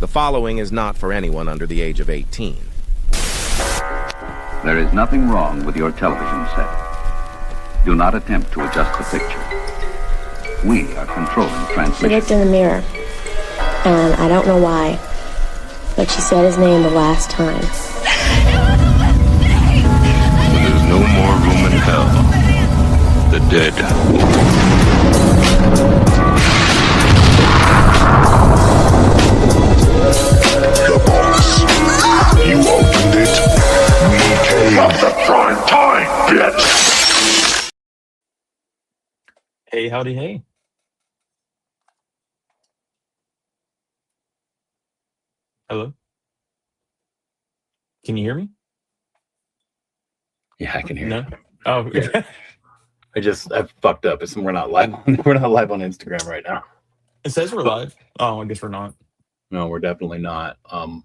The following is not for anyone under the age of 18. There is nothing wrong with your television set. Do not attempt to adjust the picture. We are controlling She transmission. looked in the mirror, and I don't know why, but she said his name the last time. There's no more room in hell. The dead. The box. You opened it. We came. From the prime time, bitch. Hey, howdy, hey. Hello? Can you hear me? Yeah, I can hear No? you. Oh, Yeah. I fucked up. We're not live on Instagram right now. It says we're live. Oh, I guess we're not. No, we're definitely not. I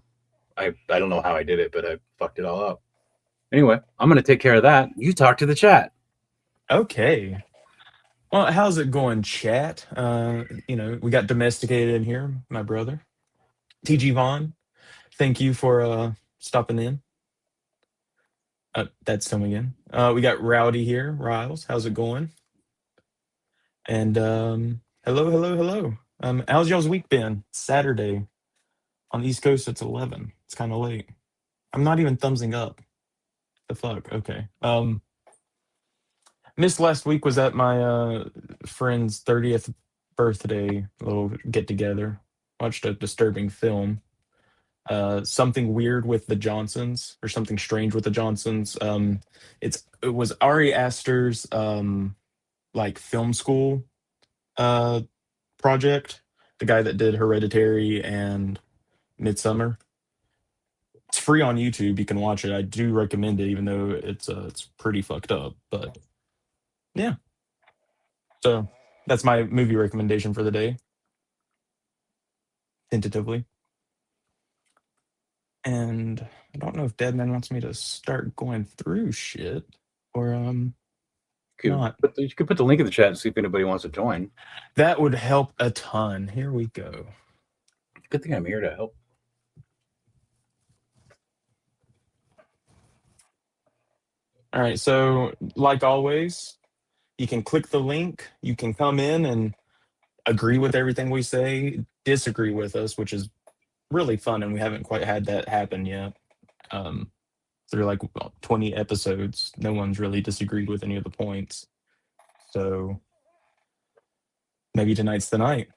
don't know how I did it, but I fucked it all up. Anyway, I'm gonna take care of that. You talk to the chat. Okay. Well, how's it going, chat? We got domesticated in here, my brother. TG Vaughn, thank you for stopping in. That's Tom again. We got Rowdy here. Riles, how's it going? And hello. How's y'all's week been? Saturday. On the East Coast, it's 11. It's kind of late. I'm not even thumbsing up. The fuck? Okay. Missed last week was at my friend's 30th birthday little get together. Watched a disturbing film. Something weird with the Johnsons, or something strange with the Johnsons. It was Ari Aster's like film school project. The guy that did Hereditary and Midsummer. It's free on YouTube. You can watch it. I do recommend it, even though it's pretty fucked up. But yeah, so that's my movie recommendation for the day, tentatively. And I don't know if Deadman wants me to start going through shit or not. You could put the link in the chat and see if anybody wants to join. That would help a ton. Here we go. Good thing I'm here to help. All right, so like always, you can click the link. You can come in and agree with everything we say, disagree with us, which is really fun, and we haven't quite had that happen yet. Through like 20 episodes, no one's really disagreed with any of the points. So maybe tonight's the night.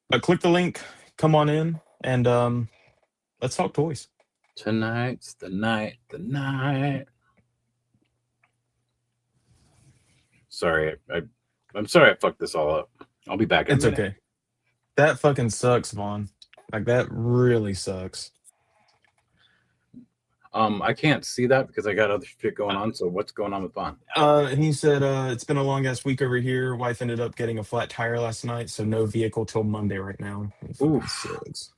But click the link, come on in, and let's talk toys. Tonight's the night. Sorry, I'm sorry I fucked this all up. I'll be back in a minute. Okay. That fucking sucks, Vaughn. Like, that really sucks. I can't see that because I got other shit going on. So what's going on with Vaughn? He said it's been a long ass week over here. Wife ended up getting a flat tire last night, so no vehicle till Monday right now. Ooh, sucks.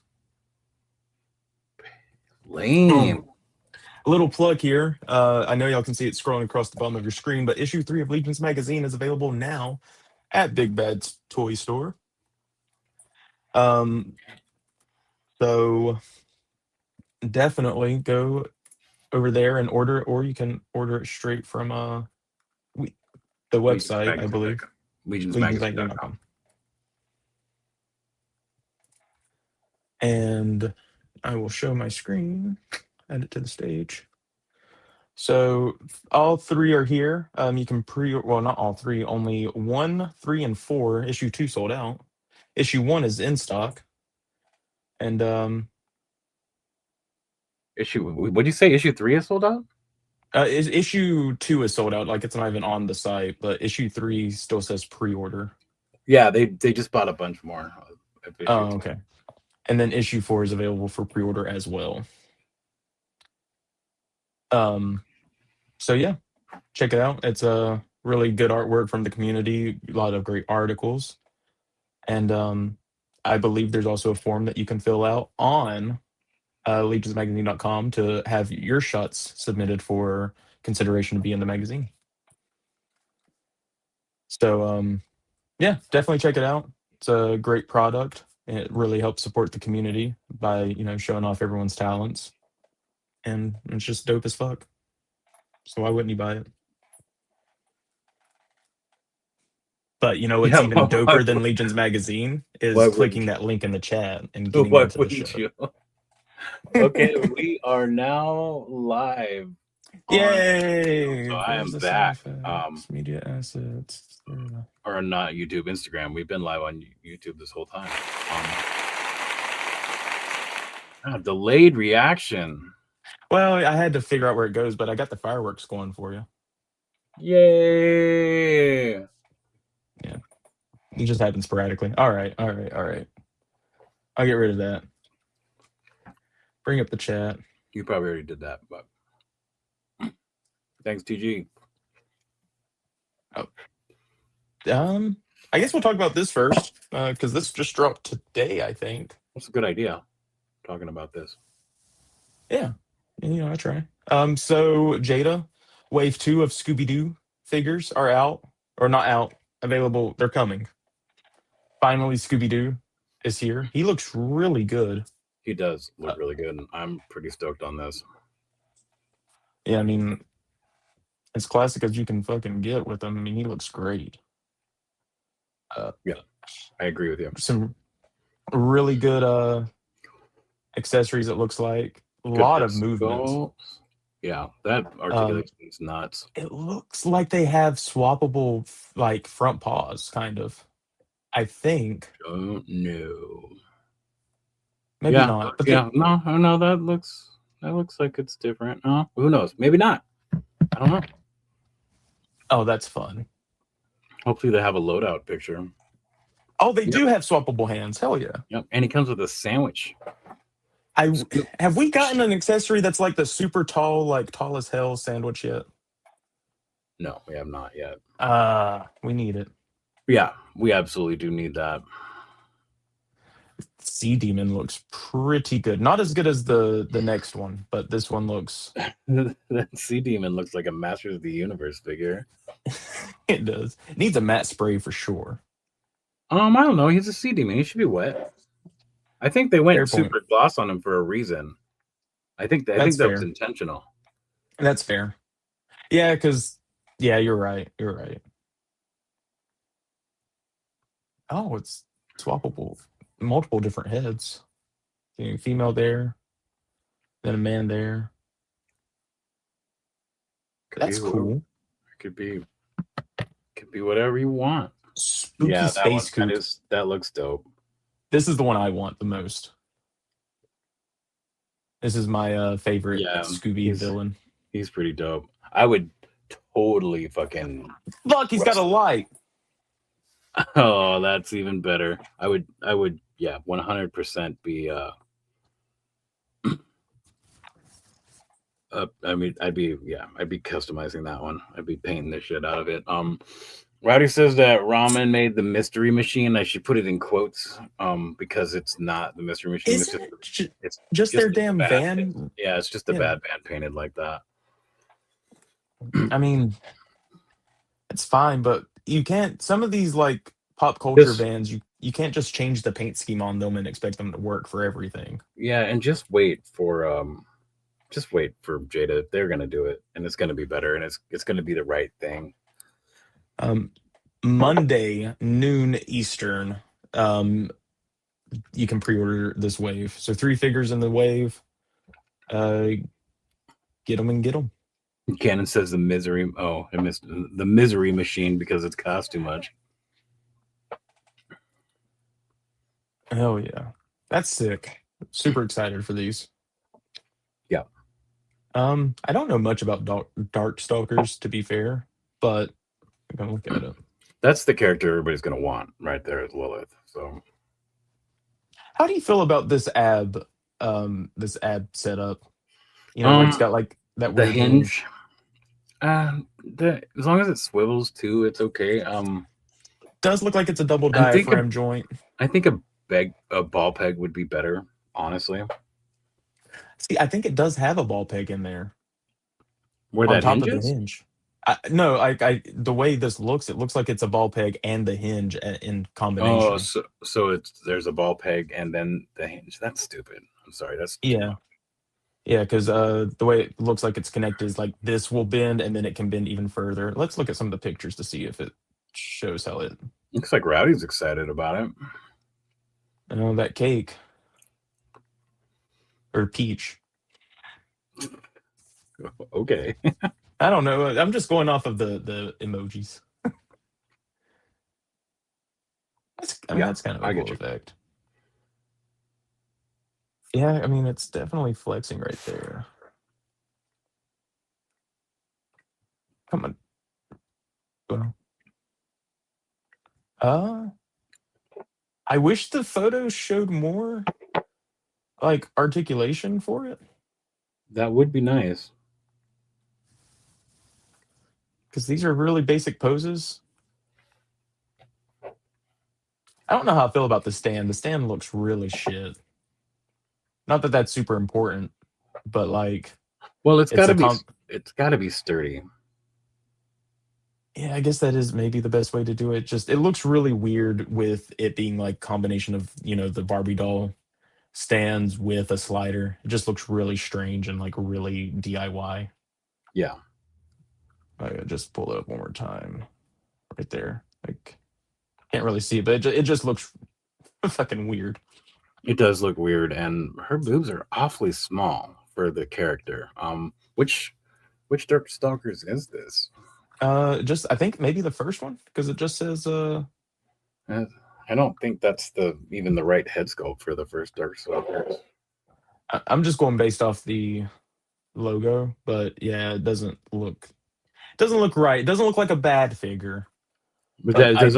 Lame. A little plug here. I know y'all can see it scrolling across the bottom of your screen, but issue 3 of Legion's magazine is available now at Big Bad's Toy Store. So definitely go over there and order it, or you can order it straight from the website, I believe. LegionsMagazine.com. And I will show my screen, add it to the stage. So all three are here. You can well, not all three, only 1, 3, and 4. Issue 2 sold out. Issue 1 is in stock. And what'd you say? Issue 3 is sold out? Issue 2 is sold out. Like, it's not even on the site, but issue 3 still says pre-order. Yeah, they just bought a bunch more. Oh, okay. And then issue 4 is available for pre-order as well. So yeah, check it out. It's a really good artwork from the community, a lot of great articles. And I believe there's also a form that you can fill out on legionsmagazine.com to have your shots submitted for consideration to be in the magazine. So yeah, definitely check it out. It's a great product. It really helps support the community by, showing off everyone's talents. And it's just dope as fuck. So why wouldn't you buy it? But what's Yeah, even why doper than Legion's magazine is wouldn't clicking that link in the chat and getting why into the wouldn't show. you? Okay, we are now live. Yay! So I am Where's the back. sound effects, media assets. There we go. Or not YouTube, Instagram. We've been live on YouTube this whole time. Delayed reaction. Well, I had to figure out where it goes, but I got the fireworks going for you. Yay! Yeah. It just happens sporadically. All right. I'll get rid of that. Bring up the chat. You probably already did that, but thanks, TG. Oh. I guess we'll talk about this first, because this just dropped today, I think. That's a good idea, talking about this. Yeah. I try. So Jada, Wave 2 of Scooby-Doo figures are out. Or not out. Available. They're coming. Finally, Scooby-Doo is here. He looks really good. He does look really good, and I'm pretty stoked on this. Yeah, I mean, as classic as you can fucking get with him. I mean, he looks great. Yeah, I agree with you. Some really good accessories, it looks like. A Good lot of pistol. movements. Yeah, that articulation is nuts. It looks like they have swappable, like, front paws, kind of. I think. Don't know. Maybe not. But no, that looks like it's different. Who knows? Maybe not. I don't know. Oh, that's fun. Hopefully they have a loadout picture. Oh, they do have swappable hands. Hell yeah. Yep, and he comes with a sandwich. Have we gotten an accessory that's like the super tall, like tall as hell sandwich yet? No, we have not yet. We need it. Yeah, we absolutely do need that. Sea Demon looks pretty good. Not as good as the next one, but this one looks. That Sea Demon looks like a Masters of the Universe figure. It does. It needs a matte spray for sure. I don't know. He's a Sea Demon. He should be wet. I think they went super gloss on him for a reason. I think that was intentional. That's fair. Yeah, because you're right. You're right. Oh, it's swappable. Multiple different heads. Female there, then a man there. That's cool. Could be whatever you want. Spooky space coupe. That looks dope. This is the one I want the most. This is my favorite Scooby villain. He's pretty dope. I would totally fucking. Look, he's got a light. Oh, that's even better. I would 100% be I'd be customizing that one. I'd be painting the shit out of it. Rowdy says that Ramen made the mystery machine. I should put it in quotes because it's not the mystery machine. It's just their damn van. It's just a bad van painted like that. I mean, it's fine, but you can't. Some of these like pop culture vans, you can't just change the paint scheme on them and expect them to work for everything. Yeah, and just wait for Jada. They're gonna do it, and it's gonna be better, and it's gonna be the right thing. Monday noon Eastern, you can pre-order this wave. So 3 figures in the wave. Get them. Cannon says the misery. Oh, I missed the misery machine because it's cost too much. Hell yeah, that's sick. Super excited for these. Yeah. I don't know much about Dark Stalkers, to be fair, but I'm gonna look at it. That's the character everybody's gonna want right there as Lilith. So, how do you feel about this ab setup? Where it's got like that the hinge. As long as it swivels too, it's okay. Does look like it's a double diaphragm joint. I think a ball peg would be better, honestly. See, I think it does have a ball peg in there. Where that top hinge of is? the hinge. No, the way this looks, it looks like it's a ball peg and the hinge in Oh, combination. so there's a ball peg and then the hinge. That's stupid. I'm sorry, that's too Yeah. much. Yeah, because the way it looks like it's connected is like this will bend and then it can bend even further. Let's look at some of the pictures to see if it shows how it. Looks like Rowdy's excited about it. That cake or peach. Okay. I don't know. I'm just going off of the emojis. I mean, Yeah, that's kind of a I cool get you. effect. Yeah, I mean, it's definitely flexing right there. Come on. Well, uh, I wish the photos showed more like articulation for it That would be nice. because these are really basic poses. I don't know how I feel about the stand. The stand looks really shit. Not that that's super important, but like Well, it's a comp. it's got to be sturdy. Yeah, I guess that is maybe the best way to do it. Just it looks really weird with it being like combination of the Barbie doll stands with a slider. It just looks really strange and like really DIY. Yeah, I just pull it up one more time, right there. Like can't really see it, but it just looks fucking weird. it does look weird, and her boobs are awfully small for the character. Which Dark Stalkers is this? Just I think maybe the first one because it just says Uh, I don't think that's even the right head sculpt for the first Dark Stalkers. I'm just going based off the logo, but yeah, it doesn't look right. It doesn't look like a bad figure. But But that I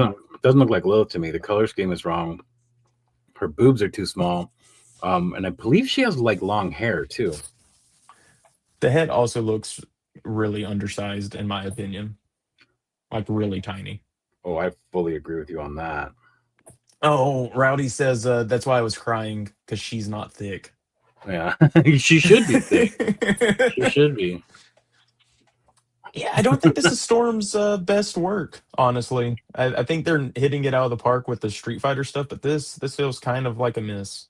doesn't look like Lilith to me. The color scheme is wrong. Her boobs are too small, and I believe she has like long hair too. the head also looks really undersized in my opinion. Like really tiny. Oh, I fully agree with you on that. Oh, Rowdy says that's why I was crying because she's not thick. Yeah, she should be thick. She should be. Yeah, I don't think this is Storm's best work, honestly. I think they're hitting it out of the park with the Street Fighter stuff, but this feels kind of like a miss.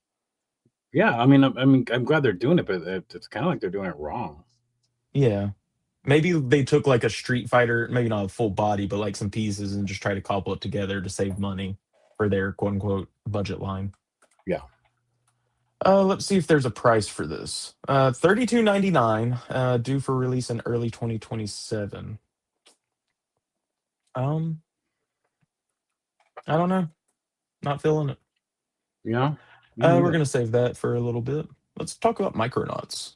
Yeah, I'm glad they're doing it, but it's kind of like they're doing it wrong. Yeah. Maybe they took like a Street Fighter, maybe not a full body, but like some pieces and just try to cobble it together to save money for their quote unquote budget line. Yeah. Let's see if there's a price for this. 32.99, due for release in early 2027. Um, I don't know. Not feeling it. Yeah. We're gonna save that for a little bit. Let's talk about Micronauts.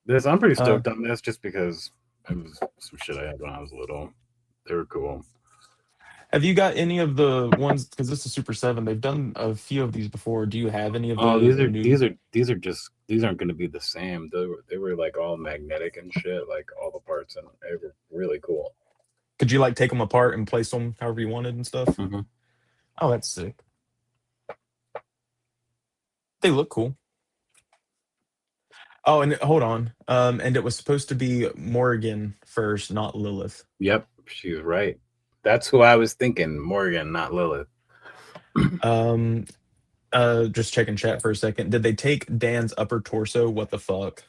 I'm pretty Uh, stoked on this just because it was some shit I had when I was little. They were cool. have you got any of the ones? Because this is Super 7. They've done a few of these before. Do you have any of Oh, the new? these aren't going to be the same. They were like all magnetic and shit, like all the parts, and they were really cool. Could you like take them apart and place them however you wanted and stuff? Mm-hmm. Oh, that's sick. They look cool. Oh, and hold on. And it was supposed to be Morgan first, not Lilith. Yep, she's right. That's who I was thinking, Morgan, not Lilith. Um, just checking chat for a second. Did they take Dan's upper torso? What the fuck?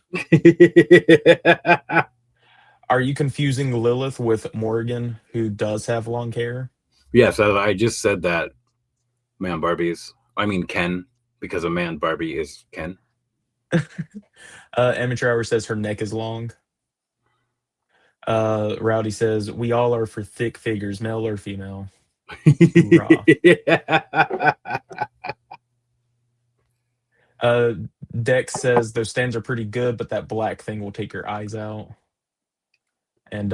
Are you confusing Lilith with Morgan, who does have long hair? Yes, I just said that. Ken, because a man Barbie is Ken. Amateur Hour says her neck is long. Rowdy says we all are for thick figures, male or female. Hoorah. Dex says those stands are pretty good, but that black thing will take your eyes out. And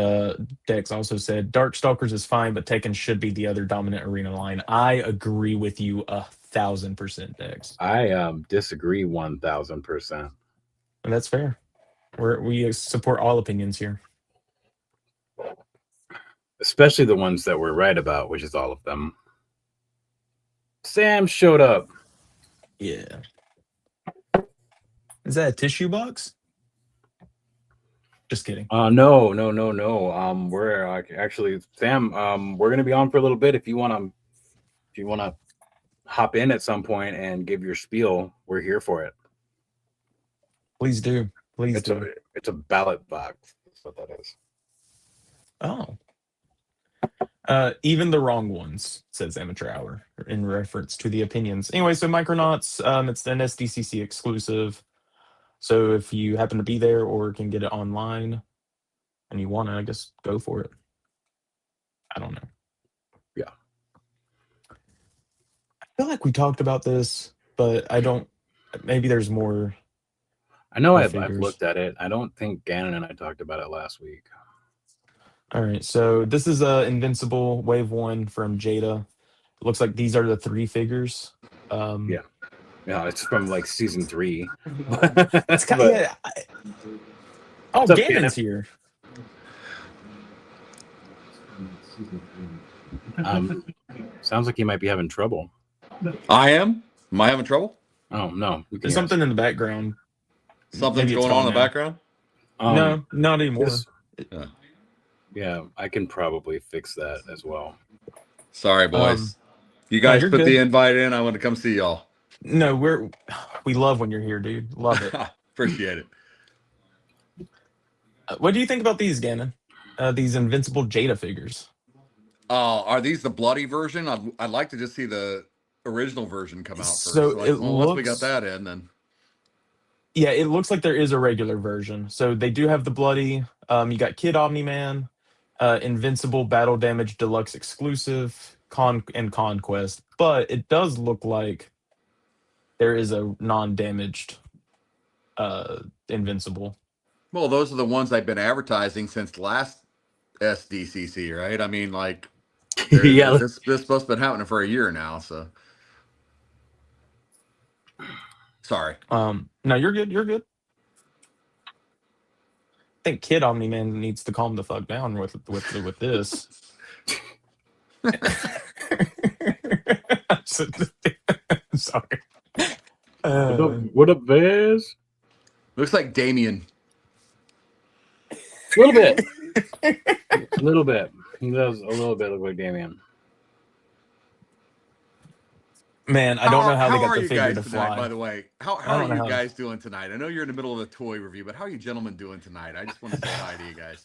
Dex also said Darkstalkers is fine, but Tekken should be the other dominant arena line. I agree with you 1,000%, Dex. I disagree 1,000%. And that's fair. We support all opinions here. Especially the ones that we're right about, which is all of them. Sam showed up. Yeah. Is that a tissue box? Just kidding. No. We're actually Sam. We're gonna be on for a little bit. If you wanna hop in at some point and give your spiel, we're here for it. Please do. Please It's do. it's a ballot box. That's what that is. Oh. Even the wrong ones, says Amateur Hour, in reference to the opinions. Anyway, so Micronauts, it's an SDCC exclusive. So if you happen to be there or can get it online and you want to, I guess go for it. I don't know. Yeah. I feel like we talked about this, but I don't. Maybe there's more. I know I've figures. looked at it. I don't think Gannon and I talked about it last week. All right, so this is Invincible Wave 1 from Jada. It looks like these are the 3 figures. Yeah, it's from like season 3. It's kind of, yeah. Oh, up, Gannon's here. Sounds like you might be having trouble. I am? Am I having trouble? Oh, no. There's something in the background. Something's going on in the background? No, not anymore. Yeah, I can probably fix that as well. Sorry, boys. You guys put the invite in. I want to come see y'all. No, we love when you're here, dude. Love it. Appreciate it. What do you think about these, Gannon? These Invincible Jada figures. Are these the bloody version? I'd like to just see the original version come out first. So once we got that in, then. Yeah, it looks like there is a regular version. So they do have the bloody. You got Kid Omni-Man, Invincible Battle Damage Deluxe exclusive, and Conquest. But it does look like there is a non-damaged Invincible. Well, those are the ones I've been advertising since last SDCC, right? I mean, like, yeah, this supposed to have been happening for a year now, so. Sorry. No, you're good. You're good. I think Kid Omni-Man needs to calm the fuck down with this. Sorry. What up, Vaz? Looks like Damien. A little bit. A little bit. He does a little bit look like Damien. Man, I don't know how they got the figure to tonight, fly. by the way, how are you guys doing tonight? I know you're in the middle of a toy review, but how are you gentlemen doing tonight? I just want to say hi to you guys.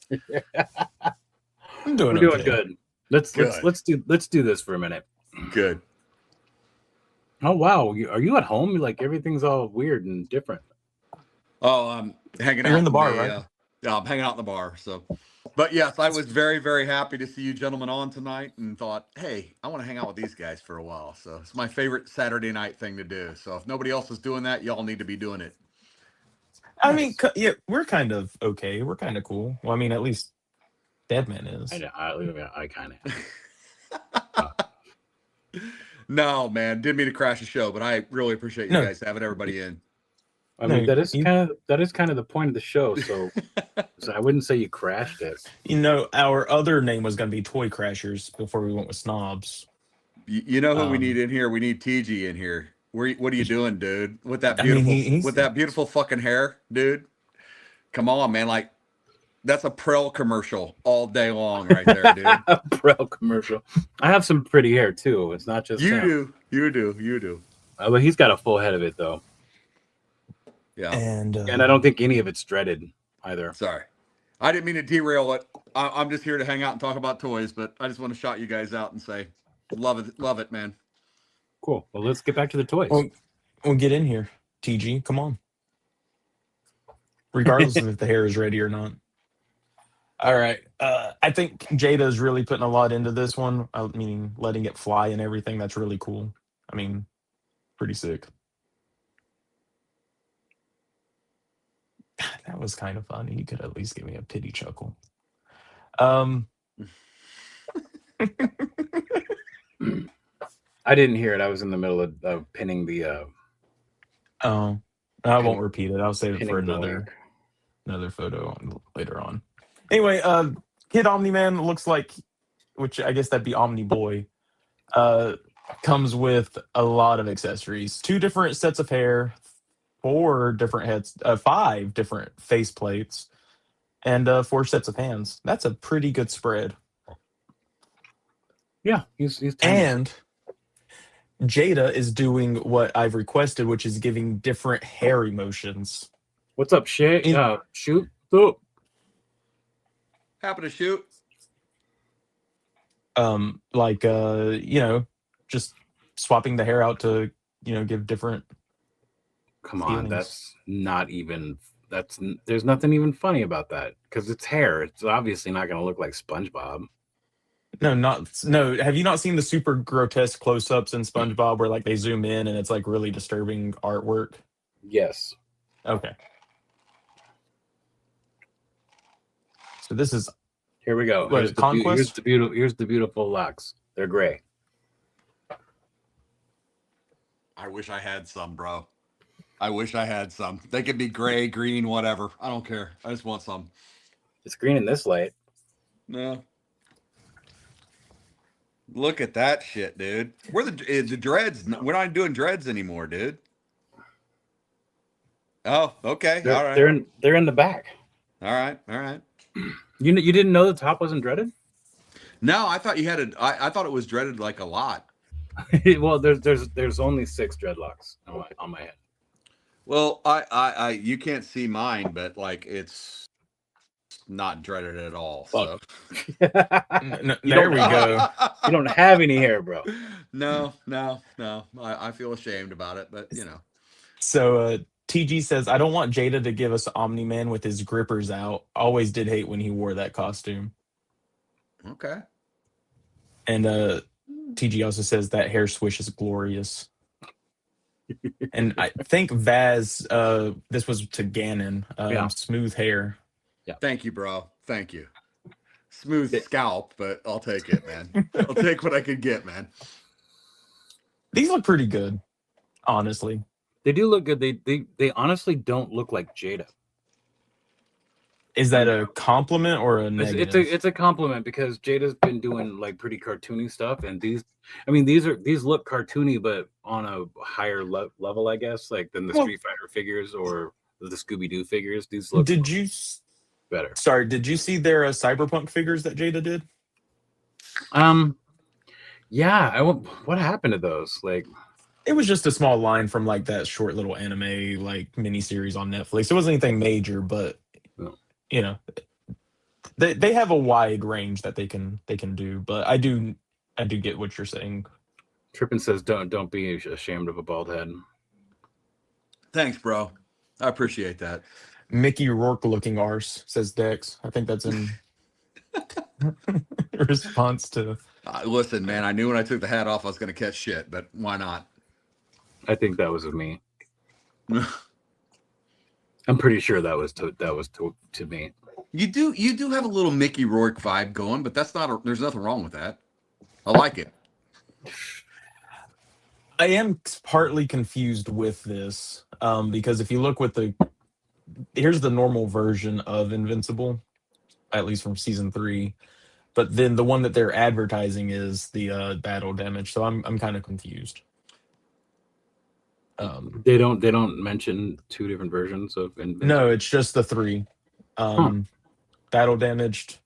I'm doing We're doing good. Let's do this for a minute. Good. Oh wow, are you at home? Like everything's all weird and different. Oh, I'm hanging out. You're in the bar, right? Yeah, I'm hanging out in the bar. So, but yes, I was very, very happy to see you gentlemen on tonight, and thought, hey, I want to hang out with these guys for a while. So it's my favorite Saturday night thing to do. So if nobody else is doing that, y'all need to be doing it. I mean, yeah, we're kind of okay. We're kind of cool. Well, I mean, at least Deadman is. I kind of. No, man, didn't mean to crash the show, but I really appreciate you guys having everybody in. I mean, that is kind of the point of the show. So, so I wouldn't say you crashed it. You know, our other name was going to be Toy Crashers before we went with Snobs. You know who we need in here? We need TG in here. What are you doing, dude? With that beautiful, with that beautiful fucking hair, dude. Come on, man! Like that's a Prel commercial all day long, right there, dude. A Prel commercial. I have some pretty hair too. It's not just you do. But he's got a full head of it though. Yeah, and I don't think any of it's dreaded either. Sorry, I didn't mean to derail it. I'm just here to hang out and talk about toys, but I just want to shout you guys out and say, love it, man. Cool. Well, let's get back to the toys. We'll get in here. TG, come on. Regardless of if the hair is ready or not. All right. I think Jada is really putting a lot into this one. I mean, letting it fly and everything. That's really cool. I mean, pretty sick. That was kind of funny. You could at least give me a pity chuckle. I didn't hear it. I was in the middle of pinning the. Oh, I won't repeat it. I'll save it for another photo later on. Anyway, Kid Omni-Man looks like, which I guess that'd be Omni Boy, comes with a lot of accessories. 2 different sets of hair, 4 different heads, 5 different face plates, and 4 sets of hands. That's a pretty good spread. Yeah, he's and Jada is doing what I've requested, which is giving different hair emotions. What's up, Shay? Shoot. Oh. Happen to shoot. Like just swapping the hair out to, give different. Come on, that's not even. There's nothing even funny about that because it's hair. It's obviously not going to look like SpongeBob. No. Have you not seen the super grotesque close-ups in SpongeBob where like they zoom in and it's like really disturbing artwork? Yes. Okay. So this is. Here we go. What, Conquest? Here's the beautiful locks. They're gray. I wish I had some, bro. I wish I had some. They could be gray, green, whatever. I don't care. I just want some. It's green in this light. No. Look at that shit, dude. We're the dreads. We're not doing dreads anymore, dude. Oh, okay. All right. They're in the back. All right. All right. You didn't know the top wasn't dreaded? No, I thought you had I thought it was dreaded like a lot. Well, there's only 6 dreadlocks on my head. Well, I you can't see mine, but like it's not dreaded at all. So there we go. You don't have any hair, bro. No. I feel ashamed about it, but So TG says, I don't want Jada to give us Omni-Man with his grippers out. Always did hate when he wore that costume. Okay. And TG also says that hair swish is glorious. And I think Vaz, this was to Ganon, smooth hair. Yeah. Thank you, bro. Thank you. Smooth scalp, but I'll take it, man. I'll take what I can get, man. These look pretty good, honestly. They do look good. They honestly don't look like Jada. Is that a compliment or a negative? It's a compliment because Jada's been doing like pretty cartoony stuff, and these look cartoony, but on a higher level, I guess, like than the Street Fighter figures or the Scooby-Doo figures. These look. Did you better? Sorry, did you see their Cyberpunk figures that Jada did? Yeah. What happened to those? Like, it was just a small line from like that short little anime like miniseries on Netflix. It wasn't anything major, but. They have a wide range that they can do, but I do get what you're saying. Trippin says don't be ashamed of a bald head. Thanks, bro. I appreciate that. Mickey Rourke looking arse, says Dex. I think that's in response to. Listen, man, I knew when I took the hat off I was going to catch shit, but why not? I think that was of me. I'm pretty sure that was to me. You do have a little Mickey Rourke vibe going, but there's nothing wrong with that. I like it. I am partly confused with this because if you look with here's the normal version of Invincible, at least from season 3, but then the one that they're advertising is the battle damage. So I'm kind of confused. They don't mention 2 different versions of Invincible. No, it's just the 3. Battle damaged,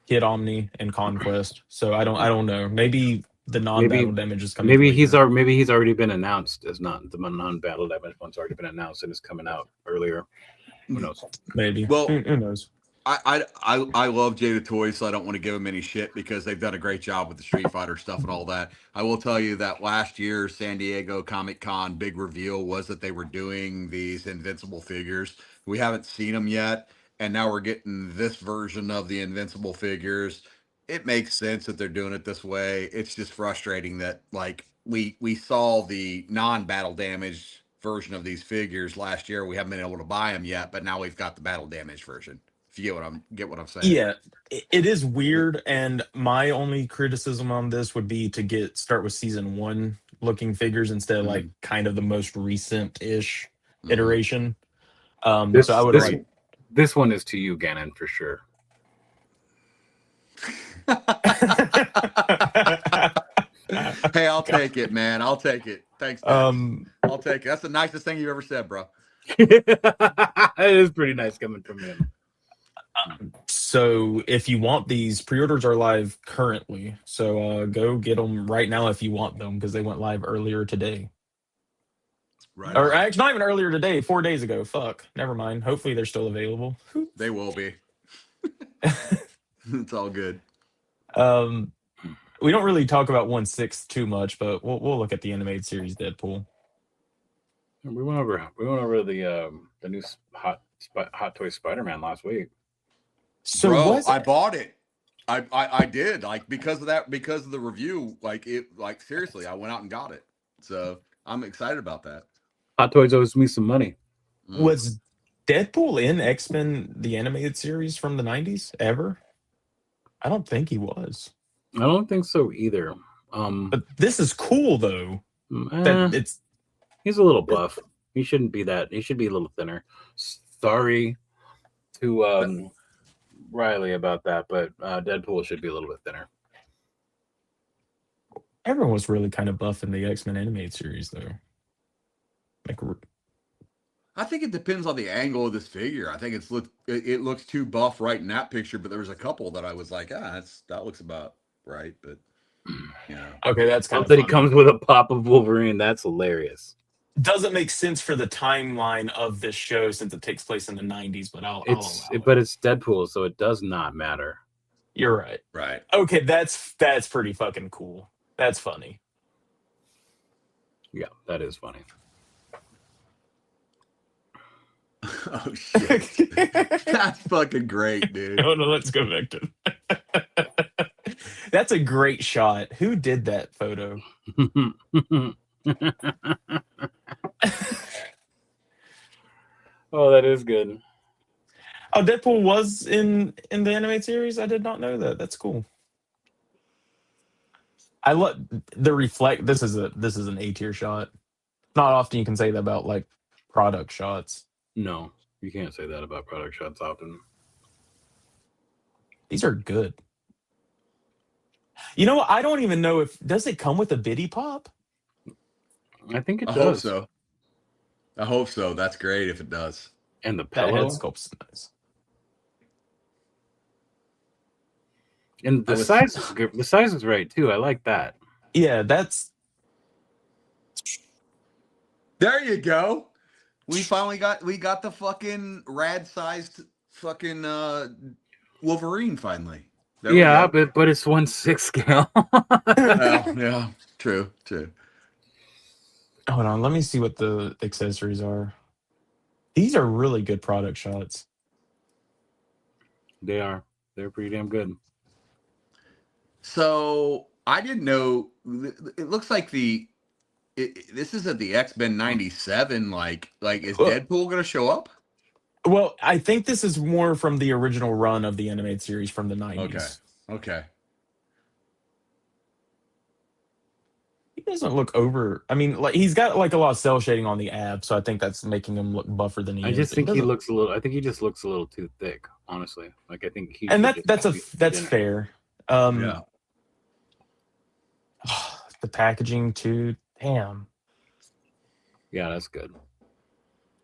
Kid Omni, and Conquest. So I don't know. Maybe the non-battle damage is coming. Maybe he's already been announced as not the non-battle damage one's already been announced and is coming out earlier. Who knows? Maybe. Well, who knows? I love Jada Toys, so I don't want to give them any shit because they've done a great job with the Street Fighter stuff and all that. I will tell you that last year San Diego Comic-Con big reveal was that they were doing these Invincible figures. We haven't seen them yet, and now we're getting this version of the Invincible figures. It makes sense that they're doing it this way. It's just frustrating that like we saw the non-battle damage version of these figures last year. We haven't been able to buy them yet, but now we've got the battle damage version. You get what I'm saying? Yeah, it is weird, and my only criticism on this would be to start with season 1 looking figures instead of like kind of the most recent-ish iteration. So I would this one is to you, Ganon, for sure. Hey, I'll take it, man. I'll take it. Thanks. I'll take it. That's the nicest thing you ever said, bro. It is pretty nice coming from him. So if you want these, pre-orders are live currently. So go get them right now if you want them because they went live earlier today. Right. Or actually, not even earlier today, 4 days ago. Fuck. Never mind. Hopefully they're still available. They will be. It's all good. We don't really talk about 1/6 too much, but we'll look at the animated series Deadpool. We went over the new Hot Toy Spider-Man last week. So bro, I bought it. I did, like, because of the review, like seriously, I went out and got it. So I'm excited about that. Hot Toys owes me some money. Was Deadpool in X-Men the animated series from the 90s ever? I don't think he was. I don't think so either. But this is cool though. He's a little buff. He shouldn't be that. He should be a little thinner. Sorry to Riley about that, but Deadpool should be a little bit thinner. Everyone was really kind of buff in the X-Men animated series though. Like, I think it depends on the angle of this figure. I think it looks too buff right in that picture, but there was a couple that I was like, that looks about right. But okay, that's kind of that he comes with a pop of Wolverine. That's hilarious. Doesn't make sense for the timeline of this show since it takes place in the 90s, but but it's Deadpool, so it does not matter. You're right. Right. Okay, that's pretty fucking cool. That's funny. Yeah, that is funny. Oh shit. That's fucking great, dude. Oh no, let's go back to That's a great shot. Who did that photo? Oh, that is good. Oh, Deadpool was in the animated series? I did not know that. That's cool. I love the reflect. This is an A-tier shot. Not often you can say that about like product shots. No, you can't say that about product shots often. These are good. You know what? I don't even know does it come with a biddy pop? I think it does. I hope so. That's great if it does. And the That pillow head sculpt's nice. And the size is good. The size is right too. I like that. Yeah, that's. There you go. We finally got the fucking rad sized fucking Wolverine finally. Yeah, but it's 1/6 scale. Yeah, true. Hold on, let me see what the accessories are. These are really good product shots. They are. They're pretty damn good. So I didn't know. It looks like this is at the X-Men 97. Like is Deadpool gonna show up? Well, I think this is more from the original run of the animated series from the 90s. Okay. He doesn't look over. I mean, like he's got like a lot of cell shading on the abs, so I think that's making him look buffer than he is. I just think he looks a little. I think he just looks a little too thick, honestly. Like I think he. And that's fair. Yeah. The packaging too. Damn. Yeah, that's good.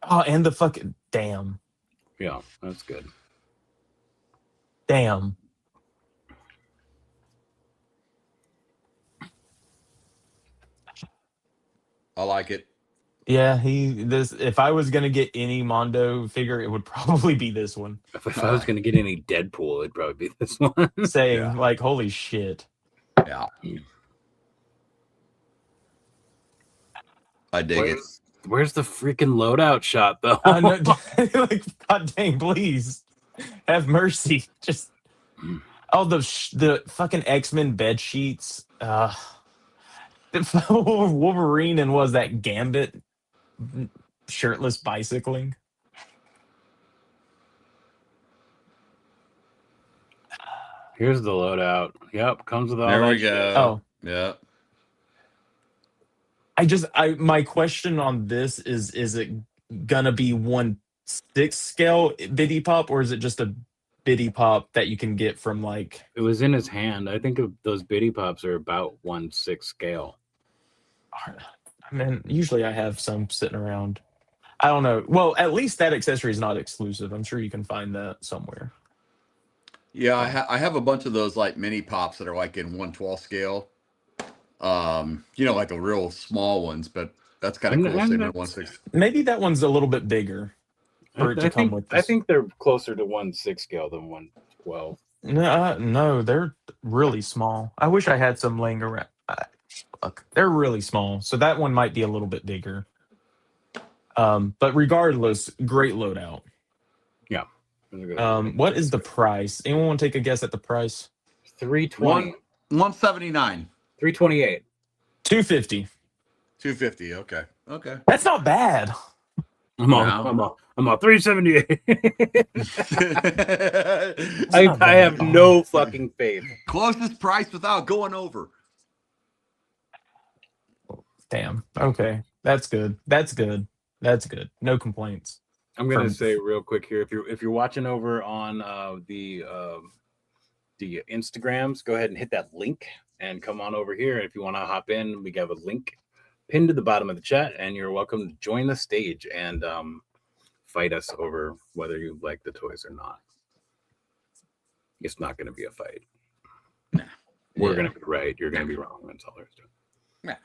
Oh, and the fucking damn. Yeah, that's good. Damn. I like it. Yeah, if I was gonna get any Mondo figure, it would probably be this one. If I was gonna get any Deadpool, it'd probably be this one. Saying like, holy shit. Yeah. I dig it. Where's the freaking loadout shot though? Like, God dang, please have mercy. Just the fucking X-Men bed sheets. Wolverine and was that Gambit shirtless bicycling. Here's the loadout. Yep, comes with all that. There we go. Oh, yeah. My question on this is it gonna be 1/6 scale biddy pop, or is it just a biddy pop that you can get from like? It was in his hand. I think those biddy pops are about 1/6 scale. I mean, usually I have some sitting around. I don't know. Well, at least that accessory is not exclusive. I'm sure you can find that somewhere. Yeah, I have a bunch of those like mini pops that are like in 1/12 scale. Like the real small ones, but that's kind of cool seeing the 1/6. Maybe that one's a little bit bigger for it to come with I this. think they're closer to 1/6 scale than 1/12. No, they're really small. I wish I had some laying around. Look, they're really small, so that one might be a little bit bigger. But regardless, great loadout. Yeah. What is the price? Anyone want to take a guess at the price? 320. 179. 328. 250. 250. Okay. Okay. That's not bad. I'm on 378. I have no fucking faith. Closest price without going over. Damn. Okay. That's good. That's good. That's good. No complaints. I'm gonna say real quick here, if you're watching over on the Instagrams, go ahead and hit that link and come on over here. If you want to hop in, we have a link pinned to the bottom of the chat, and you're welcome to join the stage and fight us over whether you like the toys or not. It's not going to be a fight. Nah. We're going to be right. You're going to be wrong. That's all there's to it. Yeah.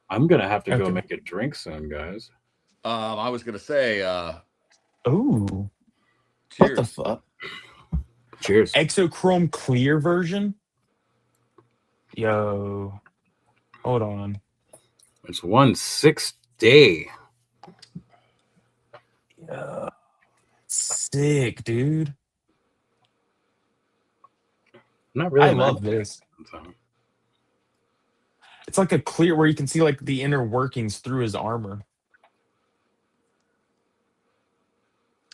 I'm going to have to go make a drink soon, guys. I was going to say... Ooh. Cheers. What the fuck? Cheers. Exochrome clear version? Yo. Hold on. It's 1/6 day. Yeah. Sick, dude. Not really. I love this. It's like a clear where you can see like the inner workings through his armor.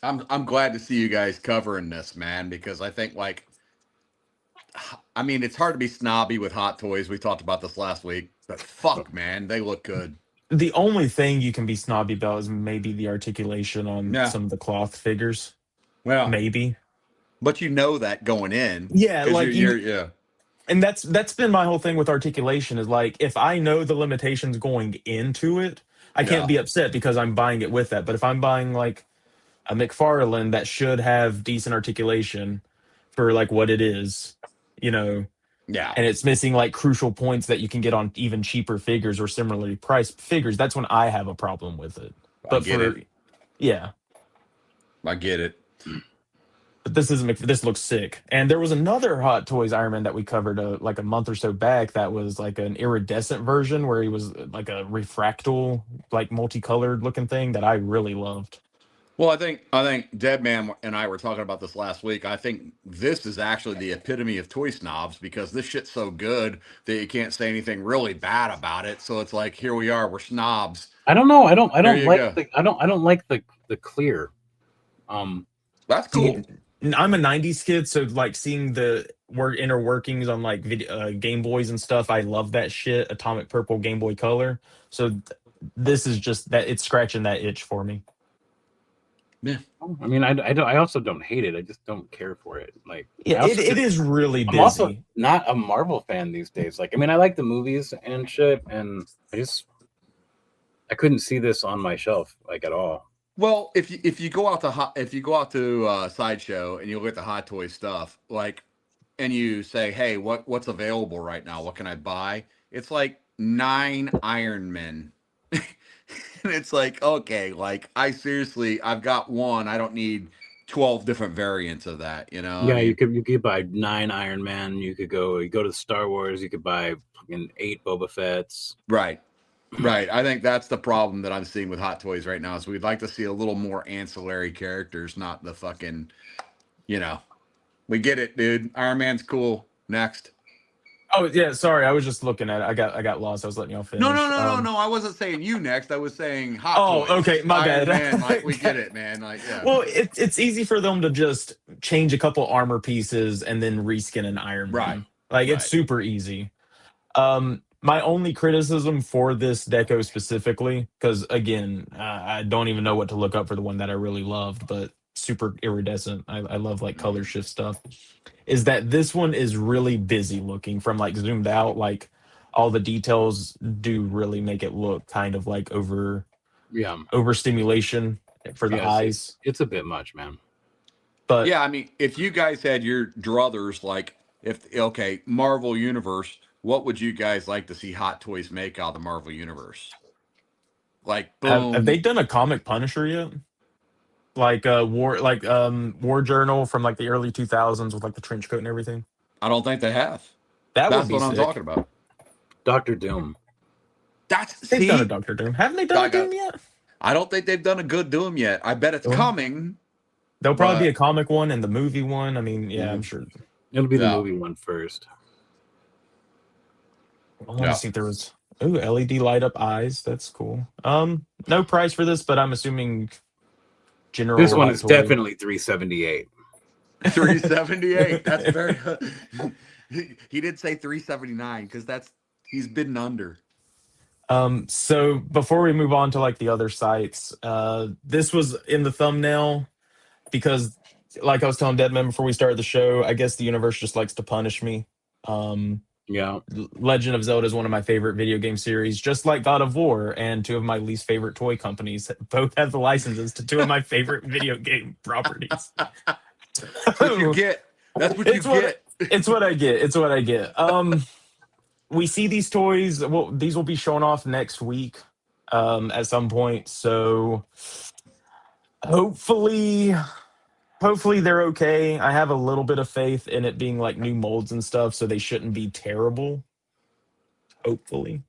I'm glad to see you guys covering this, man, because I think it's hard to be snobby with Hot Toys. We talked about this last week, but fuck, man, they look good. The only thing you can be snobby about is maybe the articulation on some of the cloth figures. Well, maybe, but you know that going in, yeah, like yeah. And that's been my whole thing with articulation is like if I know the limitations going into it, I can't be upset because I'm buying it with that. But if I'm buying like a McFarlane that should have decent articulation for like what it is, and it's missing like crucial points that you can get on even cheaper figures or similarly priced figures, that's when I have a problem with it. But I get it. But this looks sick. And there was another Hot Toys Iron Man that we covered like a month or so back that was like an iridescent version where he was like a refractal, like multicolored looking thing that I really loved. Well, I think Deadman and I were talking about this last week. I think this is actually the epitome of toy snobs because this shit's so good that you can't say anything really bad about it. So it's like, here we are, we're snobs. I don't know. I don't like the clear. That's cool. I'm a 90s kid, so like seeing the inner workings on like Game Boys and stuff, I love that shit. Atomic Purple, Game Boy Color. So this is just that it's scratching that itch for me. Yeah, I mean, I also don't hate it. I just don't care for it. Like, yeah, it is really busy. I'm also not a Marvel fan these days. Like, I mean, I like the movies and shit, and I couldn't see this on my shelf like at all. Well, if you go out to Sideshow and you look at the Hot Toy stuff, like, and you say, hey, what's available right now? What can I buy? It's like 9 Iron Men. And it's like, okay, like I've got one. I don't need 12 different variants of that, Yeah, you could buy 9 Iron Man. You go to Star Wars. You could buy fucking 8 Boba Fett's. Right. I think that's the problem that I'm seeing with Hot Toys right now. Is we'd like to see a little more ancillary characters, not the fucking, we get it, dude. Iron Man's cool. Next. Oh yeah, sorry. I was just looking at it. I got lost. I was letting y'all finish. No. I wasn't saying you next. I was saying Hot Toys. Oh, okay. My Iron bad. Man, like, we get it, man. Like, yeah. Well, it's easy for them to just change a couple armor pieces and then reskin an Iron Man. Right. Like it's super easy. My only criticism for this deco specifically, because again, I don't even know what to look up for the one that I really loved, but super iridescent. I love like color shift stuff. Is that this one is really busy looking from like zoomed out, like all the details do really make it look kind of like overstimulation. for the eyes. It's a bit much, man. But yeah, I mean, if you guys had your druthers, like Marvel Universe, what would you guys like to see Hot Toys make out of the Marvel Universe? Like, boom. have they done a comic Punisher yet? Like War Journal from like the early 2000s with like the trench coat and everything. I don't think they have. That's what I'm talking about. Doctor Doom. They've done a Doctor Doom. Haven't they done a Doom yet? I don't think they've done a good Doom yet. I bet it's coming. There'll probably be a comic one and the movie one. I mean, yeah, I'm sure. It'll be the movie one first. I want to see if there was LED light up eyes. That's cool. No price for this, but I'm assuming general. This one is definitely $378. 378. That's very. He did say 379 because he's bidden under. So before we move on to like the other sites, this was in the thumbnail because, like I was telling Deadman before we started the show, I guess the universe just likes to punish me. Yeah, Legend of Zelda is one of my favorite video game series, just like God of War, and two of my least favorite toy companies both have the licenses to two of my favorite video game properties. That's what you get. That's what you get. It's what I get. It's what I get. We see these toys. Well, these will be shown off next week, at some point. So hopefully they're okay. I have a little bit of faith in it being like new molds and stuff, so they shouldn't be terrible. Hopefully.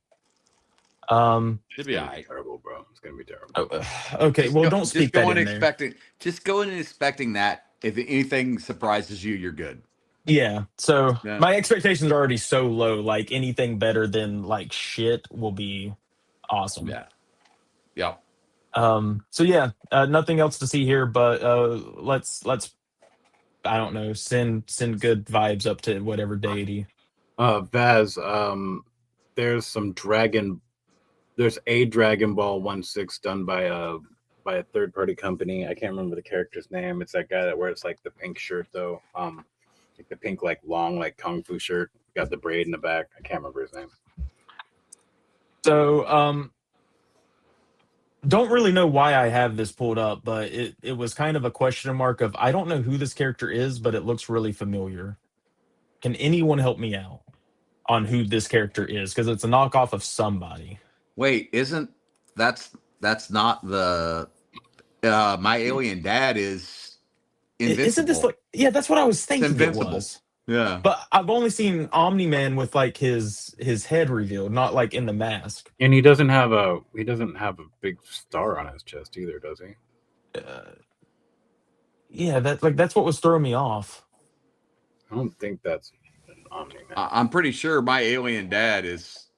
It'd be all right. Terrible, bro. It's gonna be terrible. Okay, well, don't speak that in there. Just go in expecting that. If anything surprises you, you're good. Yeah. So my expectations are already so low. Like anything better than like shit will be awesome. Yeah. Yeah. So yeah, nothing else to see here, but let's I don't know, send good vibes up to whatever deity. Vaz, there's a Dragon Ball 1/6 done by a third-party company. I can't remember the character's name. It's that guy that wears like the pink shirt though. Like the pink, like long, like kung fu shirt. Got the braid in the back. I can't remember his name. So don't really know why I have this pulled up, but it was kind of a question mark of I don't know who this character is, but it looks really familiar. Can anyone help me out on who this character is? Because it's a knockoff of somebody. Wait, that's not the My Alien Dad is invincible. Isn't this like, yeah, that's what I was thinking. It's invincible. It was. Yeah. But I've only seen Omni-Man with like his head revealed, not like in the mask. And he doesn't have a big star on his chest either, does he? Yeah, that's what was throwing me off. I don't think that's an Omni-Man. I'm pretty sure My Alien Dad is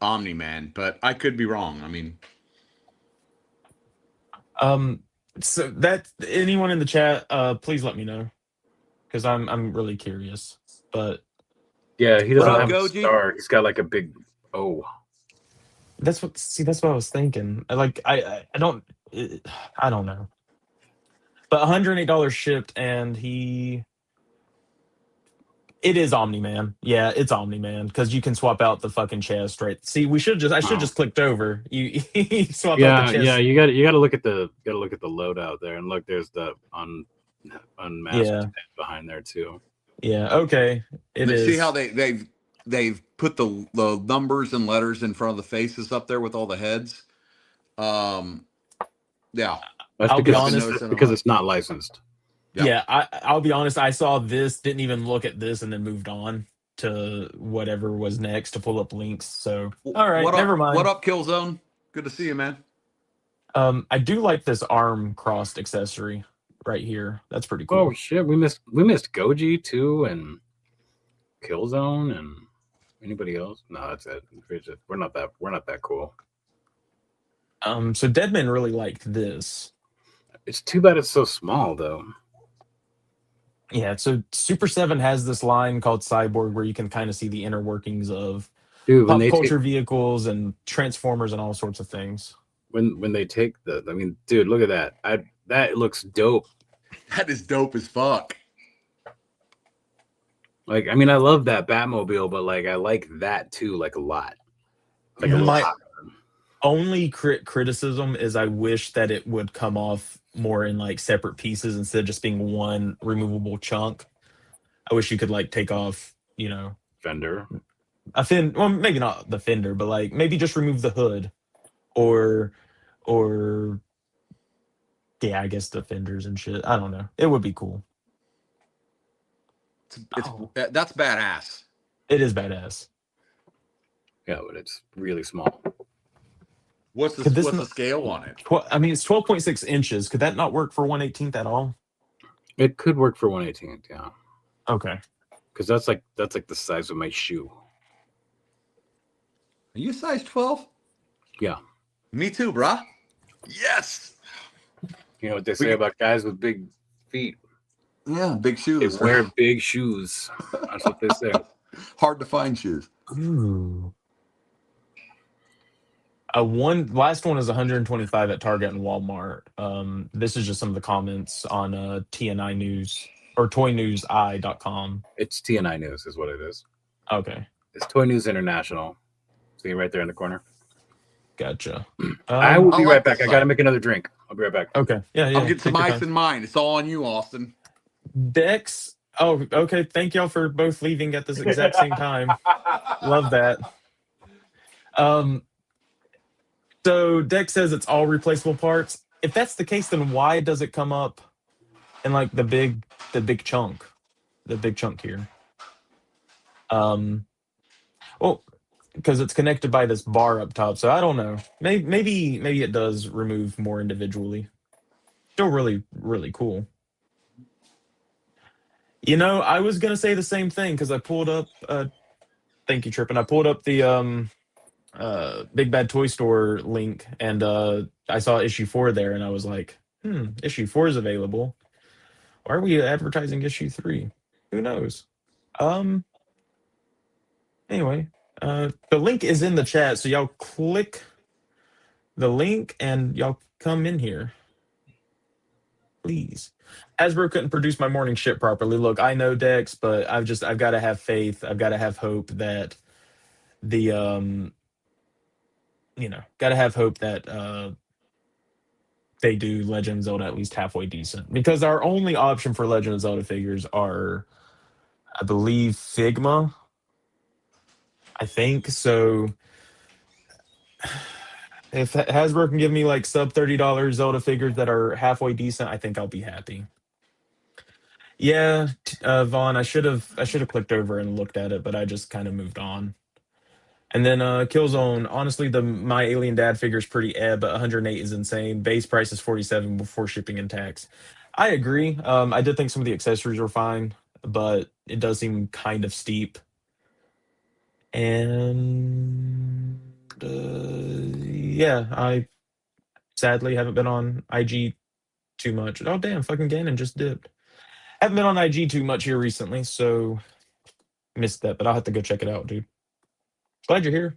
Omni-Man, but I could be wrong. I mean, so that anyone in the chat, please let me know. Because I'm really curious, but yeah, he doesn't have a star. He's got like a big O. That's what I was thinking. I don't know. But $108 shipped, and it is Omni-Man. Yeah, it's Omni-Man because you can swap out the fucking chest, right? See, I should just clicked over. You swap out the chest. Yeah, you got to look at the loadout there, and look, there's the unmasked behind there too. Yeah. Okay. It is. See how they've put the numbers and letters in front of the faces up there with all the heads. Yeah. I'll be honest, because it's not licensed. Yeah. I'll be honest. I saw this, didn't even look at this, and then moved on to whatever was next to pull up links. So all right, never mind. What up, Killzone? Good to see you, man. I do like this arm crossed accessory right here. That's pretty cool. Oh shit, we missed Goji too, and Killzone, and anybody else? No, that's it. We're not that cool. So Deadman really liked this. It's too bad it's so small though. Yeah, so Super 7 has this line called Cyborg where you can kind of see the inner workings of pop culture vehicles and Transformers and all sorts of things. When they take dude, look at that. That looks dope. That is dope as fuck. Like, I mean, I love that Batmobile, but like, I like that too, like a lot. Like Only criticism is I wish that it would come off more in like separate pieces instead of just being one removable chunk. I wish you could like take off, Fender. well, maybe not the fender, but like maybe just remove the hood or or yeah, I guess the fenders and shit. I don't know. It would be cool. That's badass. It is badass. Yeah, but it's really small. What's the scale on it? I mean, it's 12.6 inches. Could that not work for 1/18 at all? It could work for 1/18, yeah. Okay. Because that's like the size of my shoe. Are you size 12? Yeah. Me too, brah. Yes. You know what they say about guys with big feet? Yeah, big shoes. They wear big shoes. That's what they say. Hard to find shoes. Ooh. Last one is 125 at Target and Walmart. This is just some of the comments on TNI News or ToyNewsI.com. It's TNI News is what it is. Okay. It's Toy News International. See right there in the corner. Gotcha. I will be right back. I got to make another drink. I'll be right back. Okay. Yeah. I'll get some ice in mine. It's all on you, Austin. Dex. Oh, okay. Thank y'all for both leaving at this exact same time. Love that. So Dex says it's all replaceable parts. If that's the case, then why does it come up in like the big chunk here? Well, because it's connected by this bar up top. So I don't know. Maybe it does remove more individually. Still really, really cool. I was gonna say the same thing because I pulled up. Thank you, Trippin. I pulled up the Big Bad Toy Store link, and I saw issue 4 there, and I was like, issue 4 is available. Why are we advertising issue 3? Who knows? Anyway, the link is in the chat, so y'all click the link and y'all come in here, please. Hasbro couldn't produce my morning shit properly. Look, I know, Dex, but I've got to have faith. I've got to have hope that the they do Legend of Zelda at least halfway decent, because our only option for Legend of Zelda figures are, I believe, Figma. I think so. If Hasbro can give me like sub $30 Zelda figures that are halfway decent, I think I'll be happy. Yeah, Vaughn, I should have clicked over and looked at it, but I just kind of moved on. And then Killzone, honestly, the My Alien Dad figure is pretty but 108 is insane. Base price is 47 before shipping and tax. I agree. I did think some of the accessories were fine, but it does seem kind of steep. And yeah, I sadly haven't been on IG too much. Oh, damn, fucking Ganon just dipped. Haven't been on IG too much here recently, so missed that, but I'll have to go check it out, dude. Glad you're here.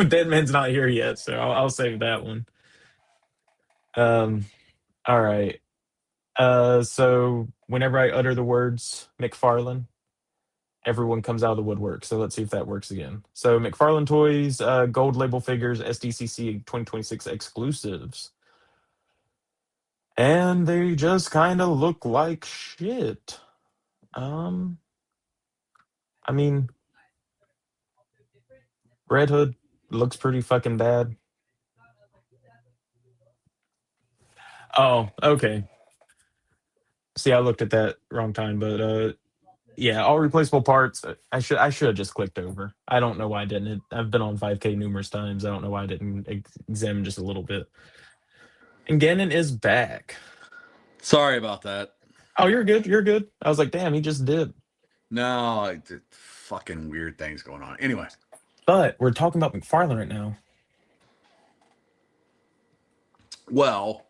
Dead Man's not here yet, so I'll save that one. All right. So whenever I utter the words McFarlane, everyone comes out of the woodwork. So let's see if that works again. So McFarlane Toys, gold label figures, SDCC 2026 exclusives. And they just kind of look like shit. I mean, Red Hood looks pretty fucking bad. Oh, okay. See, I looked at that wrong time, but yeah, all replaceable parts. I should have just clicked over. I don't know why I didn't. I've been on 5K numerous times. I don't know why I didn't examine just a little bit. And Ganon is back. Sorry about that. Oh, you're good. You're good. I was like, damn, he just did. No, fucking weird things going on. Anyway. But we're talking about McFarlane right now. Well,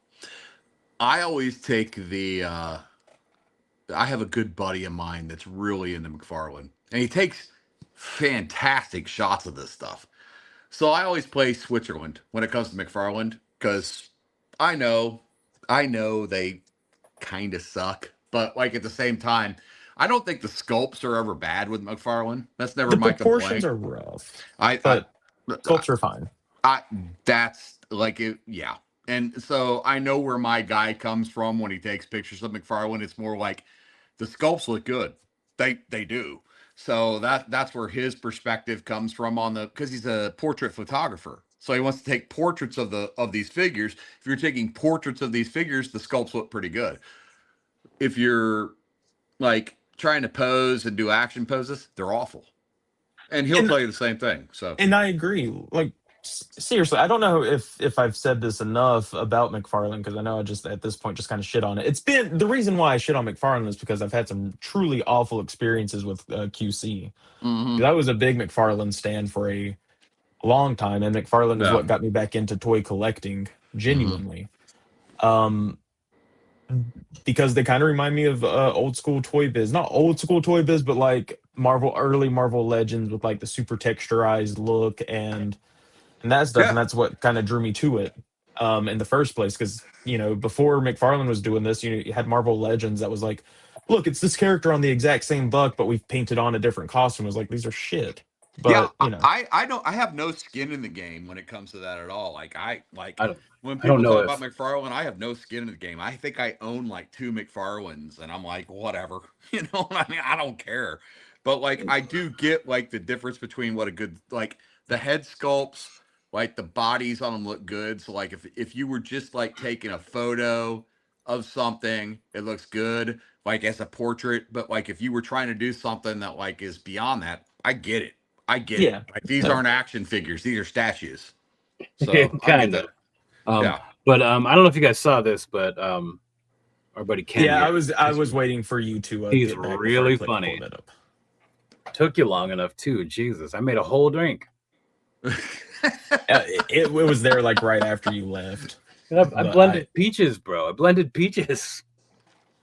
I always take the I have a good buddy of mine that's really into McFarlane, and he takes fantastic shots of this stuff. So I always play Switzerland when it comes to McFarlane, because I know they kind of suck, but like at the same time, I don't think the sculpts are ever bad with McFarlane. That's never The my proportions complaint. are rough, But sculpts are fine. That's like it, yeah. And so I know where my guy comes from when he takes pictures of McFarlane. It's more like the sculpts look good. They do. So that's where his perspective comes from on the because he's a portrait photographer. So he wants to take portraits of these figures. If you're taking portraits of these figures, the sculpts look pretty good. If you're like trying to pose and do action poses, they're awful. And he'll tell you the same thing. So and I agree. Like seriously, I don't know if I've said this enough about McFarlane because I know I just at this point just kind of shit on it. It's been the reason why I shit on McFarlane is because I've had some truly awful experiences with QC. mm-hmm. I was a big McFarlane stan for a long time, and McFarlane is what got me back into toy collecting genuinely. Because they kind of remind me of old school Toy Biz, not old school Toy Biz, but like early Marvel Legends with like the super texturized look and that stuff, and that's what kind of drew me to it in the first place. Because before McFarlane was doing this, you had Marvel Legends that was like, look, it's this character on the exact same buck, but we've painted on a different costume. It was like these are shit. But I have no skin in the game when it comes to that at all. When people talk about McFarlane, I have no skin in the game. I think I own like 2 McFarlanes, and I'm like, whatever, I mean, I don't care. But like, I do get like the difference between what a good like the head sculpts, like the bodies on them look good. So like if you were just like taking a photo of something, it looks good, like as a portrait. But like if you were trying to do something that like is beyond that, I get it. It. Like these aren't action figures; these are statues. So kind of. But I don't know if you guys saw this, but our buddy Ken. Yeah, I was waiting for you to. He's really funny. Took you long enough too. Jesus, I made a whole drink. It was there like right after you left. I blended peaches, bro. I blended peaches.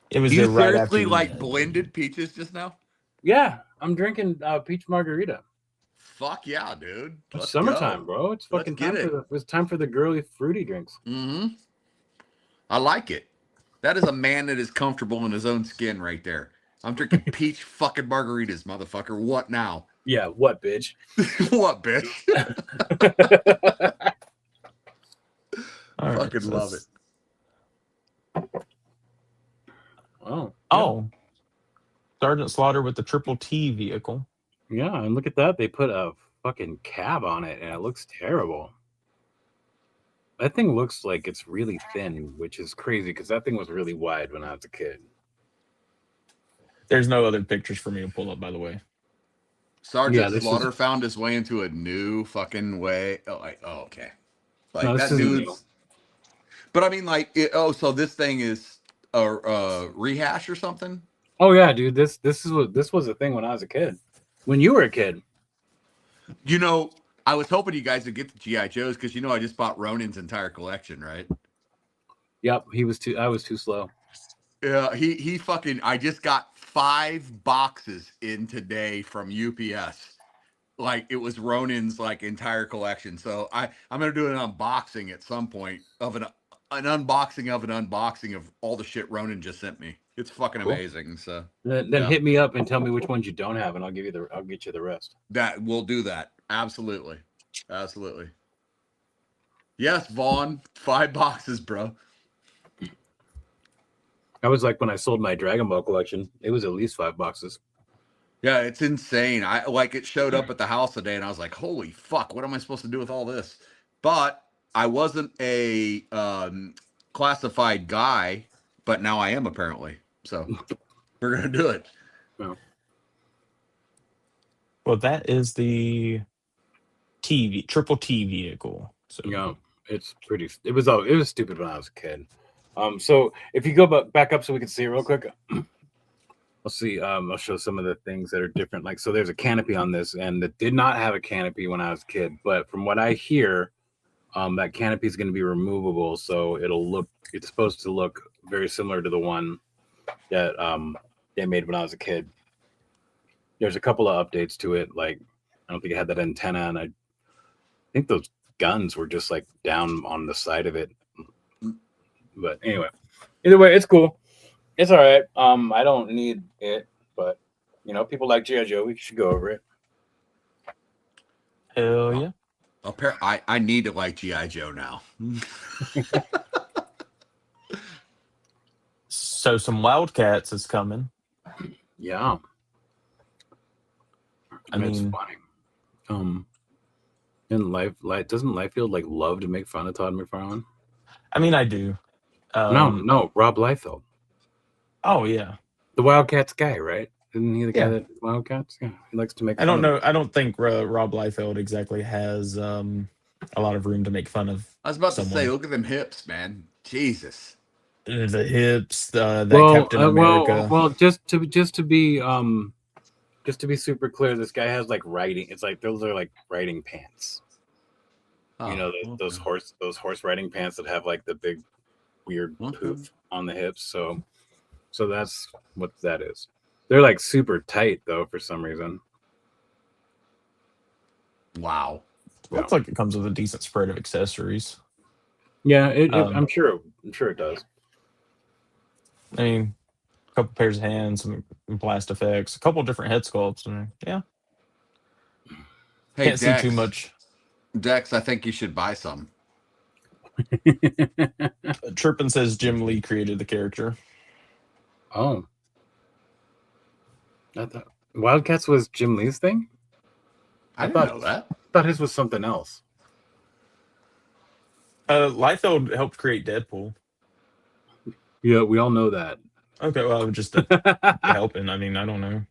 It was you there right seriously after like blended peaches just now? Yeah, I'm drinking peach margarita. Fuck yeah, dude. It's summertime, bro. It's fucking time it's time for the girly fruity drinks. Mm-hmm. I like it. That is a man that is comfortable in his own skin right there. I'm drinking peach fucking margaritas, motherfucker. What now? Yeah, what, bitch? What, bitch? Right, fucking love it. Oh. Sergeant Slaughter with the Triple T vehicle. Yeah, and look at that. They put a fucking cab on it, and it looks terrible. That thing looks like it's really thin, which is crazy because that thing was really wide when I was a kid. There's no other pictures for me to pull up, by the way. Sergeant Slaughter found his way into a new fucking way. Okay. Like no, that dude's. But I mean, like, so this thing is a rehash or something? Oh yeah, dude. This was a thing when I was a kid. When you were a kid. I was hoping you guys would get the G.I. Joes because I just bought Ronin's entire collection, right? Yep, I was too slow. Yeah, he fucking I just got 5 boxes in today from UPS. Like it was Ronin's like entire collection. So I'm gonna do an unboxing at some point of an unboxing of all the shit Ronin just sent me. It's fucking amazing. So then hit me up and tell me which ones you don't have, and I'll get you the rest. That we'll do that. Absolutely. Yes, Vaughn, 5 boxes, bro. I was like when I sold my Dragon Ball collection, it was at least 5 boxes. Yeah, it's insane. It showed up at the house today, and I was like, "Holy fuck! What am I supposed to do with all this?" But I wasn't a classified guy, but now I am apparently. So we're gonna do it. Well, that is the Triple T vehicle. So yeah, it's pretty. It was stupid when I was a kid. So if you go back up so we can see it real quick. Let's see. I'll show some of the things that are different. Like, so there's a canopy on this, and it did not have a canopy when I was a kid. But from what I hear, that canopy is going to be removable, so it's supposed to look very similar to the one that they made when I was a kid. There's a couple of updates to it. Like, I don't think it had that antenna, and I think those guns were just like down on the side of it. But anyway, either way, it's cool. It's all right. I don't need it, but You know, people like G.I. Joe. We should go over it. Hell yeah. I need to like G.I. Joe now. So some Wildcats is coming. Yeah. I mean, funny. In life doesn't Liefeld like love to make fun of Todd McFarlane? I mean, I do. No, Rob Liefeld. Oh yeah, the Wildcats guy, right? Isn't he the guy that Wildcats? Yeah, he likes to make. I don't know. I don't think Rob Liefeld exactly has a lot of room to make fun of. I was about to say, look at them hips, man. Jesus. The hips, Captain America. Well, just to be super clear, this guy has like riding. It's like those are like riding pants. Oh, you know those horse riding pants that have like the big weird poof on the hips. So that's what that is. They're like super tight though for some reason. Wow. Looks like it comes with a decent spread of accessories. Yeah, I'm sure it does. I mean, a couple pairs of hands, some blast effects, a couple different head sculpts. Yeah. Hey, Can't see too much. Dex, I think you should buy some. Trippin says Jim Lee created the character. Oh. I thought Wildcats was Jim Lee's thing? I didn't know that. I thought his was something else. Liefeld helped create Deadpool. Yeah, we all know that. Okay, well, just helping. I mean, I don't know.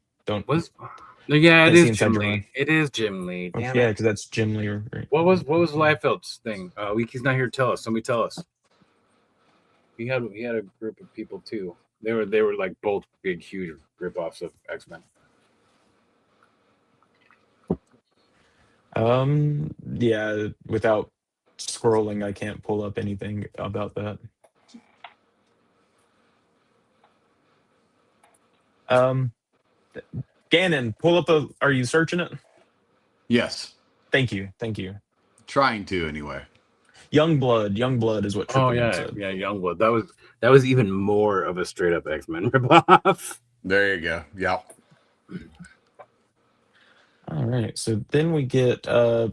Yeah, it is Jim Lee. It is Jim Lee. Yeah, because that's Jim Lee. What was Liefeld's thing? He's not here to tell us. Somebody tell us. He had a group of people too. They were like both big, huge rip-offs of X-Men. Yeah, without scrolling, I can't pull up anything about that. Gannon, pull up are you searching it? Yes. Thank you. Trying to anyway. Youngblood is what Trippin said. Yeah, Youngblood. That was even more of a straight up X-Men ripoff. There you go. Yep. All right, so then we get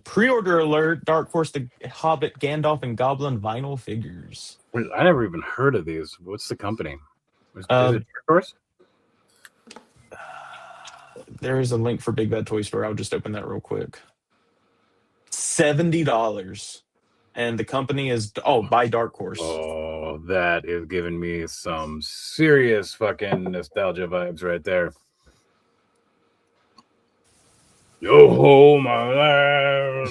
pre-order alert: Dark Horse, the Hobbit, Gandalf, and Goblin vinyl figures. I never even heard of these. What's the company? Is it Dark Horse? There is a link for Big Bad Toy Store. I'll just open that real quick. $70, and the company is by Dark Horse. Oh, that is giving me some serious fucking nostalgia vibes right there. Yo, my land.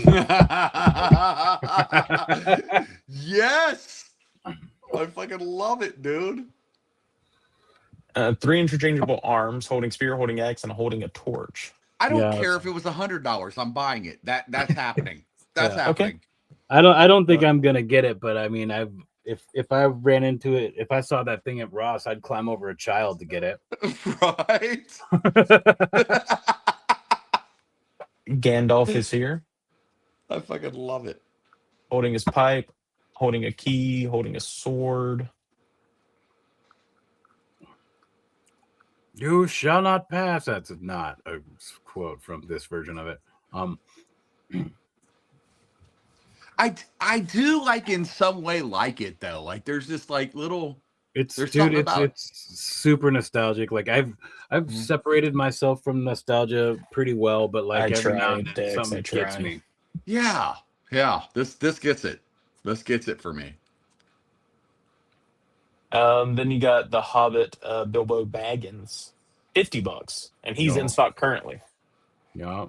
Yes, I fucking love it, dude. 3 interchangeable arms, holding spear, holding axe, and holding a torch. I don't care if it was $100. I'm buying it. That's happening. That's happening. Okay. I don't think I'm gonna get it, but I mean, if I ran into it, if I saw that thing at Ross, I'd climb over a child to get it. Right. Gandalf is here. I fucking love it. Holding his pipe, holding a key, holding a sword. You shall not pass. That's not a quote from this version of it. I do like in some way like it though. Like there's this like little. It's super nostalgic. Like I've separated myself from nostalgia pretty well, but like every now and then something gets me. Yeah. This gets it. This gets it for me. Then you got the Hobbit, Bilbo Baggins, $50, and he's in stock currently. Yeah.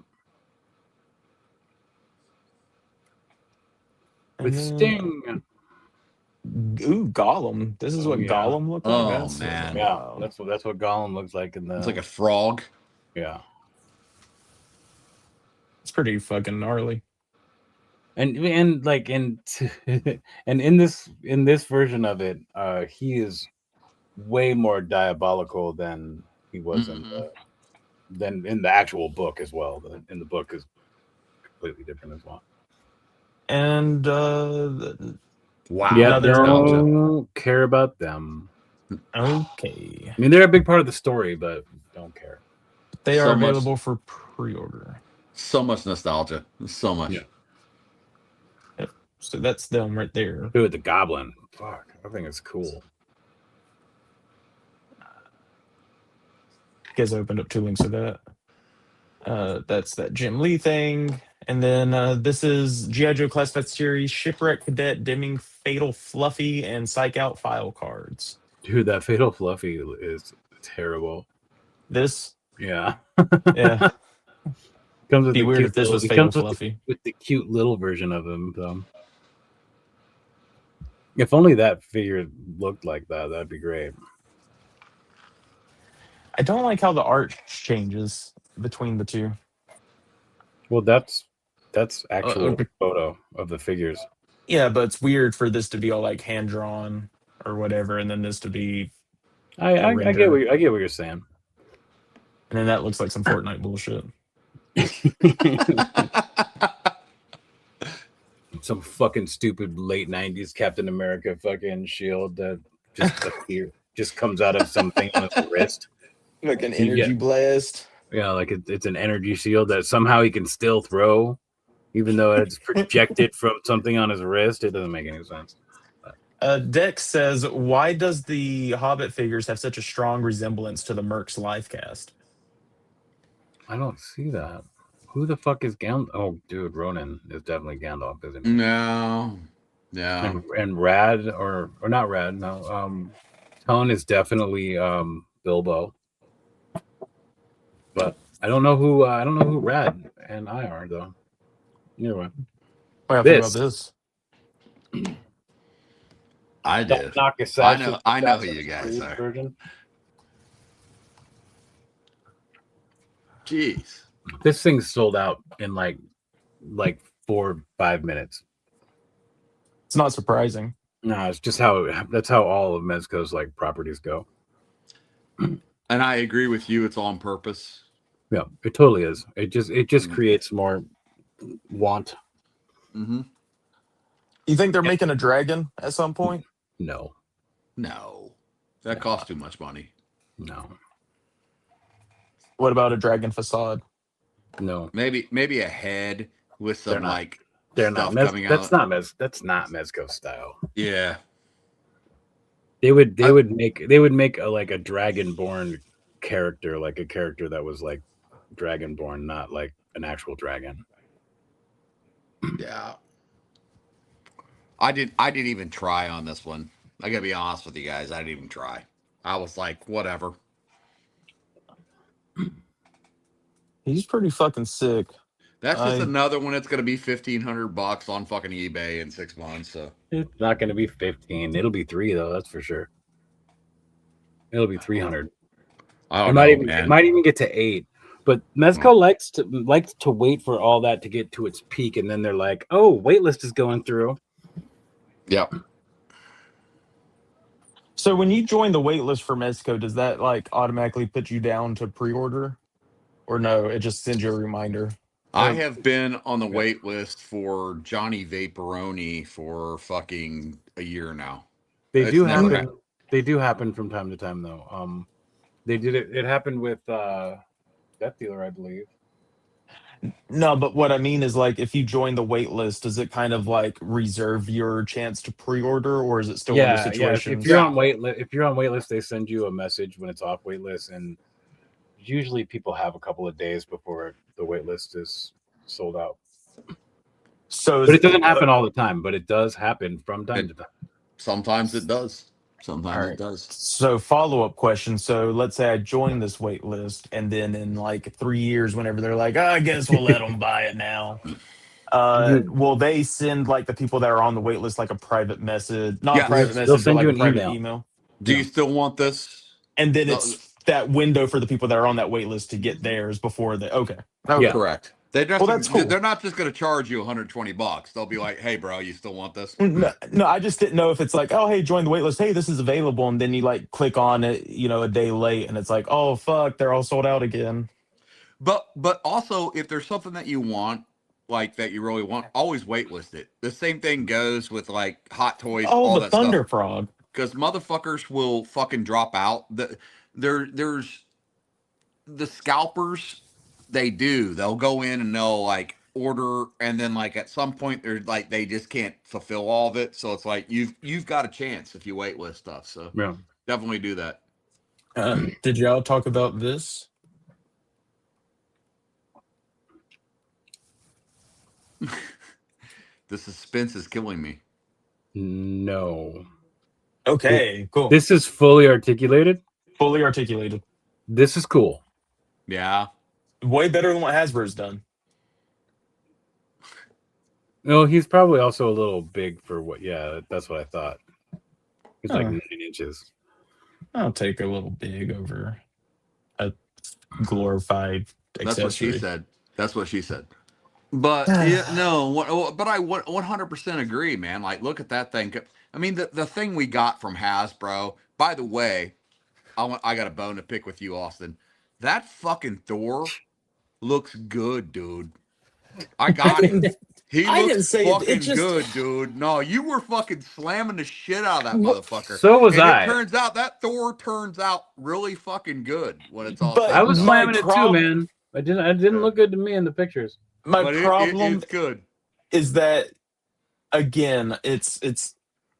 With Sting. Ooh, Gollum. This is what Gollum looked like. Oh man. Yeah, that's what Gollum looks like in the. It's like a frog. Yeah. It's pretty fucking gnarly. And in this version of it, he is way more diabolical than he was than in the actual book as well. In the book is completely different as well. And wow, yeah, don't care about them. Okay, I mean they're a big part of the story, but don't care. They are available for pre-order. So much nostalgia. So much. Yeah. Yep. So that's them right there. Dude, the Goblin. Fuck, I think it's cool. You guys opened up 2 links of that. That's that Jim Lee thing. And then this is G.I. Joe Classified Series, Shipwreck Cadet, Dimming, Fatal Fluffy, and Psych Out file cards. Dude, that Fatal Fluffy is terrible. This? Yeah. Yeah. Comes with Be the weird cute if this little, was he Fatal comes Fluffy. with the cute little version of him, though. If only that figure looked like that, that'd be great. I don't like how the art changes between the two. Well, that's actual photo of the figures. Yeah, but it's weird for this to be all like hand drawn or whatever, and then this to be. I get what you're saying. And then that looks like some Fortnite bullshit. Some fucking stupid late 90s Captain America fucking shield that just comes out of something on his wrist. Like an energy blast. Yeah, like it's an energy shield that somehow he can still throw, even though it's projected from something on his wrist. It doesn't make any sense. Dex says, why does the Hobbit figures have such a strong resemblance to the Mercs live cast? I don't see that. Who the fuck is Gandalf? Oh, dude, Ronan is definitely Gandalf, isn't he? No. And Rad, or not Rad, no. Tone is definitely Bilbo. But I don't know who Rad and I are, though. Anyway. This. I do. I know who you guys are. Version. Jeez. This thing's sold out in like 4 or 5 minutes. It's not surprising. No, it's just that's how all of Mezco's like properties go. And I agree with you. It's on purpose. Yeah, it totally is. It just creates more want. Mm-hmm. You think they're making a dragon at some point? No. That costs too much money. No. What about a dragon facade? No. Maybe a head with some they're stuff not. coming That's out. That's not Mezco style. Yeah. They would make a dragonborn character, like a character that was like dragonborn, not like an actual dragon. Yeah. I didn't even try on this one. I gotta be honest with you guys. I didn't even try. I was like, whatever. He's pretty fucking sick. That's just another one that's gonna be $1,500 on fucking eBay in 6 months. So it's not gonna be 15. It'll be 3 though. That's for sure. It'll be 300. I don't know, It might even get to 8. But Mezco likes to wait for all that to get to its peak, and then they're like, "Oh, waitlist is going through." Yep. So when you join the waitlist for Mezco, does that like automatically put you down to pre-order, or no? It just sends you a reminder. I have been on the wait list for Johnny Vaporoni for fucking a year now. They do happen. They do happen from time to time, though. They did it. It happened with Death Dealer, I believe. No, but what I mean is, like, if you join the wait list, does it kind of like reserve your chance to pre-order, or is it still one of the situations? If you're on waitlist, they send you a message when it's off waitlist, and usually people have a couple of days before the waitlist is sold out. So, but it doesn't happen all the time. But it does happen from time to time. Sometimes it does. Sometimes it does. So follow-up question. So let's say I join this wait list, and then in like 3 years, whenever they're like, I guess we'll let them buy it now. Will they send like the people that are on the wait list like a private message? Not a private message, they'll send but like you a an private email. email. Do you still want this? And then it's that window for the people that are on that wait list to get theirs before they. Okay. Yeah, correct. That's cool. They're not just going to charge you $120. They'll be like, "Hey, bro, you still want this?" No, I just didn't know if it's like, oh, hey, join the waitlist. Hey, this is available, and then you like click on it, a day late, and it's like, oh fuck, they're all sold out again. But also, if there's something that you want, like that you really want, always waitlist it. The same thing goes with like Hot Toys. Oh, all the that Thunder stuff. Frog. Because motherfuckers will fucking drop out. There's the scalpers, they'll go in and they'll like order, and then like at some point they're like they just can't fulfill all of it. So it's like you've got a chance if you wait with stuff. So Yeah. definitely do that. Did y'all talk about this? The suspense is killing me. No. Okay, cool. This is fully articulated. Fully articulated. This is cool. Yeah. Way better than what Hasbro's done. No, he's probably also a little big for what. Yeah, that's what I thought. He's like 9 inches. I'll take a little big over a glorified accessory. That's what she said. That's what she said. But yeah, no, but I 100% agree, man. Like, look at that thing. I mean, the thing we got from Hasbro. By the way, I got a bone to pick with you, Austin. That fucking Thor looks good, dude. I got him. He looks fucking good, dude. No, you were fucking slamming the shit out of that motherfucker. So was I. It turns out that Thor turns out really fucking good when it's all. But I was slamming it too, man. I didn't look good to me in the pictures. My problem it's good. Is that again, it's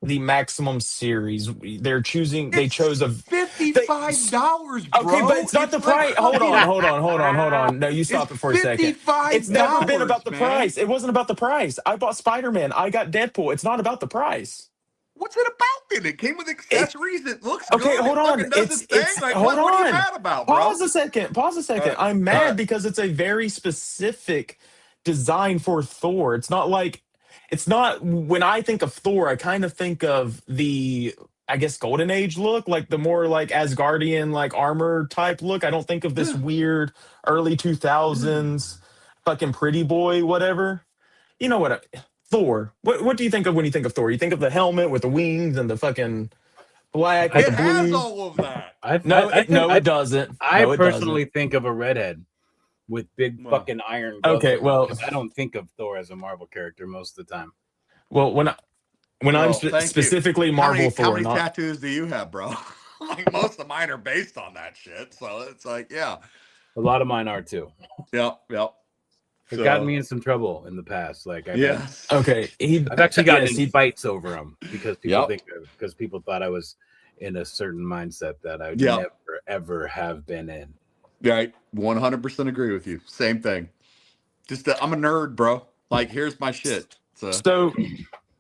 the maximum series. They chose a $55, bro. Okay, but it's not the price. Hold on. No, you stop it for a second. It's never been about the price. It wasn't about the price. I bought Spider-Man. I got Deadpool. It's not about the price. What's it about then? It came with accessories. It looks okay, good. Hold on. What are you mad about, bro? Pause a second. I'm mad because it's a very specific design for Thor. It's not when I think of Thor, I kind of think of the, I guess, Golden Age look, like the more like Asgardian, like armor type look. I don't think of this weird early 2000s fucking pretty boy, whatever. You know what? Thor. What do you think of when you think of Thor? You think of the helmet with the wings and the fucking black. It has all of that. It doesn't. I personally think of a redhead with big fucking iron gloves. Okay, well, I don't think of Thor as a Marvel character most of the time. Well, when I'm specifically Marvel Thor, how many tattoos do you have, bro? Like most of mine are based on that shit. So it's like, yeah, a lot of mine are too. Yep. It got me in some trouble in the past. Like, I've actually gotten in fights over them because people thought I was in a certain mindset that I would never ever have been in. Yeah, I 100% agree with you. Same thing. Just I'm a nerd, bro. Like, here's my shit. So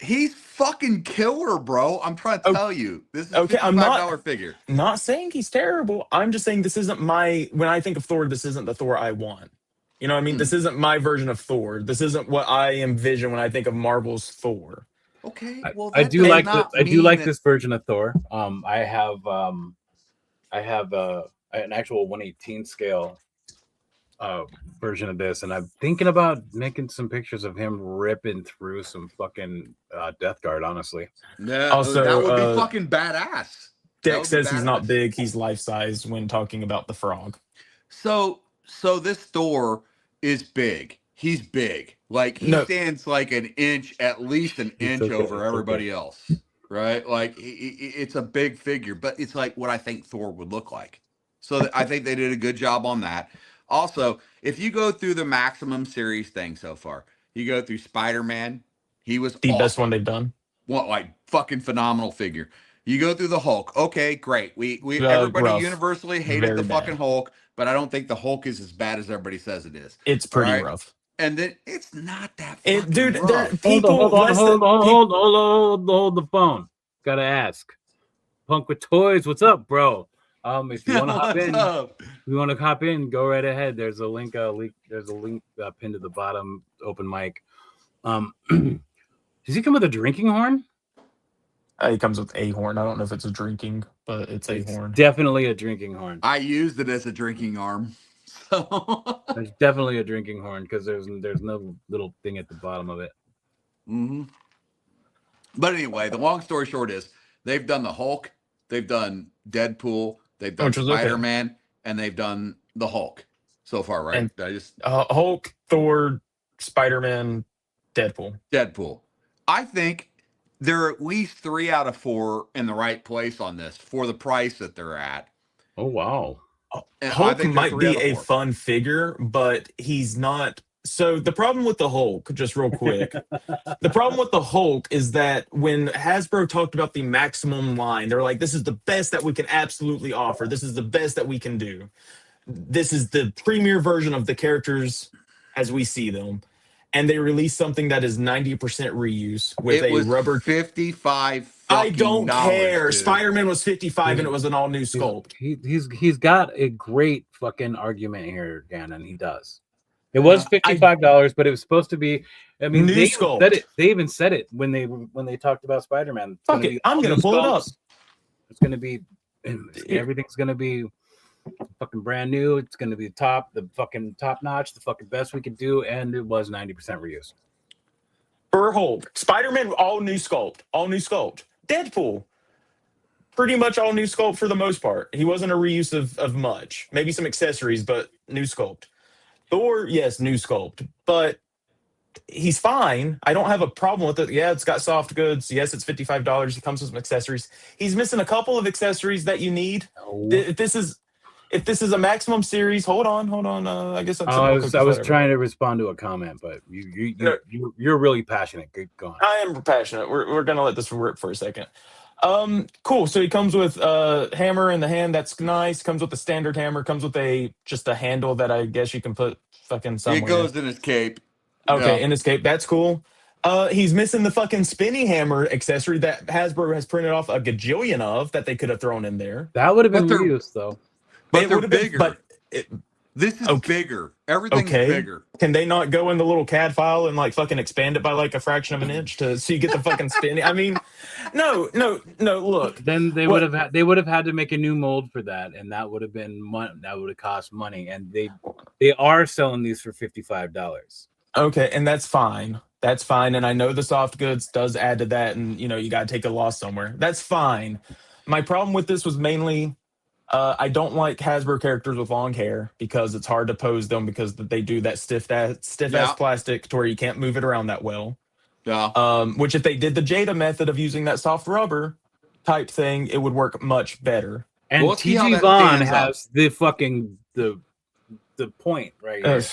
he's fucking killer, bro. I'm trying to tell you. This is $55 figure. Not saying he's terrible. I'm just saying this isn't when I think of Thor, this isn't the Thor I want. You know what I mean? This isn't my version of Thor. This isn't what I envision when I think of Marvel's Thor. Okay, well, I do like this version of Thor. I have an actual 1/18 scale version of this, and I'm thinking about making some pictures of him ripping through some fucking Death Guard. Honestly, yeah, also that would be fucking badass. Dick says he's not big; he's life size when talking about the frog. So this Thor is big. He's big. Like he stands like at least an inch over everybody else, right? Like it's a big figure, but it's like what I think Thor would look like. So I think they did a good job on that. Also, if you go through the Maximum series thing so far, you go through Spider-Man. He was the best one they've done. What, like fucking phenomenal figure. You go through the Hulk. Okay, great. We everybody universally hated the fucking Hulk, but I don't think the Hulk is as bad as everybody says it is. It's pretty rough. And then it's not that dude, rough. Hold the phone. Gotta ask. Punk with Toys, what's up, bro? If you want to hop in, go right ahead. There's a link. There's a link pinned to the bottom. Open mic. Does he come with a drinking horn? He comes with a horn. I don't know if it's a drinking, but it's a horn. Definitely a drinking horn. I used it as a drinking arm. So there's definitely a drinking horn because there's no little thing at the bottom of it. Mm-hmm. But anyway, the long story short is they've done the Hulk, they've done Deadpool, they've done Spider-Man, and they've done the Hulk so far, right? And Hulk, Thor, Spider-Man, Deadpool. I think there are at least 3 out of 4 in the right place on this for the price that they're at. Oh, wow. I Hulk think they're might 3 out be of a 4. fun figure, but he's not. So the problem with the Hulk, just real quick, the problem with the Hulk is that when Hasbro talked about the maximum line, they're like, "This is the best that we can absolutely offer. This is the best that we can do. This is the premier version of the characters as we see them." And they released something that is 90% reuse with It a was rubber. 55 I fucking don't dollars, care. dude. Spider-Man was 55 and it was an all new sculpt. He's got a great fucking argument here, Gannon. He does. It was I $55, but it was supposed to be. I mean, new they even said sculpt. it. They even said it when they talked about Spider-Man. It's Fuck gonna it. be I'm all gonna new pull it up. sculpts. It's gonna be everything's gonna be fucking brand new. It's gonna be the fucking top notch, the fucking best we could do, and it was 90% reuse. For Hulk, Spider-Man, all new sculpt, all new sculpt. Deadpool, pretty much all new sculpt for the most part. He wasn't a reuse of much, maybe some accessories, but new sculpt. Thor, yes, new sculpt, but he's fine. I don't have a problem with it. Yeah, it's got soft goods. Yes, it's $55. It comes with some accessories. He's missing a couple of accessories that you need. No. If this is a maximum series, hold on. I guess I'm I typical, was whatever. trying to respond to a comment, but you're really passionate. Go on. I am passionate. We're gonna let this rip for a second. Cool. So he comes with a hammer in the hand. That's nice. Comes with a standard hammer. Comes with just a handle that I guess you can put fucking somewhere. It goes in his cape. Okay, Yeah. in his cape. That's cool. He's missing the fucking spinny hammer accessory that Hasbro has printed off a gajillion of that they could have thrown in there. That would have been But they're- reused though. But It they're would have been, bigger. but This is bigger. Everything's okay. bigger. Can they not go in the little CAD file and like fucking expand it by like a fraction of an inch so you get the fucking spinning? I mean, no. Look, Then they would have had to make a new mold for that, and that would have cost money. And they are selling these for $55. okay, and that's fine. That's fine. And I know the soft goods does add to that, and you got to take a loss somewhere. That's fine. My problem with this was mainly I don't like Hasbro characters with long hair because it's hard to pose them because they do that stiff ass plastic to where you can't move it around that well. Yeah. Which if they did the Jada method of using that soft rubber type thing, it would work much better. And We'll see how TG that Vaughn stands up. has the fucking the point right here.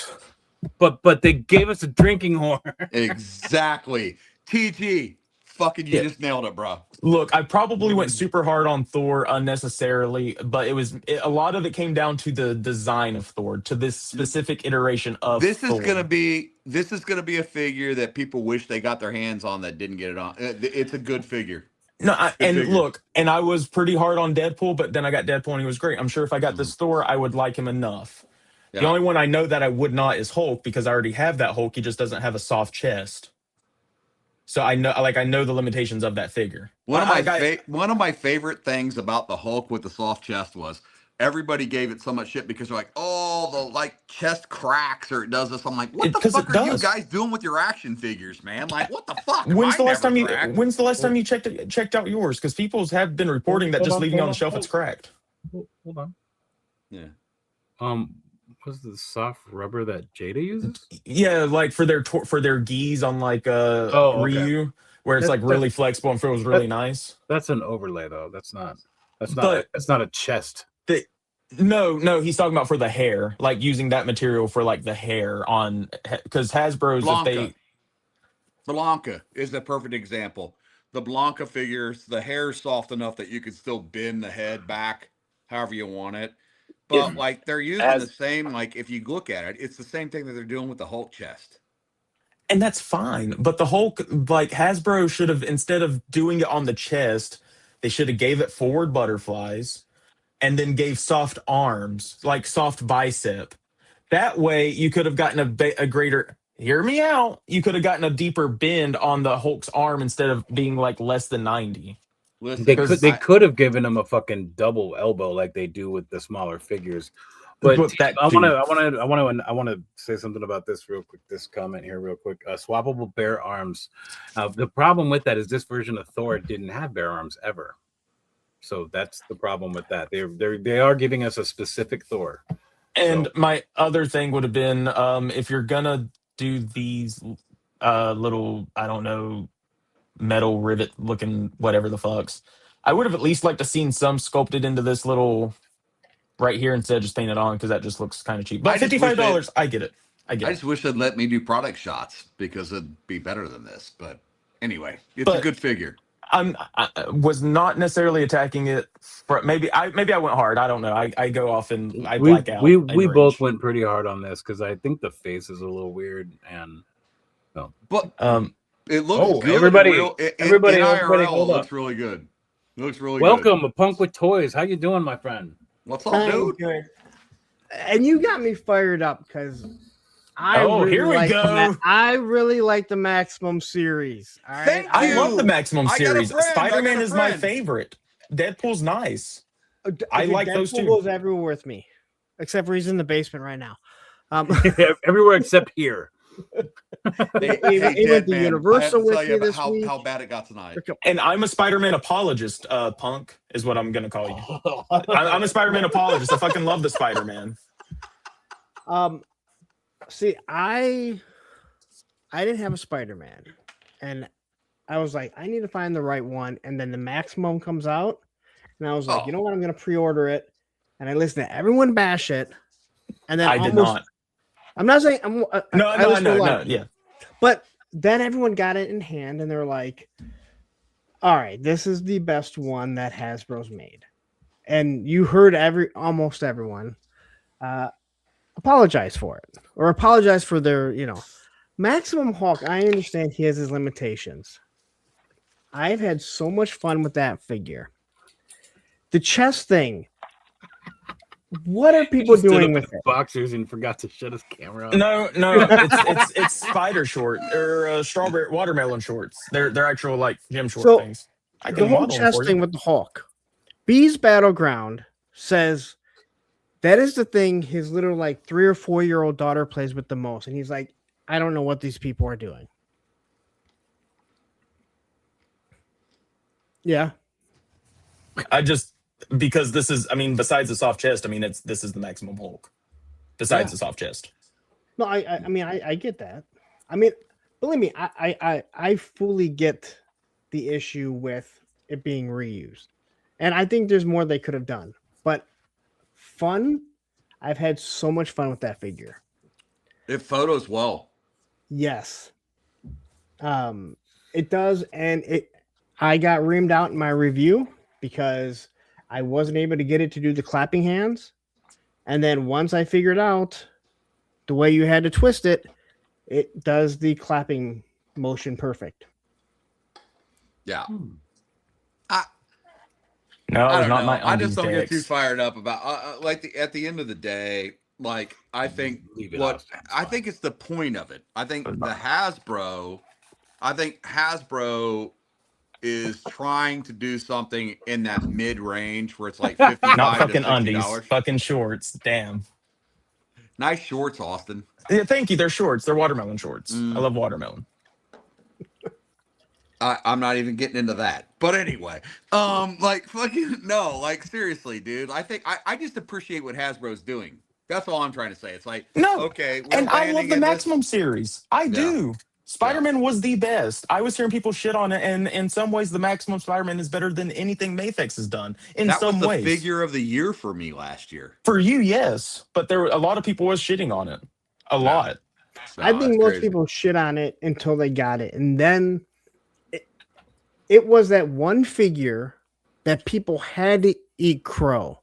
But they gave us a drinking horn. Exactly. TG, fucking you just nailed it, bro. Look, I probably went super hard on Thor unnecessarily, but a lot of it came down to the design of Thor, to this specific iteration of This Thor. is gonna be a figure that people wish they got their hands on that didn't get it on. It's a good figure. No, I was pretty hard on Deadpool, but then I got Deadpool and he was great. I'm sure if I got this Thor, I would like him enough. Yeah. The only one I know that I would not is Hulk because I already have that Hulk. He just doesn't have a soft chest. So I know the limitations of that figure. One of my favorite things about the Hulk with the soft chest was everybody gave it so much shit because they're like, oh, the chest cracks or it does this. I'm like, what the fuck are you guys doing with your action figures, man? Like, what the fuck? When's the last time you checked out yours? Because people have been reporting that just leaving on the shelf it's cracked. Hold on. Yeah. What's the soft rubber that Jada uses? Yeah, like for their geese on Ryu, where it's really flexible and feels really nice. That's an overlay though. That's not a chest. No, he's talking about for the hair, like using that material for like the hair on, because Hasbro's Blanca is the perfect example. The Blanca figures, the hair's soft enough that you can still bend the head back however you want it. But they're using the same, if you look at it, it's the same thing that they're doing with the Hulk chest. And that's fine. But the Hulk, Hasbro should have, instead of doing it on the chest, they should have gave it forward butterflies and then gave soft arms, like soft bicep. That way you could have gotten a greater, hear me out, you could have gotten a deeper bend on the Hulk's arm instead of being less than 90. Listen, they could have given him a fucking double elbow like they do with the smaller figures. But I want to say something about this real quick. This comment here, real quick. Swappable bare arms. The problem with that is this version of Thor didn't have bare arms ever, so that's the problem with that. They are giving us a specific Thor. And my other thing would have been if you're gonna do these little, I don't know, metal rivet looking whatever the fucks, I would have at least liked to seen some sculpted into this little right here instead of just paint it on because that just looks kind of cheap. But I just wish $55, I get it. I I get it. just wish they'd let me do product shots because it'd be better than this. But anyway, it's a But- good figure. I was not necessarily attacking it. Maybe I went hard. I don't know. I go off and I black out. We in both rage. went pretty hard on this because I think the face is a little weird and But Um, it looks good. everybody, everybody in everybody, IRL, hold it looks up. really good. It looks really Welcome, good. a punk with toys. How you doing, my friend? What's up, dude? Good. And you got me fired up because here we go. I really like the Maximum series. All right? Thank I you. love the Maximum I got a series. friend. I Spider-Man got a is my friend. favorite. Deadpool's nice. Okay, I like those Deadpool two. goes everywhere with me, except for he's in the basement right now. Everywhere except here. Hey, He went to Deadman, Universal I have to tell with you me about this week. how bad it got tonight. And I'm a Spider-Man apologist, punk, is what I'm going to call you. I'm a Spider-Man apologist. I fucking love the Spider-Man. See, I didn't have a Spider-Man, and I was like, I need to find the right one. And then the Maximum comes out, and I was like, you know what? I'm going to pre-order it. And I listened to everyone bash it, and then I did not. I'm not saying No, yeah. But then everyone got it in hand, and they're like, all right, this is the best one that Hasbro's made. And you heard almost everyone apologize for it, or apologize for their, Maximum Hulk. I understand he has his limitations. I've had so much fun with that figure. The chest thing. What are people doing with it? Boxers and forgot to shut his camera off. No, it's spider short or strawberry watermelon shorts. They're actual like gym short things. I can The whole model them chest for you. thing with the Hulk. Bees Battleground says that is the thing his little like 3 or 4-year-old daughter plays with the most, and he's like, I don't know what these people are doing. Yeah, because this is, besides the soft chest, this is the Maximum Hulk. Besides the soft chest. no, I get that. Believe me, I fully get the issue with it being reused, and I think there's more they could have done. But fun, I've had so much fun with that figure. It photos well. Yes, it does, and I got reamed out in my review because I wasn't able to get it to do the clapping hands, and then once I figured out the way you had to twist it, it does the clapping motion perfect. Yeah. No, I it was don't not know. my I just don't get too decks. fired up about at the end of the day. Like I think I think it's the point of it. I think Hasbro is trying to do something in that mid range where it's like $55 Not to fucking $60. undies, fucking shorts. Damn. Nice shorts, Austin. Yeah, thank you. They're shorts. They're watermelon shorts. I love watermelon. I'm not even getting into that. But anyway, like fucking no, like seriously, dude. I think I just appreciate what Hasbro's doing. That's all I'm trying to say. It's like No, okay, and I love the Maximum series. I do. Spider-Man was the best. I was hearing people shit on it, and in some ways, the Maximum Spider-Man is better than anything Mafex has done. In some ways, figure of the year for me last year. For you, yes, but there were a lot of people was shitting on it. A lot. No, I think most people shit on it until they got it, and then it was that one figure that people had to eat crow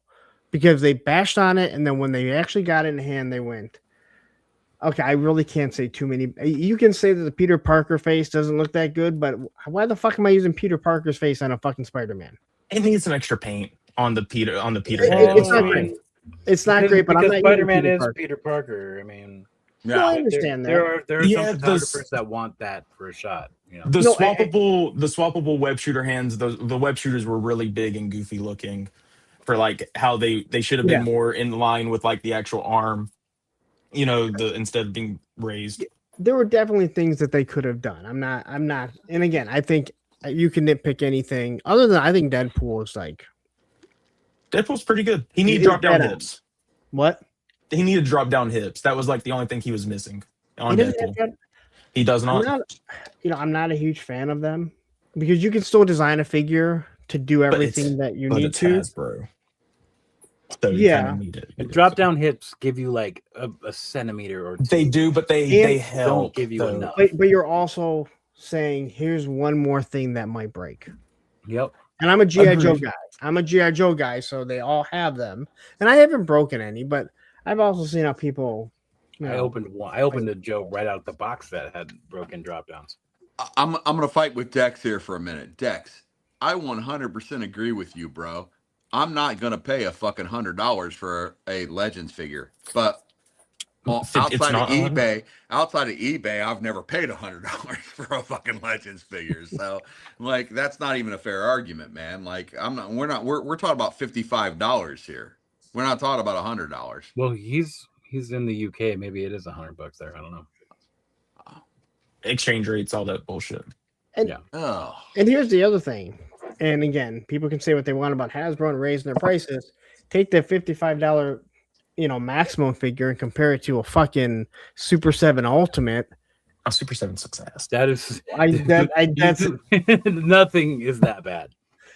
because they bashed on it, and then when they actually got it in hand, they went, okay, I really can't say too many. You can say that the Peter Parker face doesn't look that good, but why the fuck am I using Peter Parker's face on a fucking Spider-Man? It needs some extra paint on the Peter. It's not great. It's not great, but I'm not Spider-Man using is Peter Parker. No, I understand that. There are some photographers that want that for a shot. The swappable web shooter hands. The web shooters were really big and goofy looking, for like how they should have been more in line with like the actual arm. Instead of being raised. There were definitely things that they could have done. I'm not. And again, I think you can nitpick anything other than I think Deadpool is like. Deadpool's pretty good. He needed drop down hips. What? He needed drop down hips. That was like the only thing he was missing on Deadpool. He does not. I'm not a huge fan of them because you can still design a figure to do everything that you need to. Hasbro. So you kind of need it. The drop down hips give you like a centimeter or two. They do, but they help. Don't give you enough. But you're also saying here's one more thing that might break. Yep. And I'm a GI Joe guy. I'm a GI Joe guy, so they all have them, and I haven't broken any. But I've also seen how people. I opened a Joe right out the box that had broken drop downs. I'm gonna fight with Dex here for a minute. Dex, I 100% agree with you, bro. I'm not gonna pay a fucking $100 for a Legends figure, but outside of eBay, I've never paid $100 for a fucking Legends figure. So, like, that's not even a fair argument, man. Like, we're talking about $55 here. We're not talking about $100. Well, he's in the UK. Maybe it is $100 there. I don't know. Exchange rates, all that bullshit. And, and here's the other thing. And again, people can say what they want about Hasbro and raising their prices. Take the $55, maximum figure and compare it to a fucking Super 7 Ultimate. A Super 7 success. That is that's nothing is that bad.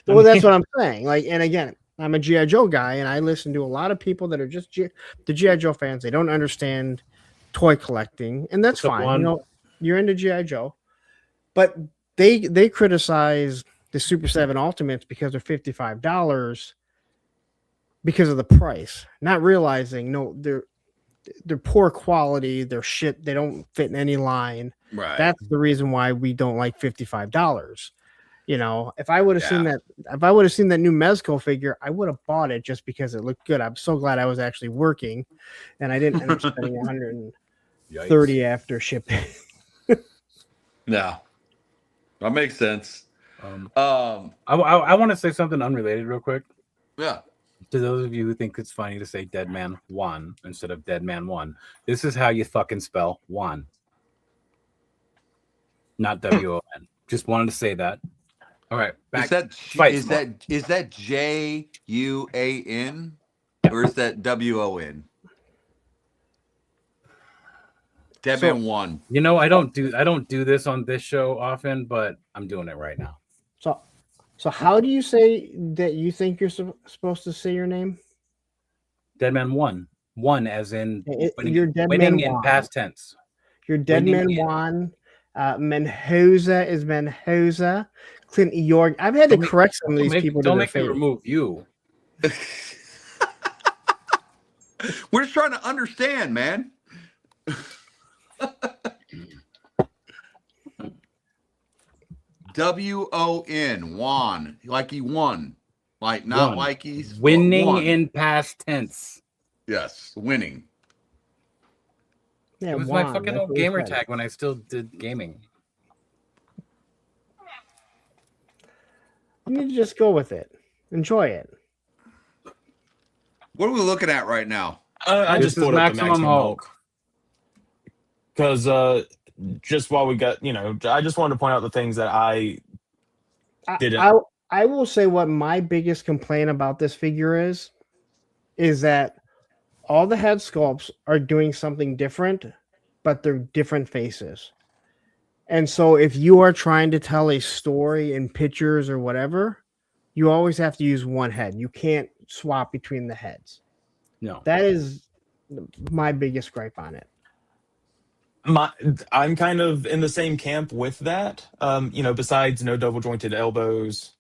Well, that's what I'm saying. Like, and again, I'm a G.I. Joe guy, and I listen to a lot of people that are just the G.I. Joe fans. They don't understand toy collecting, and that's fine. You're into G.I. Joe, but they criticize the Super 7 Ultimates because they're $55 because of the price, not realizing they're poor quality, they're shit, they don't fit in any line. Right. That's the reason why we don't like $55. If I would have seen that, new Mezco figure, I would have bought it just because it looked good. I'm so glad I was actually working, and I didn't end up spending $130 after shipping. Yeah, that makes sense. I want to say something unrelated real quick. Yeah. To those of you who think it's funny to say Dead Man 1 instead of Dead Man 1, this is how you fucking spell one. Not W-O-N. Just wanted to say that. All right. Is that J-U-A-N or is that W-O-N? Dead Man 1. I don't do this on this show often, but I'm doing it right now. So how do you say that you think you're supposed to say your name? Dead Man 1. 1 as in you're Dead winning Man in 1. past tense. You're Dead Man 1. Menhoza is Menhoza. Clint York. I've had to correct some of these people. Don't make me remove you. We're just trying to understand, man. W-O-N, Juan, like he won, like not Won. like he's winning won. in past tense. Yes, winning. Yeah, it was Juan, my fucking old gamer tag when I still did gaming. You need to just go with it. Enjoy it. What are we looking at right now? I just pulled up the Maximum Hulk. Because just while we got, I just wanted to point out the things that I didn't. I will say what my biggest complaint about this figure is that all the head sculpts are doing something different, but they're different faces. And so if you are trying to tell a story in pictures or whatever, you always have to use one head. You can't swap between the heads. No. That is my biggest gripe on it. I'm kind of in the same camp with that. Besides no double jointed elbows,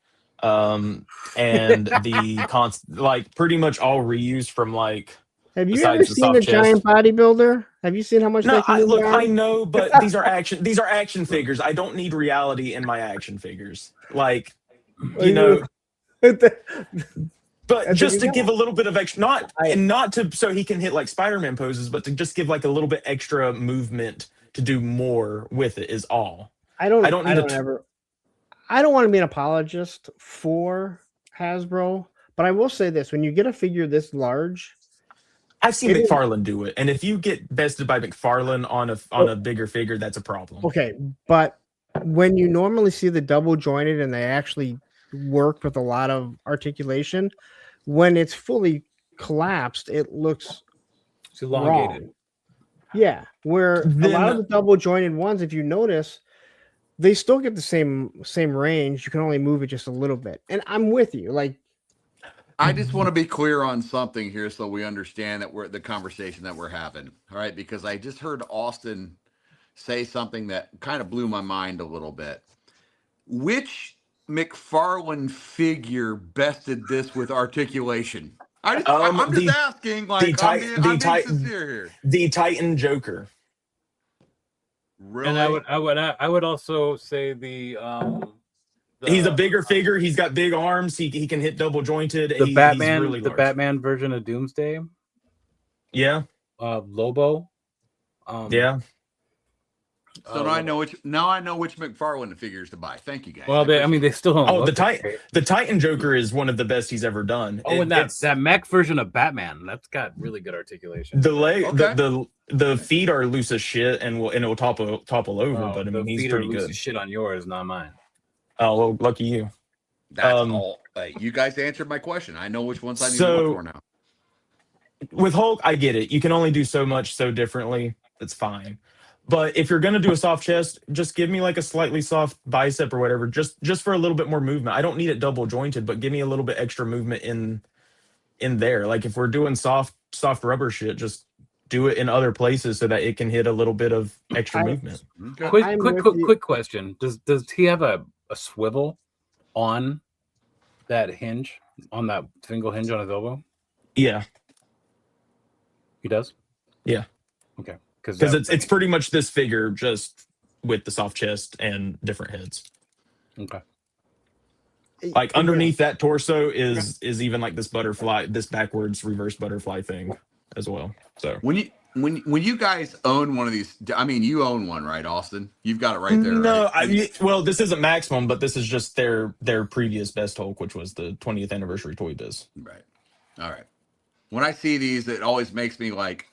and the pretty much all reused from like. Have you ever seen a giant bodybuilder? Have you seen how much? No, I know, but these are action figures. I don't need reality in my action figures. Like, But just to give a little bit of extra, not so he can hit like Spider-Man poses, but to just give like a little bit extra movement to do more with it is all. I don't want to be an apologist for Hasbro, but I will say this: when you get a figure this large, I've seen McFarlane do it, and if you get bested by McFarlane on a bigger figure, that's a problem. Okay, but when you normally see the double jointed and they actually work with a lot of articulation, when it's fully collapsed, it looks elongated. Wrong. Yeah, where a lot of the double jointed ones, if you notice, they still get the same range. You can only move it just a little bit. And I'm with you. Like, I just want to be clear on something here so we understand that we're the conversation that we're having. All right, because I just heard Austin say something that kind of blew my mind a little bit. Which McFarlane figure bested this with articulation? I'm just asking, like, I'm being sincere here. The Titan Joker. Really? And I would also say the he's a bigger figure. He's got big arms. He can hit double jointed. The Batman, he's really large. The Batman version of Doomsday. Yeah. Lobo. Yeah. So now I know which McFarlane figures to buy. Thank you guys. Well, they still don't. Oh, the Titan Joker is one of the best he's ever done. Oh, and that mech version of Batman, that's got really good articulation. The feet are loose as shit, and it'll topple over. But I mean, he's pretty good. Shit on yours, not mine. Oh well, lucky you. That's all. You guys answered my question. I know which ones I need to look for now. With Hulk, I get it. You can only do so much so differently. That's fine. But if you're gonna do a soft chest, just give me like a slightly soft bicep or whatever, just for a little bit more movement. I don't need it double jointed, but give me a little bit extra movement in there. Like if we're doing soft rubber shit, just do it in other places so that it can hit a little bit of extra movement. Quick question: Does he have a swivel on that hinge, on that single hinge on his elbow? Yeah, he does. Yeah. Okay. Because it's pretty much this figure just with the soft chest and different heads. Okay. Like underneath that torso is even like this butterfly, this backwards reverse butterfly thing as well. So when you guys own one of these, I mean, you own one, right, Austin? You've got it right there. No, right? Well, this isn't Maximum, but this is just their previous best Hulk, which was the 20th anniversary toy biz. Right. All right. When I see these, it always makes me like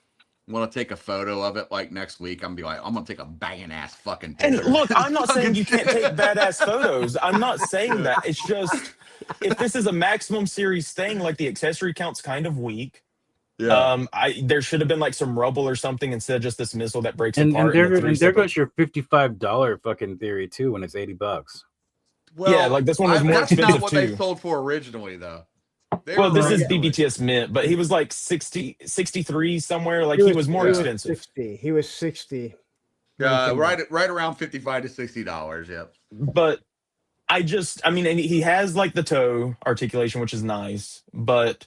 want to take a photo of it like next week. I'm gonna take a banging ass fucking picture. And look, I'm not saying you can't take badass photos. I'm not saying that. It's just if this is a Maximum series thing, like the accessory count's kind of weak. Yeah. There should have been like some rubble or something instead of just this missile that breaks apart. And there goes your $55 fucking theory too when it's $80. Well, yeah, like this one was more expensive That's not what too. they sold for originally, though. Well, this is BBTS Mint, but he was like 63 somewhere. Like he was more expensive. He was 60. Right around $55 to $60. Yep. But I mean, and he has like the toe articulation, which is nice. But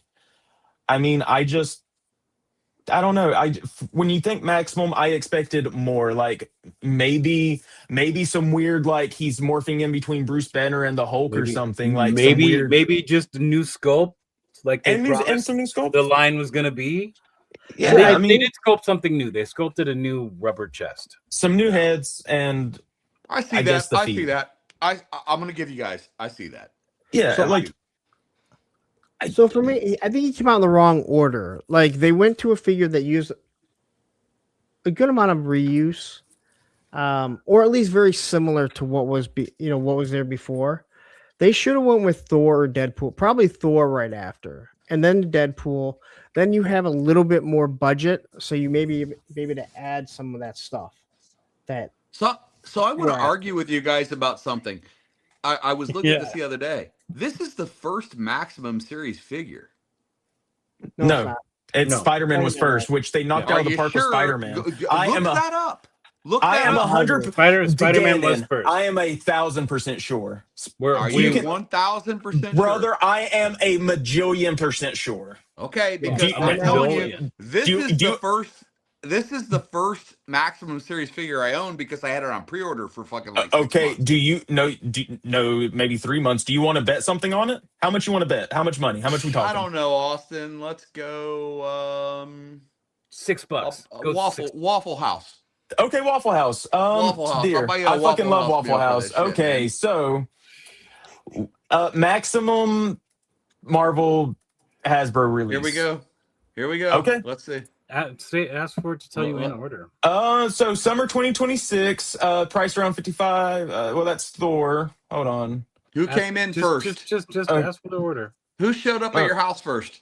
I mean, I don't know. When you think Maximum, I expected more. Like maybe some weird, like he's morphing in between Bruce Banner and the Hulk or something. Like maybe just a new sculpt, like and some new sculpt. The line was gonna be. Yeah, they did sculpt something new. They sculpted a new rubber chest, some new heads, and I see that. I'm gonna give you guys. I see that. Yeah, so for me, I think he came out in the wrong order. Like they went to a figure that used a good amount of reuse, or at least very similar to what was what was there before. They should have went with Thor or Deadpool, probably Thor right after, and then Deadpool. Then you have a little bit more budget, so you maybe be able to add some of that stuff. So I want to argue with you guys about something. I was looking at this the other day. This is the first Maximum series figure. No, Spider-Man was first, which they knocked out of the park with Spider-Man. Look that up. I am 100. Spider-Man was first. I am 1,000% sure. Are you 1,000% brother? I am a majillion% sure. Okay, because I'm telling you, this is the first Maximum series figure I own because I had it on pre-order for fucking like 6 months. Do you know maybe 3 months? Do you want to bet something on it? How much you want to bet? How much money? How much we talking? I don't know, Austin. Let's go $6. Waffle House. Okay, Waffle House. Waffle House. Dear, I fucking love Waffle House. Okay, so Maximum Marvel Hasbro release. Here we go. Okay. Let's see. Ask for it to tell you in order. So summer 2026, price around 55. Well, that's Thor. Hold on. Who came in first? Just ask for the order. Who showed up at your house first?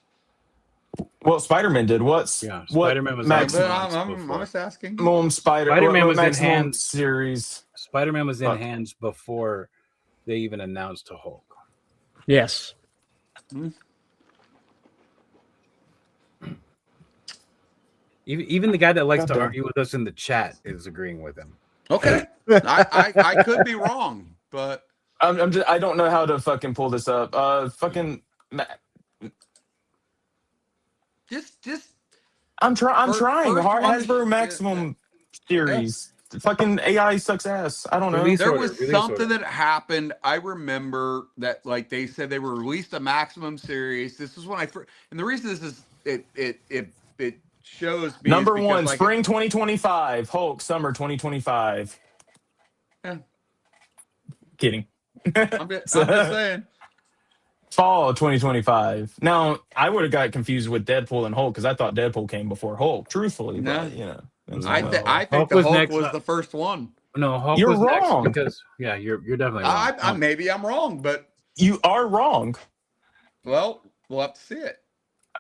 Well, Spider-Man did. Spider-Man was Maximum. I'm just asking. Spider-Man was in hands series. Spider-Man was in hands before they even announced a Hulk. Yes. Even the guy that likes to argue with us in the chat is agreeing with him. Okay, I could be wrong, but I don't know how to fucking pull this up. Just. I'm trying. First one Hasbro Maximum series. Fucking AI sucks ass. I don't know. There was something that happened. I remember that, like, they said they were released a Maximum series. This is when I first, and the reason this is it shows me number is because, one, like, spring 2025, Hulk, summer 2025. Yeah. Kidding. I'm just saying. Fall 2025. Now, I would have got confused with Deadpool and Hulk because I thought Deadpool came before Hulk, truthfully. No. But, you know. I think the Hulk was the first one. No, Hulk you're was wrong. next because, yeah, you're definitely wrong. Maybe I'm wrong, but. You are wrong. Well, we'll have to see it.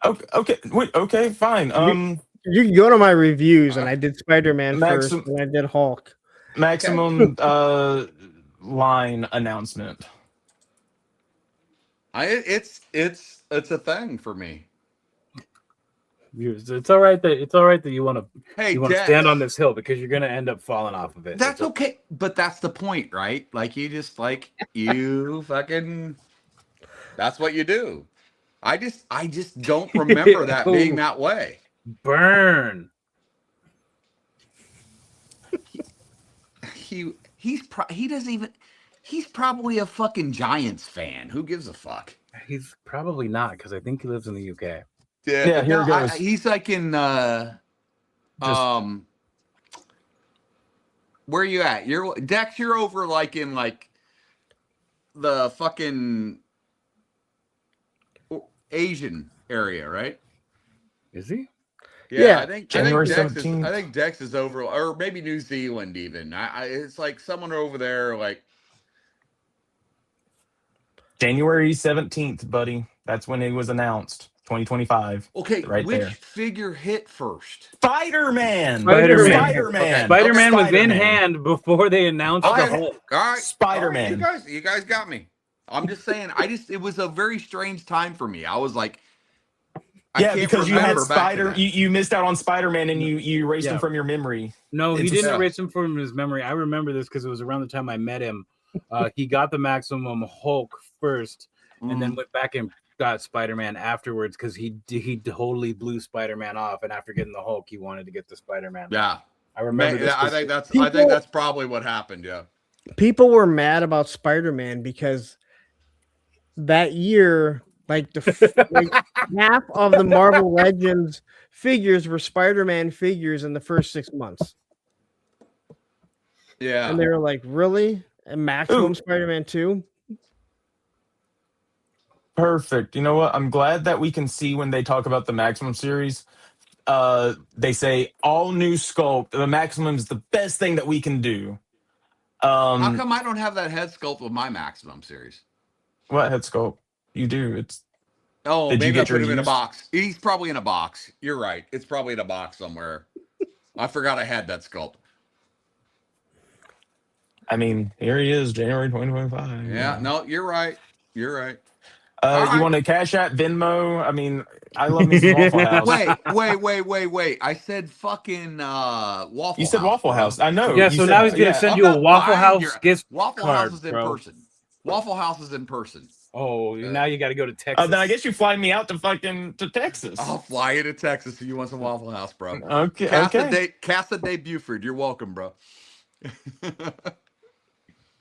Okay, fine. You can go to my reviews, and I did Spider-Man first, and I did Hulk. Maximum line announcement. It's a thing for me. It's all right that you want to stand on this hill because you're going to end up falling off of it. That's okay, but that's the point, right? Like you fucking. That's what you do. I just don't remember that being that way. Burn. He's probably a fucking Giants fan. Who gives a fuck? He's probably not, because I think he lives in the UK. Yeah, here it goes. He's like in where are you at? Dex, you're over like in like the fucking Asian area, right? Is he? Yeah. I think Dex is over, or maybe New Zealand even. It's like someone over there, like January 17th, buddy. That's when it was announced. 2025. Okay, right which there. figure hit first? Spider-Man. Spider-Man was in hand before they announced the Hulk. All right, Spider-Man. All right, you guys got me. I'm just saying. It was a very strange time for me. I was like, because you had you missed out on Spider-Man and you erased him from your memory. No, he didn't erase him from his memory. I remember this because it was around the time I met him. He got the Maximum Hulk first, and then went back and got Spider-Man afterwards because he totally blew Spider-Man off, and after getting the Hulk, he wanted to get the Spider-Man. Yeah, I remember. I think that's probably what happened. Yeah, people were mad about Spider-Man because that year, like half of the Marvel Legends figures were Spider-Man figures in the first 6 months. Yeah, and they were like, "Really?" And Maximum Spider-Man 2. Perfect. You know what? I'm glad that we can see when they talk about the Maximum series. They say all new sculpt. The Maximum is the best thing that we can do. How come I don't have that head sculpt with my Maximum series? What head sculpt? You do. It's. Oh, maybe I put him in a box. He's probably in a box. You're right. It's probably in a box somewhere. I forgot I had that sculpt. I mean, here he is, January 2025. Yeah. No, you're right. You're right. You want to cash at Venmo? I mean, I love me some Waffle House. Wait. I said fucking Waffle House. You said Waffle House. I know. Yeah, so now he's going to send you a Waffle House gift Waffle card, House is in bro. person. Waffle House is in person. Oh, now you got to go to Texas. Then I guess you fly me out to Texas. I'll fly you to Texas if you want some Waffle House, bro. Okay. Casa de Buford. You're welcome, bro.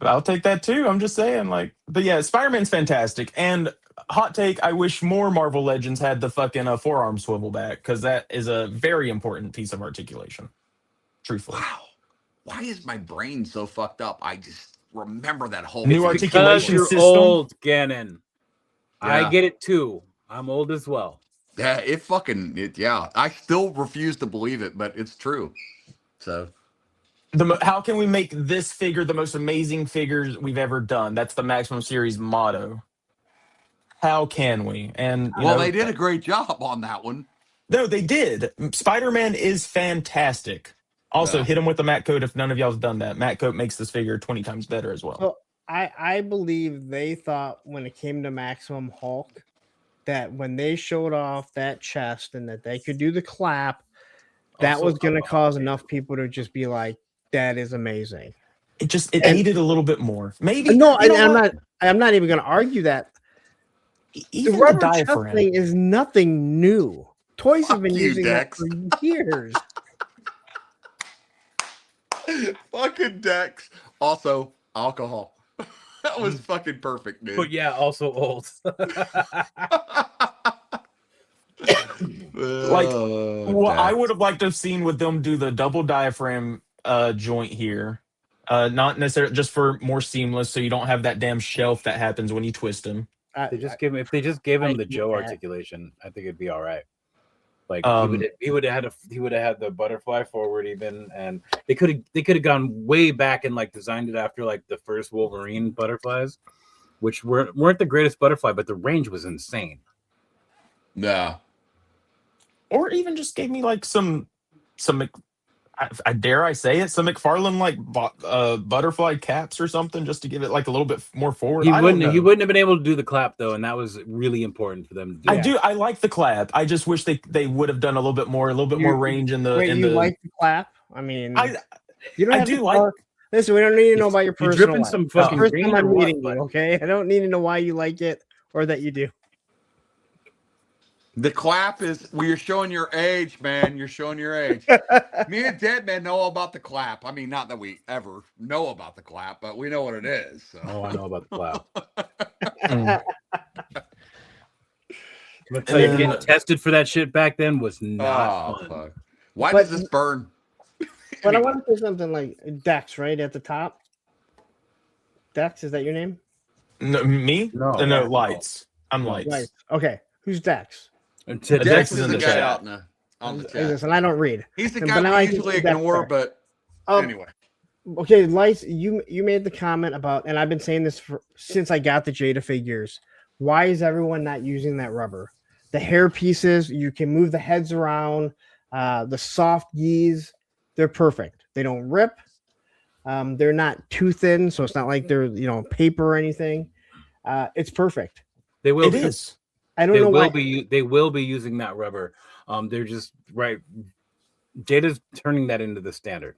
I'll take that too. I'm just saying, but yeah, Spider-Man's fantastic. And hot take, I wish more Marvel Legends had the fucking forearm swivel back, because that is a very important piece of articulation. Truthfully. Wow. Why is my brain so fucked up? I just remember that whole new articulation you're system. Old, Gannon. Yeah. I get it too. I'm old as well. Yeah, I still refuse to believe it, but it's true. So how can we make this figure the most amazing figures we've ever done? That's the Maximum Series motto. How can we? And they did a great job on that one. No, they did. Spider-Man is fantastic. Also, hit him with the Matt Coat if none of y'all's done that. Matt Coat makes this figure 20 times better as well. So I believe they thought when it came to Maximum Hulk that when they showed off that chest and that they could do the clap, that was going to cause enough people to just be like, "That is amazing." It needed a little bit more. Maybe no, I'm not even going to argue that. Even the rubber diaphragm chuck thing is nothing new. Toys have been using Dex. that for years. Fucking Dex. Also, alcohol. That was fucking perfect, dude. But yeah, also old. I would have liked to have seen with them do the double diaphragm joint here. Not necessarily just for more seamless, so you don't have that damn shelf that happens when you twist them. If they just gave him the Joe articulation, I think it'd be all right. Like he would have had the butterfly forward even, and they could have gone way back and like designed it after like the first Wolverine butterflies, which weren't the greatest butterfly, but the range was insane. Yeah. Or even just gave me like some I dare I say it, some McFarlane like butterfly caps or something, just to give it like a little bit more forward. He wouldn't have been able to do the clap though, and that was really important for them to do. I like the clap. I just wish they would have done a little bit more range in the. You like the clap? I mean, you don't I have do to like. Listen, we don't need to know about your personal dripping life. some fucking First green time or I'm what, meeting you, but- okay? I don't need to know why you like it or that you do. The clap is you're showing your age, man. You're showing your age. Me and Dead Man know all about the clap. I mean, not that we ever know about the clap, but we know what it is. So. Oh, I know about the clap. Getting tested for that shit back then was not fun. Fuck. Why does this burn? But I want to say something like Dex, right at the top. Dex, is that your name? No, me? No, Lights. I'm Lights. Lights. Okay, who's Dex? Dex is the guy out on the chat. Listen, I don't read. He's the guy we usually ignore, but anyway. Okay, Lights, you made the comment about, and I've been saying this since I got the Jada figures. Why is everyone not using that rubber? The hair pieces, you can move the heads around. The soft geese, they're perfect. They don't rip. They're not too thin, so it's not like they're paper or anything. It's perfect. They will. It is. I don't know why. They will be using that rubber. They're just right. Jada's turning that into the standard.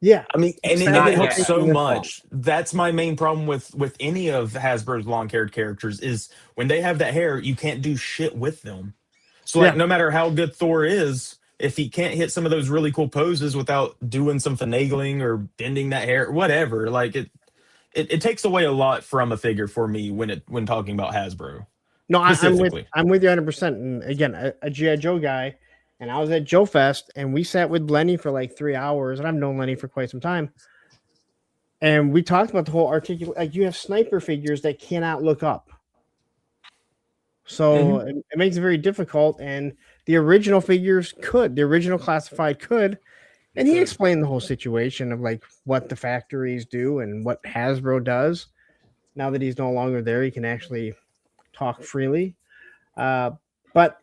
Yeah, I mean, and it helps so much. That's my main problem with any of Hasbro's long-haired characters is when they have that hair, you can't do shit with them. So like, no matter how good Thor is, if he can't hit some of those really cool poses without doing some finagling or bending that hair, whatever, like it takes away a lot from a figure for me when talking about Hasbro. No, I'm with you 100%. And again, a G.I. Joe guy, and I was at Joe Fest, and we sat with Lenny for like 3 hours, and I've known Lenny for quite some time. And we talked about the whole like you have sniper figures that cannot look up. So it makes it very difficult. And the original figures could, the original classified could. And he explained the whole situation of like what the factories do and what Hasbro does. Now that he's no longer there, he can actually talk freely. But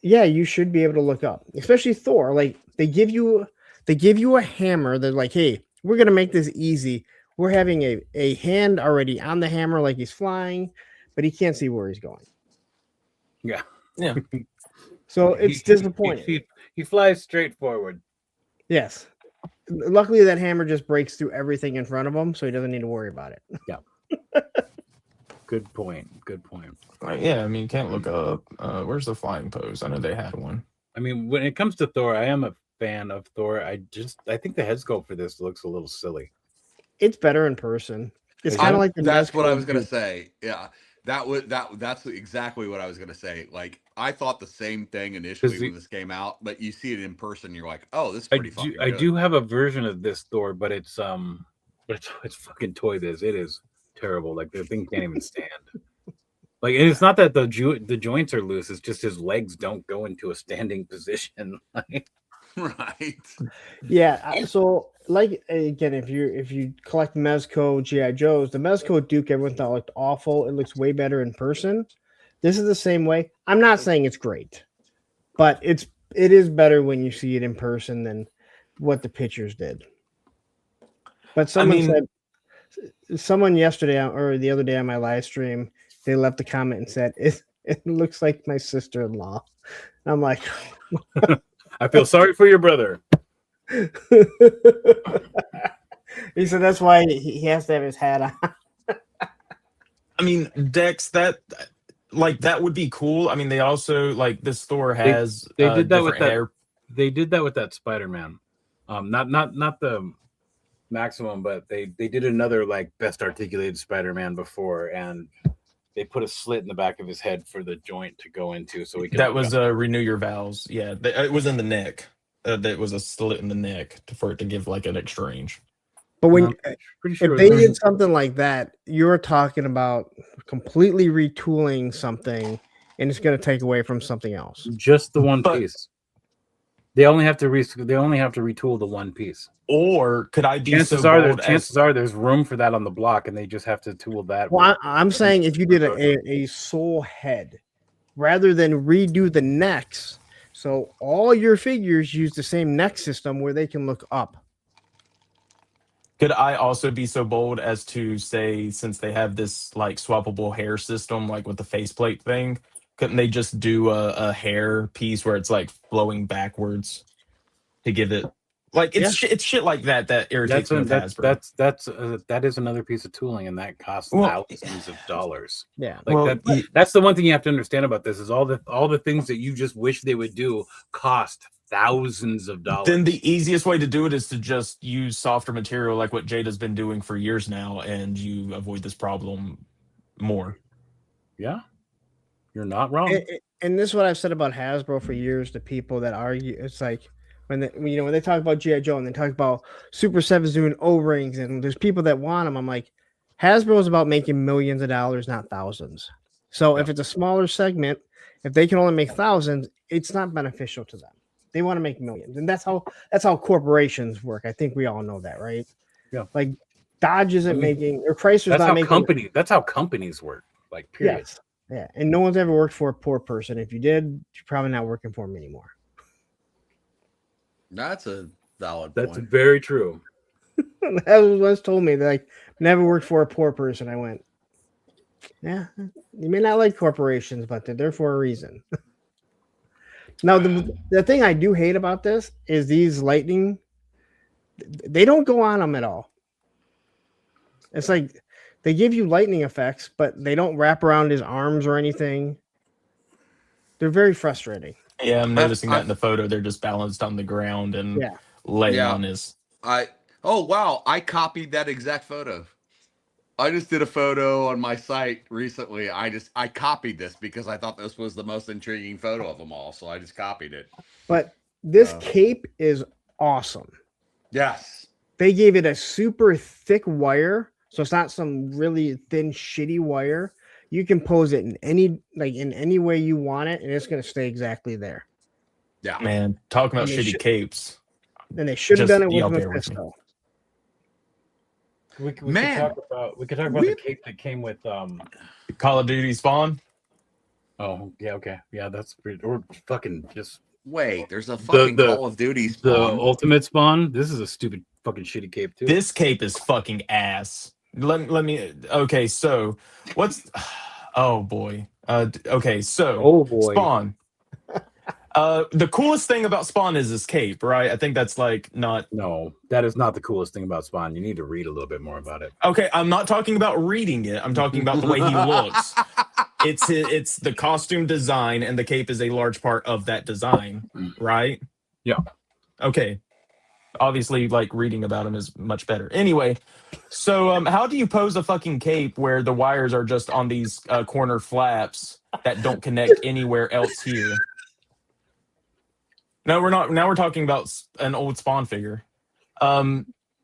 yeah, you should be able to look up, especially Thor. Like they give you a hammer. They're like, hey, we're going to make this easy. We're having a hand already on the hammer, like he's flying, but he can't see where he's going. Yeah. So it's disappointing. He flies straight forward. Yes. Luckily, that hammer just breaks through everything in front of him, so he doesn't need to worry about it. Yeah. Good point. Yeah, I mean, you can't look up. Where's the flying pose? I know they had one. I mean, when it comes to Thor, I am a fan of Thor. I think the head sculpt for this looks a little silly. It's better in person. It's kind of like that's what I was gonna say. Yeah, that's exactly what I was gonna say. Like I thought the same thing initially when this came out, but you see it in person, you're like, oh, this is pretty fucking good. I do have a version of this Thor, but it's fucking Toy Biz. It is terrible. Like the thing can't even stand. Like, and it's not that the joints are loose. It's just his legs don't go into a standing position. Right. Yeah. So, like again, if you collect Mezco GI Joes, the Mezco Duke everyone thought looked awful. It looks way better in person. This is the same way. I'm not saying it's great, but it is better when you see it in person than what the pictures did. But someone yesterday or the other day on my live stream, they left a comment and said it looks like my sister-in-law. I'm like, I feel sorry for your brother. He said that's why he has to have his hat on. I mean, Dex, that would be cool. I mean, they also like this store has they did that with different that. hair. They did that with that Spider-Man. Not the Maximum, but they did another like best articulated Spider-Man before, and they put a slit in the back of his head for the joint to go into, so we could. That was renew your vows. Yeah, it was in the neck. That was a slit in the neck for it to give like an exchange. But when if they did something like that, you're talking about completely retooling something, and it's going to take away from something else. Just the one piece. They only have to retool the one piece. Or could I be chances are there's room for that on the block, and they just have to tool that. Well, I'm saying if you did a sole head rather than redo the necks, so all your figures use the same neck system where they can look up. Could I also be so bold as to say, since they have this like swappable hair system, like with the faceplate thing, couldn't they just do a hair piece where it's like flowing backwards to give it like it's shit like that irritates me with Hasbro. That is another piece of tooling, and that costs thousands of dollars. Yeah, like that's the one thing you have to understand about this is all the things that you just wish they would do cost thousands of dollars. Then the easiest way to do it is to just use softer material like what Jada's been doing for years now, and you avoid this problem more. Yeah, you're not wrong. And this is what I've said about Hasbro for years to people that argue. It's like when they talk about G.I. Joe and they talk about Super 7's doing O-rings, and there's people that want them. I'm like, Hasbro is about making millions of dollars, not thousands. So if it's a smaller segment, if they can only make thousands, it's not beneficial to them. They want to make millions, and that's how corporations work. I think we all know that, right? Yeah. Like Dodge isn't making, or Chrysler's not making. That's how companies work. Like period. Yes. Yeah, and no one's ever worked for a poor person. If you did, you're probably not working for them anymore. That's a valid point. That's point. Very true. That was what told me. Like, never worked for a poor person. I went, yeah, you may not like corporations, but they're there for a reason. Now, the thing I do hate about this is these lightning, they don't go on them at all. It's like they give you lightning effects, but they don't wrap around his arms or anything. They're very frustrating. Yeah, I'm noticing that in the photo. They're just balanced on the ground and laying on his. Oh, wow. I copied that exact photo. I just did a photo on my site recently. I copied this because I thought this was the most intriguing photo of them all. So I just copied it. But this cape is awesome. Yes. They gave it a super thick wire. So it's not some really thin, shitty wire. You can pose it in any way you want it, and it's going to stay exactly there. Yeah. Man, talking about shitty capes. And they should have done it with Mephisto. We could talk about the cape that came with Call of Duty Spawn. Oh yeah, okay, yeah, that's pretty. Or fucking just wait. There's a fucking Call of Duty Spawn. The Ultimate Spawn. This is a stupid fucking shitty cape too. This cape is fucking ass. Let me. Okay, so what's? Oh boy. Okay, so Spawn. The coolest thing about Spawn is his cape, right? I think that's like not. No, that is not the coolest thing about Spawn. You need to read a little bit more about it. Okay, I'm not talking about reading it. I'm talking about the way he looks. It's the costume design, and the cape is a large part of that design, right? Yeah. Okay. Obviously, like reading about him is much better. Anyway, so how do you pose a fucking cape where the wires are just on these corner flaps that don't connect anywhere else here? No, we're not. Now we're talking about an old Spawn figure.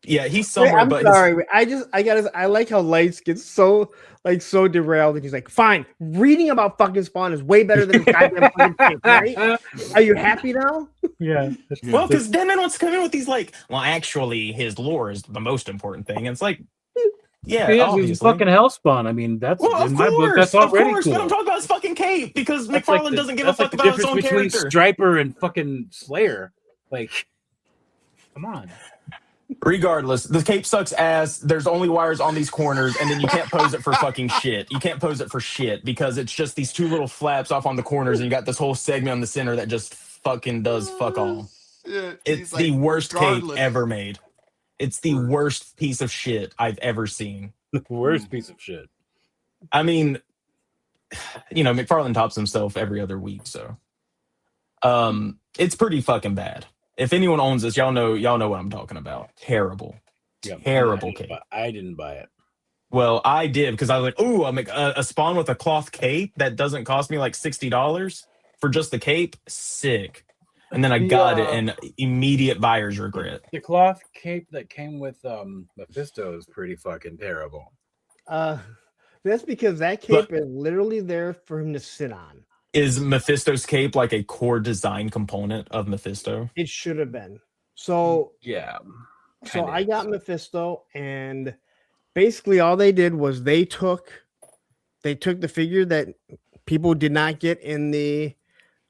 Yeah, he's somewhere. I'm sorry. I like how Lights gets so derailed, and he's like, "Fine, reading about fucking Spawn is way better than his goddamn fucking cape, right? Are you happy now?" Yeah. Well, because Denman wants to come in with these actually, his lore is the most important thing. And it's like, yeah, he's fucking Hellspawn. I mean, that's in my book. That's already cool. But I'm talking about his fucking cape because McFarlane doesn't give a fuck about his own character. Between Striper and fucking Slayer, like, come on. Regardless, the cape sucks ass. There's only wires on these corners, and then you can't pose it for fucking shit. You can't pose it for shit because it's just these two little flaps off on the corners, and you got this whole segment on the center that just fucking does fuck all. Shit. It's He's like, the worst cape regardless. ever made. It's the worst piece of shit I've ever seen. The worst piece of shit. I mean, you know, McFarlane tops himself every other week, so it's pretty fucking bad. If anyone owns this, y'all know what I'm talking about. Terrible. Yeah, Terrible cape. I didn't buy it. Well, I did because I was like, "Ooh, I'll make a spawn with a cloth cape that doesn't cost me like $60 for just the cape. Sick." And then I got it, and immediate buyer's regret. The cloth cape that came with Mephisto is pretty fucking terrible. That's because that cape is literally there for him to sit on. Is Mephisto's cape like a core design component of Mephisto? It should have been. So yeah. So I got Mephisto, and basically all they did was they took the figure that people did not get in the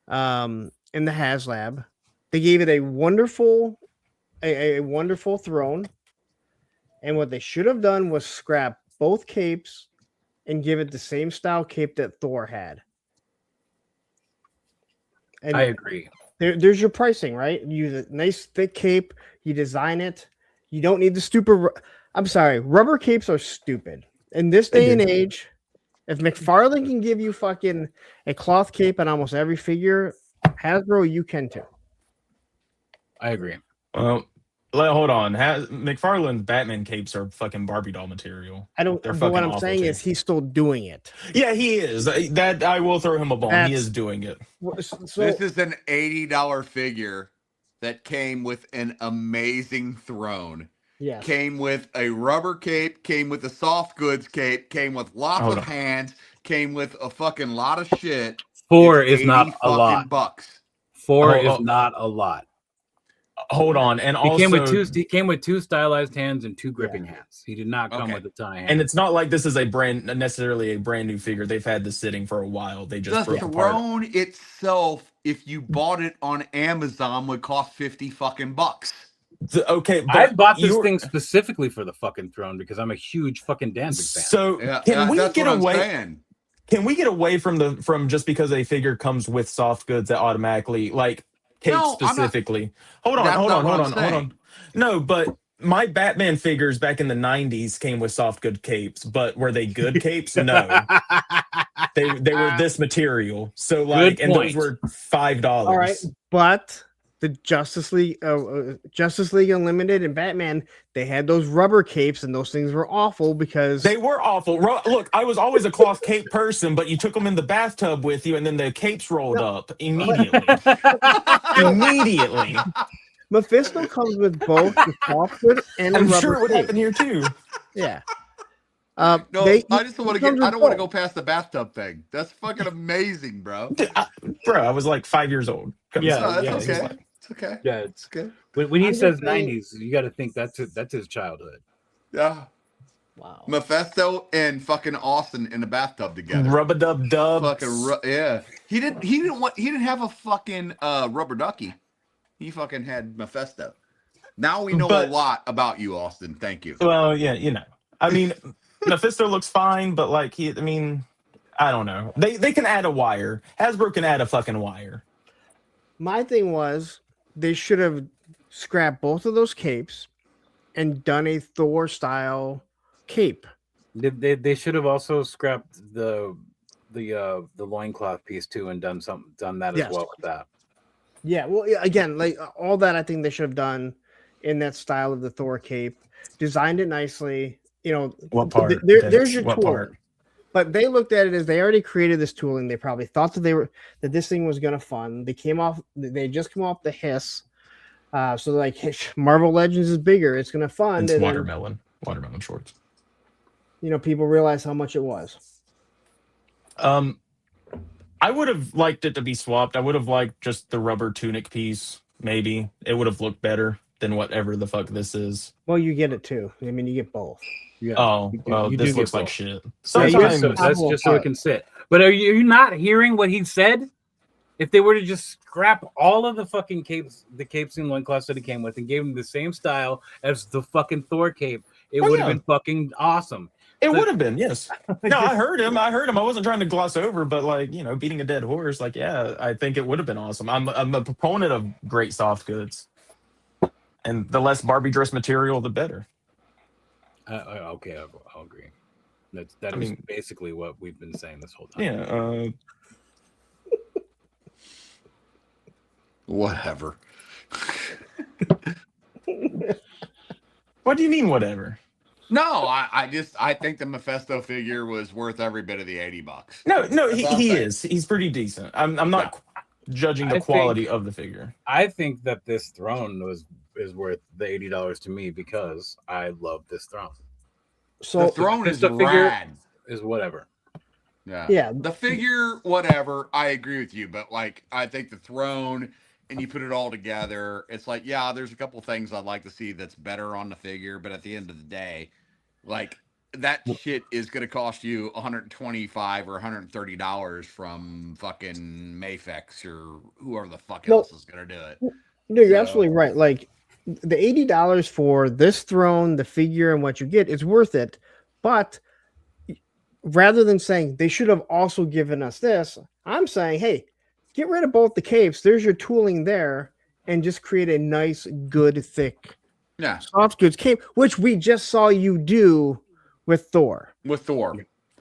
HasLab. They gave it a wonderful throne, and what they should have done was scrap both capes and give it the same style cape that Thor had. And I agree. There's your pricing, right? You use a nice thick cape, you design it. You don't need the stupid. I'm sorry, rubber capes are stupid in this day and age. If McFarlane can give you fucking a cloth cape on almost every figure, Hasbro, you can too. I agree. Well, hold on. McFarlane's Batman capes are fucking Barbie doll material. I don't. They're But fucking what I'm awful saying too. is he's still doing it. Yeah, he is. That I will throw him a bone. He is doing it. So, This is an $80 figure that came with an amazing throne. Yes. Came with a rubber cape, came with a soft goods cape, came with lots of hands, came with a fucking lot of shit. Four It's is not a lot. $80. Four is not a lot. Hold on, and he also he came with two stylized hands and two gripping hands. He did not come with a tie hand. And it's not like this is necessarily a brand new figure. They've had this sitting for a while. They just The broke apart. throne itself, if you bought it on Amazon, would cost $50. Okay, but I bought this thing specifically for the fucking throne because I'm a huge fucking Danzig fan. So can we that's get what I'm away? saying. Can we get away from just because a figure comes with soft goods that automatically like cape specifically? Hold on. No, but my Batman figures back in the 90s came with soft good capes, but were they good capes? No. They were this material. So like, and those were $5. All right, but the Justice League Unlimited and Batman, they had those rubber capes, and those things were awful because they were awful. Look, I was always a cloth cape person, but you took them in the bathtub with you, and then the capes rolled up immediately. Immediately. Mephisto comes with both the softwood and the I'm rubber sure it would cape. happen here too. Yeah. No, I just want to get. I don't want to go past the bathtub thing. That's fucking amazing, bro. Bro, I was like 5 years old. That's okay. It's okay. Yeah, it's good. When he says 90s, you got to think that's his childhood. Yeah. Wow. Mephisto and fucking Austin in the bathtub together. Rub-a-dub-dub. Yeah. He didn't have a fucking rubber ducky. He fucking had Mephisto. Now we know a lot about you, Austin. Thank you. Well, yeah, you know. I mean, Mephisto looks fine, but like I don't know. They can add a wire. Hasbro can add a fucking wire. My thing was they should have scrapped both of those capes and done a Thor style cape. They should have also scrapped the loincloth piece too and done that as well with that. Yeah, well, again, like all that, I think they should have done in that style of the Thor cape. Designed it nicely. You know, what part? There's your what tool. Part? But they looked at it as they already created this tooling. They probably thought that this thing was gonna fund. They just come off the hiss. So like Marvel Legends is bigger. It's gonna fund. It's watermelon shorts. You know, people realize how much it was. I would have liked it to be swapped. I would have liked just the rubber tunic piece. Maybe it would have looked better than whatever the fuck this is. Well, you get it too. I mean, you get both. Yeah. Oh, well, this looks like shit. Sometimes that's just so it can sit. But are you not hearing what he said? If they were to just scrap all of the fucking capes, the capes and loincloths that it came with, and gave him the same style as the fucking Thor cape, it would have been fucking awesome. It would have been, yes. No, I heard him. I wasn't trying to gloss over, but like, beating a dead horse, like, yeah, I think it would have been awesome. I'm a proponent of great soft goods, and the less Barbie dress material, the better. Okay, I'll agree. That is basically what we've been saying this whole time. Yeah. Whatever. What do you mean, whatever? No, I think the Mephisto figure was worth every bit of the $80. No, he is. He's pretty decent. I'm not judging the quality of the figure. I think that this throne is worth the $80 to me because I love this throne. So the throne is rad. Is whatever. Yeah. The figure, whatever. I agree with you, but like I think the throne, and you put it all together, it's like, yeah, there's a couple things I'd like to see that's better on the figure, but at the end of the day, like that shit is going to cost you $125 or $130 from fucking Mayfex or whoever the fuck else is going to do it. No, you're absolutely right. Like the $80 for this throne, the figure, and what you get is worth it. But rather than saying they should have also given us this, I'm saying, hey, get rid of both the capes. There's your tooling there, and just create a nice, good, thick, soft goods cape, which we just saw you do with Thor. Yeah.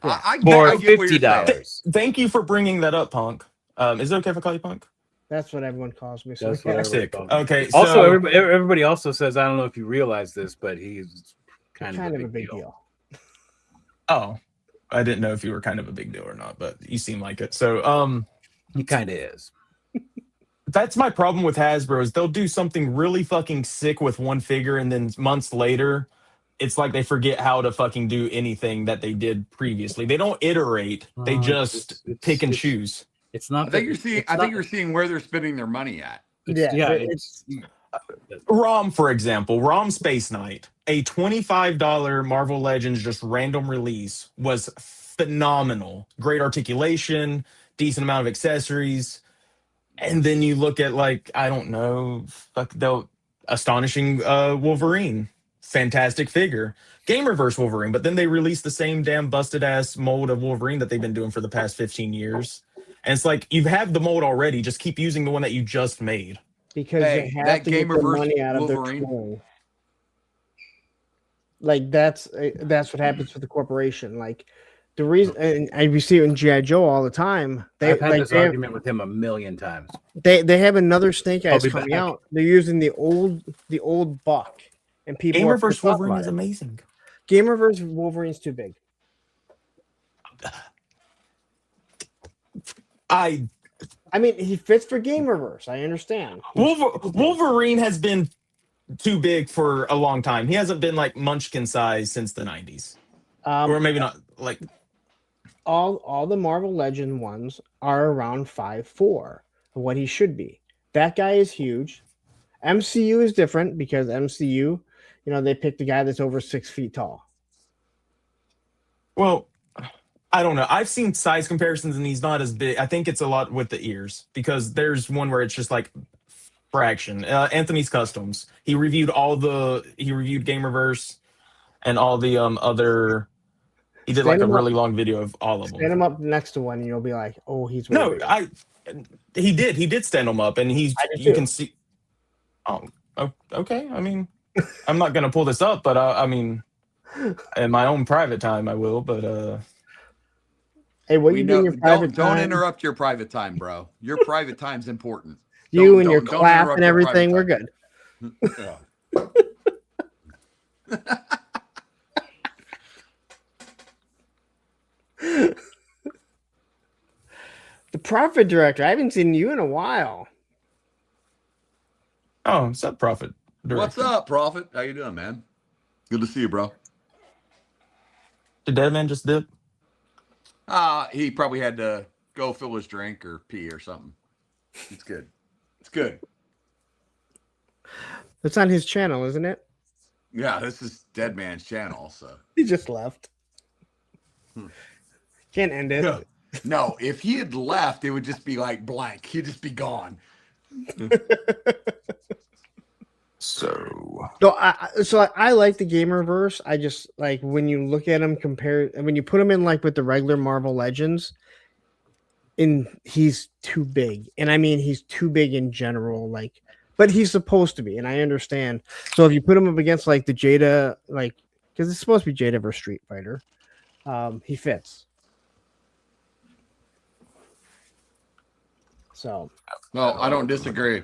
For I $50. Thank you for bringing that up, Punk. Is it okay if I call you Punk? That's what everyone calls me. So sick. Okay. Also, everybody also says, I don't know if you realize this, but he's kind of a big deal. Oh, I didn't know if you were kind of a big deal or not, but you seem like it. So, he kind of is. That's my problem with Hasbro is they'll do something really fucking sick with one figure, and then months later, it's like they forget how to fucking do anything that they did previously. They don't iterate; they just pick and choose. It's not. I think you're seeing where they're spending their money at. It's ROM, for example, ROM Space Knight, a $25 Marvel Legends just random release was phenomenal. Great articulation, decent amount of accessories. And then you look at Astonishing Wolverine, fantastic figure. Gamerverse Wolverine, but then they released the same damn busted ass mold of Wolverine that they've been doing for the past 15 years. And it's like, you have the mold already, just keep using the one that you just made. Because they have to get the money out of their tool. Like that's what happens with the corporation. Like the reason, and we see it in G.I. Joe all the time. I've had this argument with him a million times. They have another Snake Eyes coming out. They're using the old buck, and people. Gamerverse Wolverine is amazing. Gamerverse Wolverine's too big. I mean, he fits for Gamerverse. I understand. Wolverine has been too big for a long time. He hasn't been like Munchkin size since the 90s. Or maybe not. Like all the Marvel Legend ones are around 5'4", what he should be. That guy is huge. MCU is different because MCU, they picked a guy that's over 6 feet tall. Well, I don't know. I've seen size comparisons and he's not as big. I think it's a lot with the ears because there's one where it's just like fraction. Anthony's Customs. He reviewed Gamerverse and all the other. He did like a really long video of all of them. Stand him up next to one and you'll be like, oh, he's no. He did stand him up and you can see. Oh, okay. I mean, I'm not gonna pull this up, but I mean, in my own private time, I will. But hey, what you do in your private time? Don't interrupt your private time, bro. Your private time's important. You and your clap and everything, we're good. The Prophet Director. I haven't seen you in a while. Oh, what's up, Prophet Director? What's up, Prophet? How you doing, man? Good to see you, bro. Did Deadman just dip? He probably had to go fill his drink or pee or something. It's good. It's good. It's on his channel, isn't it? Yeah, this is Deadman's channel, so. He just left. Can't end it. No, if he had left, it would just be like blank. He'd just be gone. So No, I like the Gamerverse. I just like when you look at them compared, and when you put them in like with the regular Marvel Legends, and he's too big, and I mean he's too big in general. Like, but he's supposed to be, and I understand. So if you put him up against like the Jada, like because it's supposed to be Jada versus Street Fighter, he fits. So, no, I don't disagree.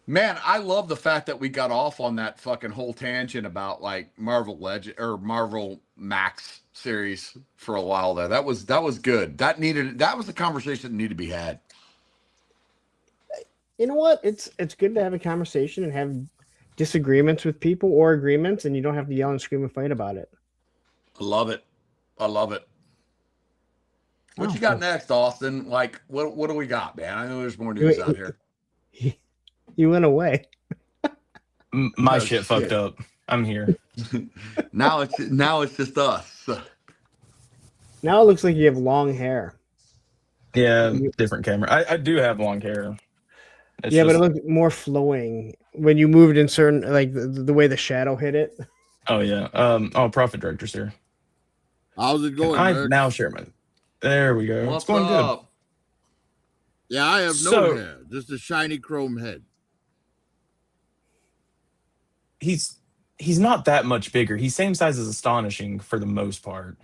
Man, I love the fact that we got off on that fucking whole tangent about like Marvel Legend or Marvel Max series for a while there. That was good. That was the conversation that needed to be had. you know what? It's good to have a conversation and have disagreements with people or agreements, and you don't have to yell and scream and fight about it. I love it. I love it. What you got next, Austin? Like, what do we got, man? I know there's more news out here. You went away. My shit fucked up. I'm here. now it's just us. Now it looks like you have long hair. Yeah, different camera. I do have long hair. But it looked more flowing when you moved in certain, like the way the shadow hit it. Oh yeah. Profit Director's here. How's it going? I now share my. There we go. What's it's going up? good. Yeah, I have no hair, just a shiny chrome head. He's not that much bigger. He's same size as Astonishing for the most part.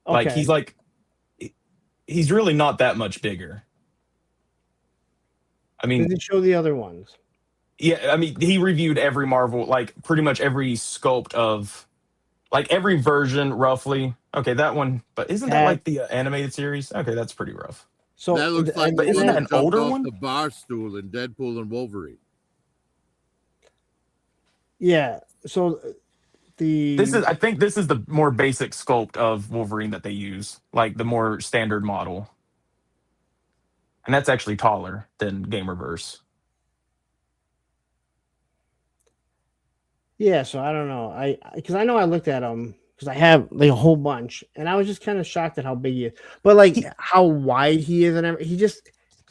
Okay. Like he's really not that much bigger. I mean, did it show the other ones? Yeah, I mean, he reviewed every Marvel, like pretty much every sculpt of, like every version roughly. Okay, that one, but isn't that like the animated series? Okay, that's pretty rough. So that looks like but isn't that an older one? The bar stool in Deadpool and Wolverine. Yeah. So I think this is the more basic sculpt of Wolverine that they use, like the more standard model. And that's actually taller than Gamerverse. Yeah, so I don't know. Because I know I looked at them because I have like a whole bunch, and I was just kind of shocked at how big he is, but like how wide he is, and everything.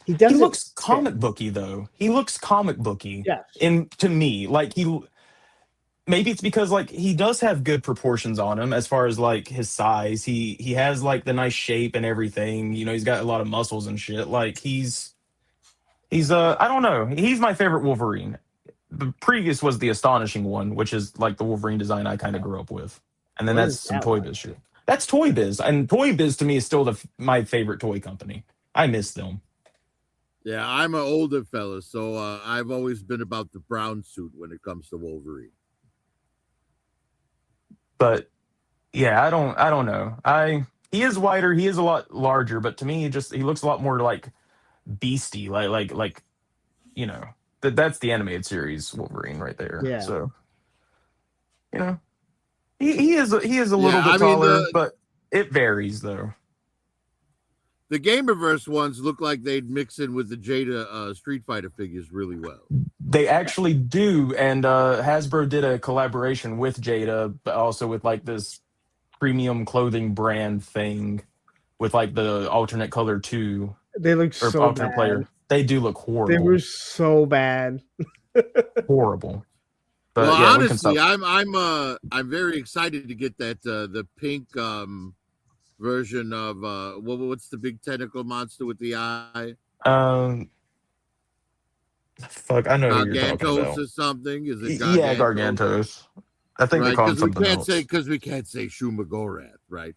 He doesn't. He looks comic booky though. He looks comic booky. Yeah. And to me, like maybe it's because like he does have good proportions on him as far as like his size. He has like the nice shape and everything. You know, he's got a lot of muscles and shit. Like he's I don't know. He's my favorite Wolverine. The previous was the Astonishing one, which is like the Wolverine design I kind of grew up with. And then that's some Toy Biz shit. That's Toy Biz. And Toy Biz to me is still my favorite toy company. I miss them. Yeah, I'm an older fella, so I've always been about the brown suit when it comes to Wolverine. But yeah, I don't know. He is wider, he is a lot larger, but to me he looks a lot more like beastie, like you know, that's the animated series Wolverine right there. Yeah. So you know, he is a little bit taller, but it varies though. The Gamerverse ones look like they'd mix in with the Jada Street Fighter figures really well. They actually do, and Hasbro did a collaboration with Jada, but also with like this premium clothing brand thing with like the alternate color too. They look so alternate bad. Player. They do look horrible. They were so bad. Horrible. But well, yeah, honestly, I'm very excited to get that the pink version of what's the big tentacle monster with the eye? Fuck, I know who you're talking Gargantos about. or something? Is it Gargantos? Yeah, Gargantos. I think they call him something else. Because we can't say Shumagorath, right?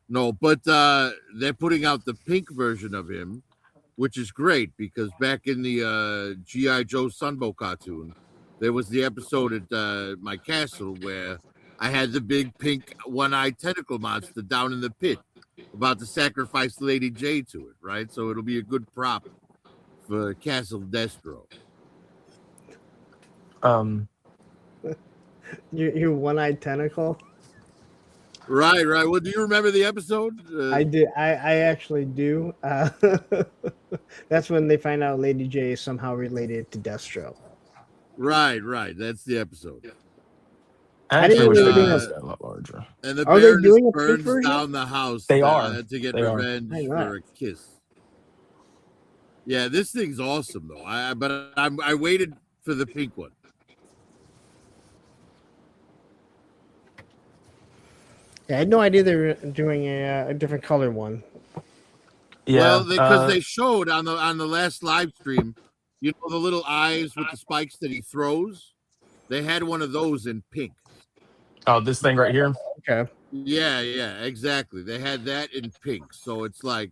No, but they're putting out the pink version of him, which is great because back in the G.I. Joe Sunbow cartoon, there was the episode at my castle where I had the big pink one-eyed tentacle monster down in the pit about to sacrifice Lady J to it, right? So it'll be a good prop for Castle Destro. Your one-eyed tentacle. Right. Well, do you remember the episode? I do. I actually do. That's when they find out Lady J is somehow related to Destro. Right. That's the episode. I didn't wish they did a lot larger. And the Are they Baroness doing a burns pink version? down the house They are. To get They are. revenge for a kiss. Yeah, this thing's awesome though. I waited for the pink one. Yeah, I had no idea they were doing a different color one. Yeah, well, because they showed on the last live stream, you know, the little eyes with the spikes that he throws. They had one of those in pink. Oh, this thing right here. Okay. Yeah, exactly. They had that in pink, so it's like,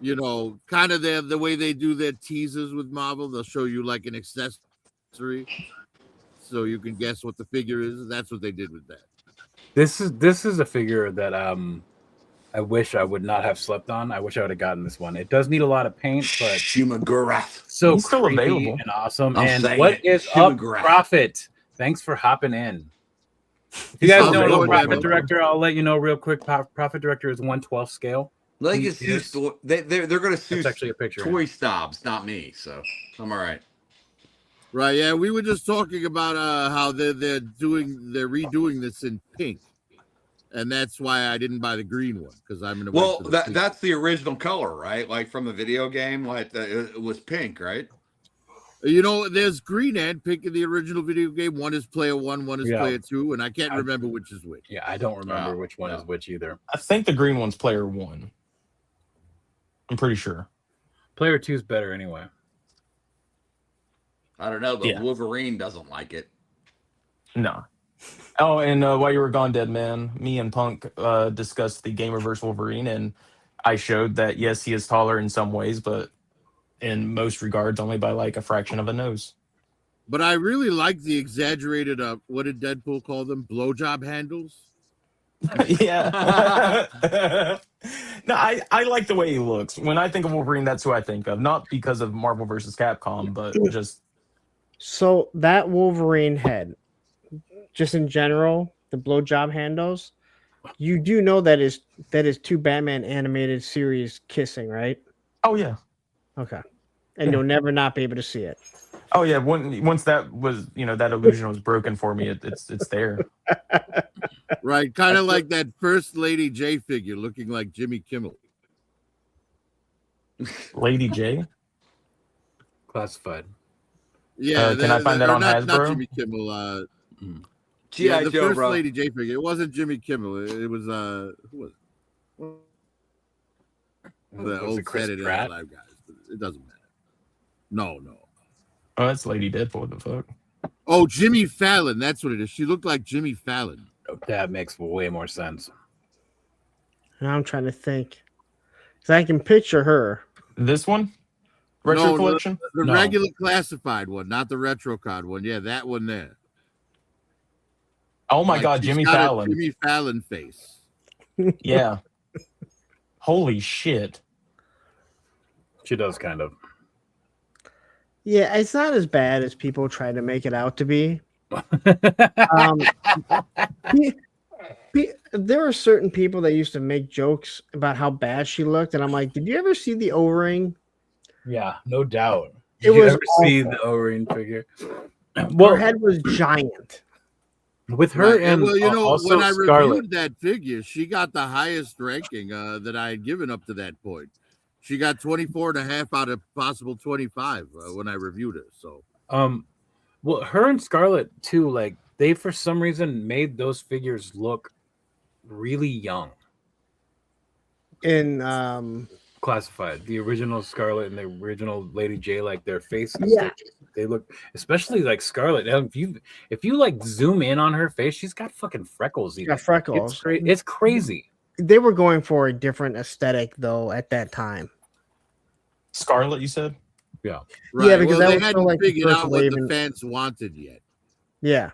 you know, kind of the way they do their teasers with Marvel. They'll show you like an accessory, so you can guess what the figure is. That's what they did with that. This is a figure that I wish I would not have slept on. I wish I would have gotten this one. It does need a lot of paint, but Shumagurath. So He's still creepy available and awesome. I'm and saying what it. is up, Shumagurath. Prophet? Thanks for hopping in. If you He's guys still don't know available, Prophet man. Director, I'll let you know real quick. Prophet Director is 1/12 scale. Legacy is- store. They're going to sue That's actually a picture. ToySnobs, not me. So I'm all right. Right? Yeah, we were just talking about how they're redoing this in pink, and that's why I didn't buy the green one because I'm gonna. Well, that's the original color, right? Like from the video game, like it was pink, right? You know, there's green and pink in the original video game. One is player one is Yeah. player two, and I can't remember which is which. Yeah, I don't remember which one is which either. I think the green one's player 1. I'm pretty sure. Player 2 is better anyway. I don't know, but Yeah. Wolverine doesn't like it. No. Oh, and while you were gone, Dead Man, me and Punk discussed the Gamerverse Wolverine, and I showed that, yes, he is taller in some ways, but in most regards, only by like a fraction of a nose. But I really like the exaggerated, what did Deadpool call them? Blowjob handles? Yeah. No, I like the way he looks. When I think of Wolverine, that's who I think of. Not because of Marvel versus Capcom, but just... So that Wolverine head, just in general, the blowjob handles, you do know that is two Batman animated series kissing, right? Oh, yeah. Okay. And you'll never not be able to see it. Oh, yeah. Once that was, that illusion was broken for me, it's there. Right. Kind of like that First Lady J figure looking like Jimmy Kimmel. Lady J? Classified. Yeah. Can I find that on not Hasbro? Jimmy Kimmel. G.I. the Joe, First bro. Lady J figure. It wasn't Jimmy Kimmel. It was, who was it? The old Chris Saturday Pratt? Night Live guys. But it doesn't matter. No. Oh, that's Lady Deadpool. What the fuck? Oh, Jimmy Fallon. That's what it is. She looked like Jimmy Fallon. That makes way more sense. Now I'm trying to think. Because I can picture her. This one? Retro collection? The No. regular classified one, not the retro card one. Yeah, that one there. Oh my Like, God, she's Jimmy got a Fallon. Jimmy Fallon face. Yeah. Holy shit. She does kind of. Yeah, it's not as bad as people try to make it out to be. There were certain people that used to make jokes about how bad she looked, and I'm like, did you ever see the O-ring? Yeah, no doubt. It Did you was ever see awful. the O-ring figure? Her head was giant. With her Right, and well, you know, also when I Scarlet. reviewed that figure, she got the highest ranking that I had given up to that point. She got 24.5 out of possible 25 when I reviewed her. So, well, her and Scarlet too, like they for some reason made those figures look really young. In Classified, the original Scarlet and the original Lady J, like their faces, Yeah. they look, especially like Scarlet. If you like zoom in on her face, she's got fucking freckles. Even. got freckles. It's crazy. They were going for a different aesthetic though at that time. Scarlet, you said? Yeah. right. Yeah, because well, that they was hadn't like the figured first out what wave the in- fans wanted yet. Yeah.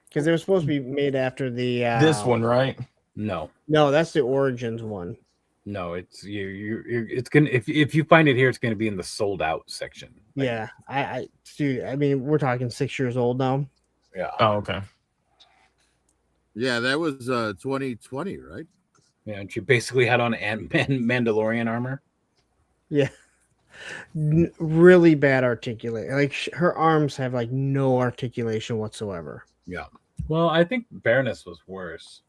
Because they were supposed to be made after the This one, right? No, that's the Origins one. no, it's it's gonna if you find it here, it's gonna be in the sold out section. Like, Yeah. Dude, I mean, we're talking 6 years old now. yeah, Oh, okay. Yeah, that was 2020, right? yeah. And she basically had on Mandalorian armor. Yeah. Really bad articulate. Like her arms have like no articulation whatsoever. Yeah. Well, I think Baroness was worse.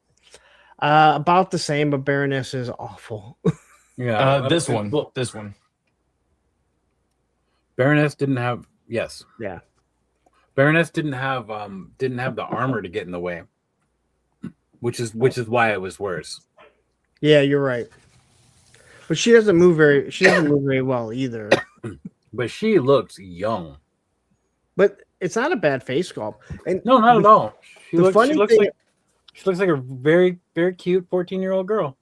About the same, but Baroness is awful. Yeah. This one. Well, This one. Baroness didn't have. Yes. Yeah. Baroness didn't have the armor to get in the way, which is why it was worse. Yeah, you're right. But she doesn't move very well either. But she looks young. But it's not a bad face sculpt. And no, not at all. She looks like a very, very cute 14-year-old girl.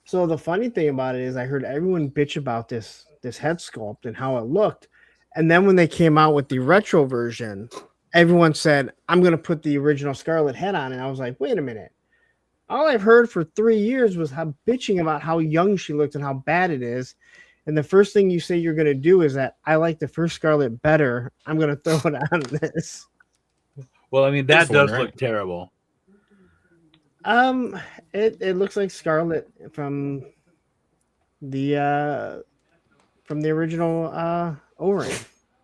So the funny thing about it is I heard everyone bitch about this head sculpt and how it looked. And then when they came out with the retro version, everyone said, I'm going to put the original Scarlet head on. And I was like, wait a minute. All I've heard for 3 years was how bitching about how young she looked and how bad it is. And the first thing you say you're going to do is that I like the first Scarlet better. I'm going to throw it on this. Well, I mean, that does look terrible. It looks like Scarlet from the original O-ring.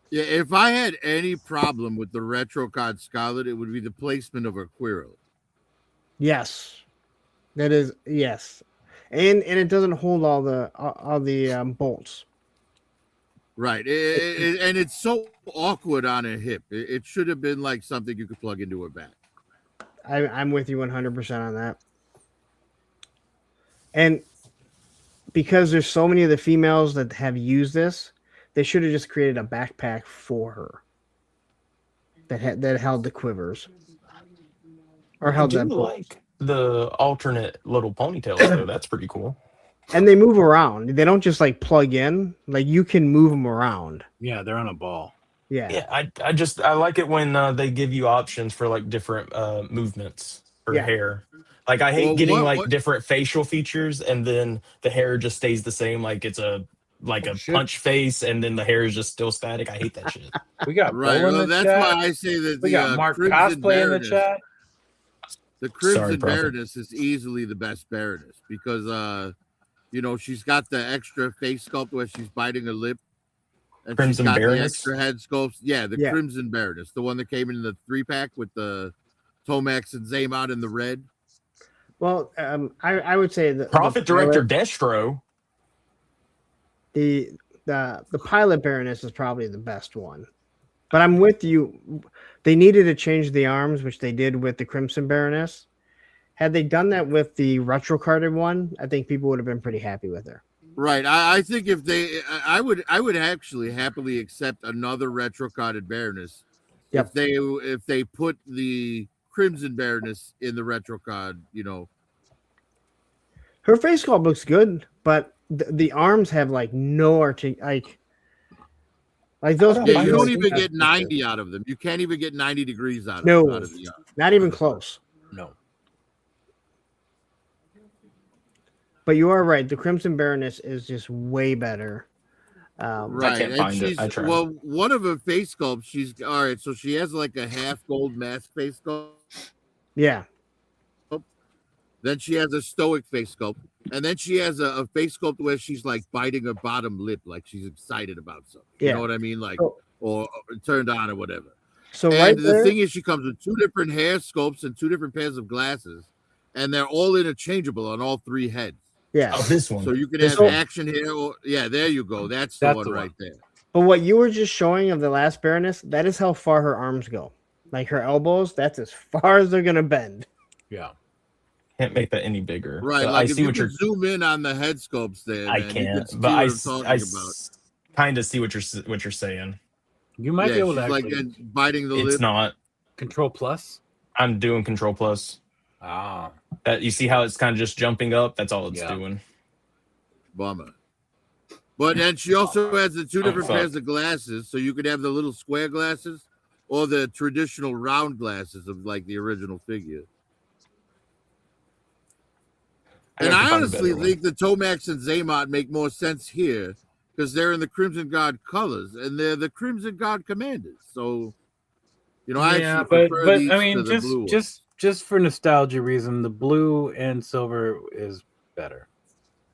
Yeah, if I had any problem with the retro card Scarlet, it would be the placement of her Quirrell. Yes, that is yes, and it doesn't hold all the bolts. Right, and it's so awkward on her hip. It should have been like something you could plug into her back. I'm with you 100% on that. And because there's so many of the females that have used this, they should have just created a backpack for her that held the quivers or held that bolt. Like the alternate little ponytails though. That's pretty cool. And they move around. They don't just like plug in. Like you can move them around. Yeah, they're on a ball. Yeah. I like it when they give you options for like different movements for hair. Like I hate getting different facial features and then the hair just stays the same. Like it's a punch face and then the hair is just still static. I hate that shit. We got right. Well, that's why I say that we got Mark Cosplay in the chat. The Crimson Baroness is easily the best Baroness because she's got the extra face sculpt where she's biting her lip. And Crimson she's got Baroness? the extra head sculpts. Yeah, the Crimson Baroness, the one that came in the 3-pack with the Tomax and Zaymot in the red. Well, I would say the Prophet Director Destro. The Pilot Baroness is probably the best one. But I'm with you. They needed to change the arms, which they did with the Crimson Baroness. Had they done that with the retro carded one, I think people would have been pretty happy with her. Right. I think I would actually happily accept another retro carded Baroness if they put the Crimson Baroness in the retro card. Her face sculpt looks good, but the arms have like no like those. Yeah, you don't even get 90 out of them. You can't even get 90 degrees out of them. No, not even close. No. But you are right. The Crimson Baroness is just way better. Right. I can't find it. I tried. Well, one of her face sculpts, she's all right. So she has like a half gold mask face sculpt. Yeah. Then she has a stoic face sculpt. And then she has a face sculpt where she's like biting her bottom lip, like she's excited about something. You know what I mean? Like, or turned on or whatever. So the thing is, she comes with 2 different hair sculpts and 2 different pairs of glasses. And they're all interchangeable on all 3 heads. Yeah. Oh, this one. So you can have action here. There you go. That's the one right there. But what you were just showing of the last Baroness, that is how far her arms go. Like her elbows, that's as far as they're going to bend. Yeah. Can't make that any bigger. Right. But Like I if see what you're zoom in on the head sculpts there. I man, can't. you But I kind of see what you're saying. You might be able to like biting the lip. It's not Control Plus. I'm doing Control Plus. Ah. That you see how it's kind of just jumping up. That's all it's doing. Bummer. But then she also has the 2 different pairs of glasses, so you could have the little square glasses or the traditional round glasses of like the original figure. And I honestly think the Tomax and Zaymot make more sense here because they're in the Crimson Guard colors and they're the Crimson Guard commanders. So, I actually prefer these I mean, to the blue just for nostalgia reason, the blue and silver is better.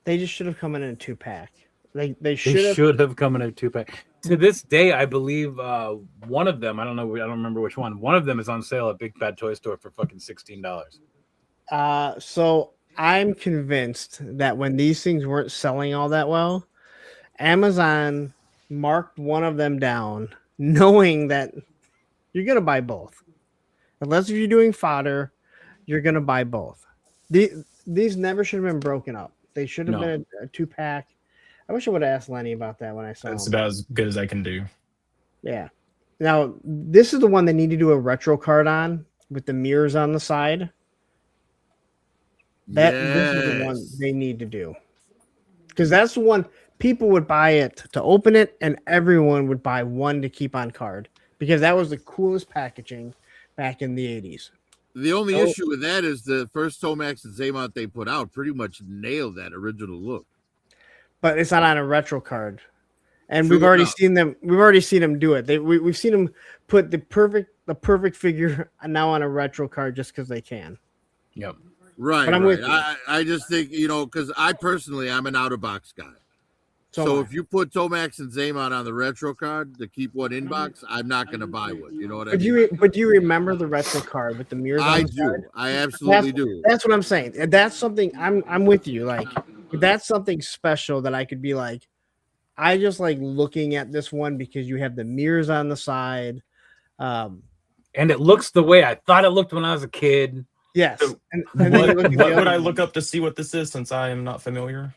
They just should have come in a 2-pack. They should have come in a 2-pack. To this day, I believe one of them, I don't remember which one. One of them is on sale at Big Bad Toy Store for fucking $16. So I'm convinced that when these things weren't selling all that well, Amazon marked one of them down knowing that you're gonna buy both. Unless if you're doing fodder, you're gonna buy both. These never should have been broken up. They should have been a 2-pack. I wish I would have asked Lenny about that when I saw That's him. about as good as I can do. Yeah. Now this is the one they need to do a retro card on with the mirrors on the side. This is the one they need to do. Because that's the one people would buy it to open it, and everyone would buy one to keep on card. Because that was the coolest packaging back in the 80s. The only issue with that is the first Tomax and Zaymont they put out pretty much nailed that original look. But it's not on a retro card. And we've already seen them. We've already seen them do it. We've seen them put the perfect figure now on a retro card just because they can. Yep. Right. But I'm with you. I just think, because I personally, I'm an out of box guy. So if you put Tomax and Zaymont on the retro card to keep one in box, I'm not going to buy one. You know what I mean? But do you remember the retro card with the mirrors? I on the do. side? I absolutely do. That's what I'm saying. That's something I'm with you. Like that's something special that I could be like. I just like looking at this one because you have the mirrors on the side, and it looks the way I thought it looked when I was a kid. Yes. So and what would I look up to see what this is since I am not familiar?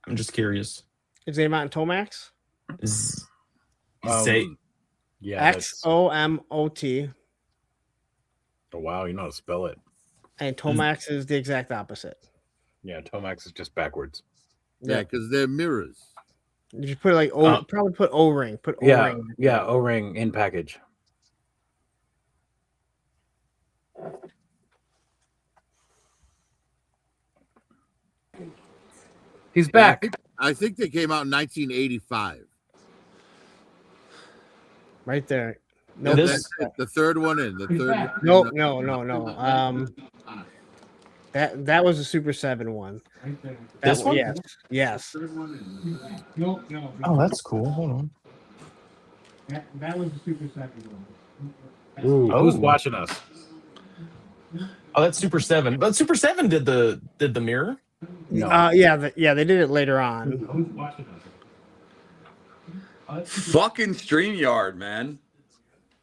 I'm just curious. Is Zaymont and Tomax? Yeah. XOMOT. Oh wow, you know how to spell it. And Tomax is the exact opposite. Yeah, Tomax is just backwards. Yeah, because they're mirrors. You put like probably put O-ring. Put O-ring. O-ring. Yeah, O-ring in package. He's back. I think they came out in 1985. Right there. No, that's it. The third one in. The third. No. That was a Super 7 one. This one? Yes. No. Oh, that's cool. Hold on. That was the Super 7 one. Ooh, who's watching us? Oh, that's Super 7. But Super 7 did the mirror. No. Yeah, they did it later on. Who's watching us? Fucking StreamYard, man.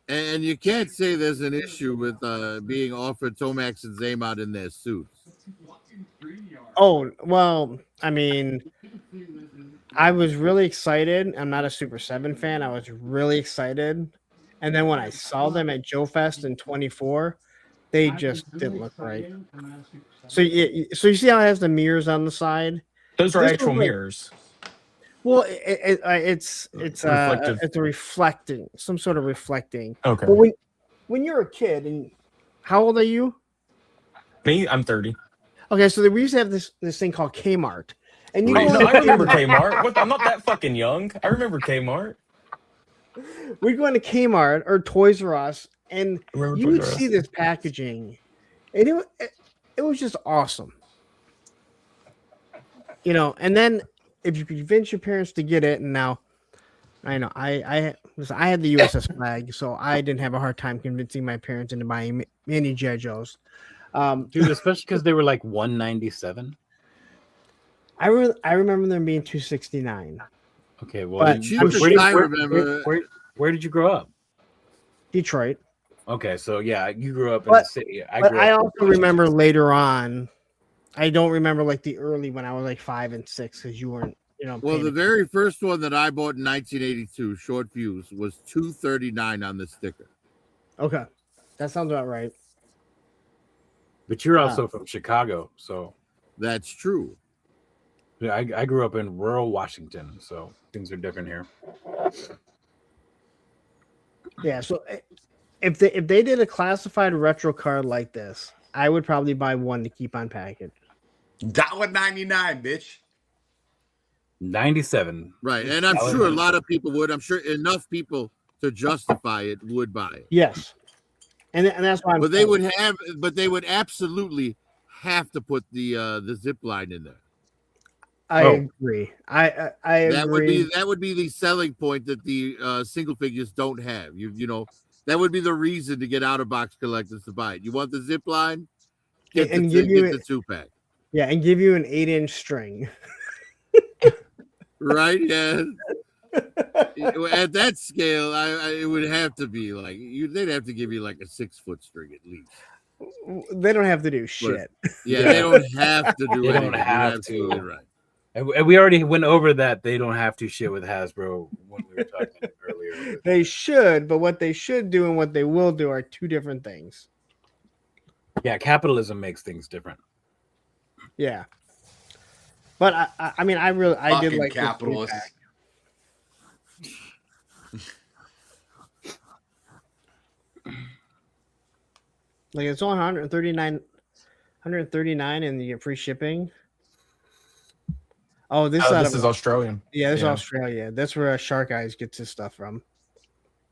And you can't say there's an issue with being offered Tomax and Zaymont in their suits. Oh, well, I mean, I was really excited. I'm not a Super 7 fan. I was really excited. And then when I saw them at Joe Fest in 24, they just didn't look right. So you see how it has the mirrors on the side? Those are actual mirrors. Well, it's reflective. It's a reflecting, some sort of reflecting. Okay. But when you're a kid, and how old are you? Me, I'm 30. Okay, so we used to have this thing called Kmart, and you. I remember Kmart. What, I'm not that fucking young. I remember Kmart. We'd go into Kmart or Toys R Us, and you would see this packaging, and it was just awesome. And then if you convince your parents to get it, and now I know I had the USS flag, so I didn't have a hard time convincing my parents into buying many G.I. Joes. Dude, especially because they were like $197. I remember them being $269. Okay, well, where did you grow up? Detroit. Okay, so yeah, you grew up in the city. I also remember later on. I don't remember like the early when I was like 5 and 6 because you weren't, Well, the very first one that I bought in 1982, Short Fuse, was $239 on the sticker. Okay, that sounds about right. But you're also from Chicago, so that's true. Yeah, I grew up in rural Washington, so things are different here. Yeah, so if they did a classified retro card like this, I would probably buy one to keep on package. $1.99, bitch. 97. Right, and I'm sure a lot of people would. I'm sure enough people to justify it would buy it. Yes, and that's why. But they would absolutely have to put the zip line in there. I agree. I agree. That would be the selling point that the single figures don't have. You know that would be the reason to get out of box collectors to buy it. You want the zip line? Get the 2-pack. Yeah, and give you an 8-inch string. Right? Yeah. At that scale, it would have to be like they'd have to give you like a 6-foot string at least. They don't have to do shit. Yeah, they don't have to do They anything. don't have You're absolutely to. right. And we already went over that. They don't have to shit with Hasbro when we were talking earlier. They should, but what they should do and what they will do are two different things. Yeah, capitalism makes things different. Yeah, but I mean, I did like capitalists. Like it's only 139 and you get free shipping. Oh, this is Australian. Yeah, this is Australia. That's where Shark Eyes gets his stuff from.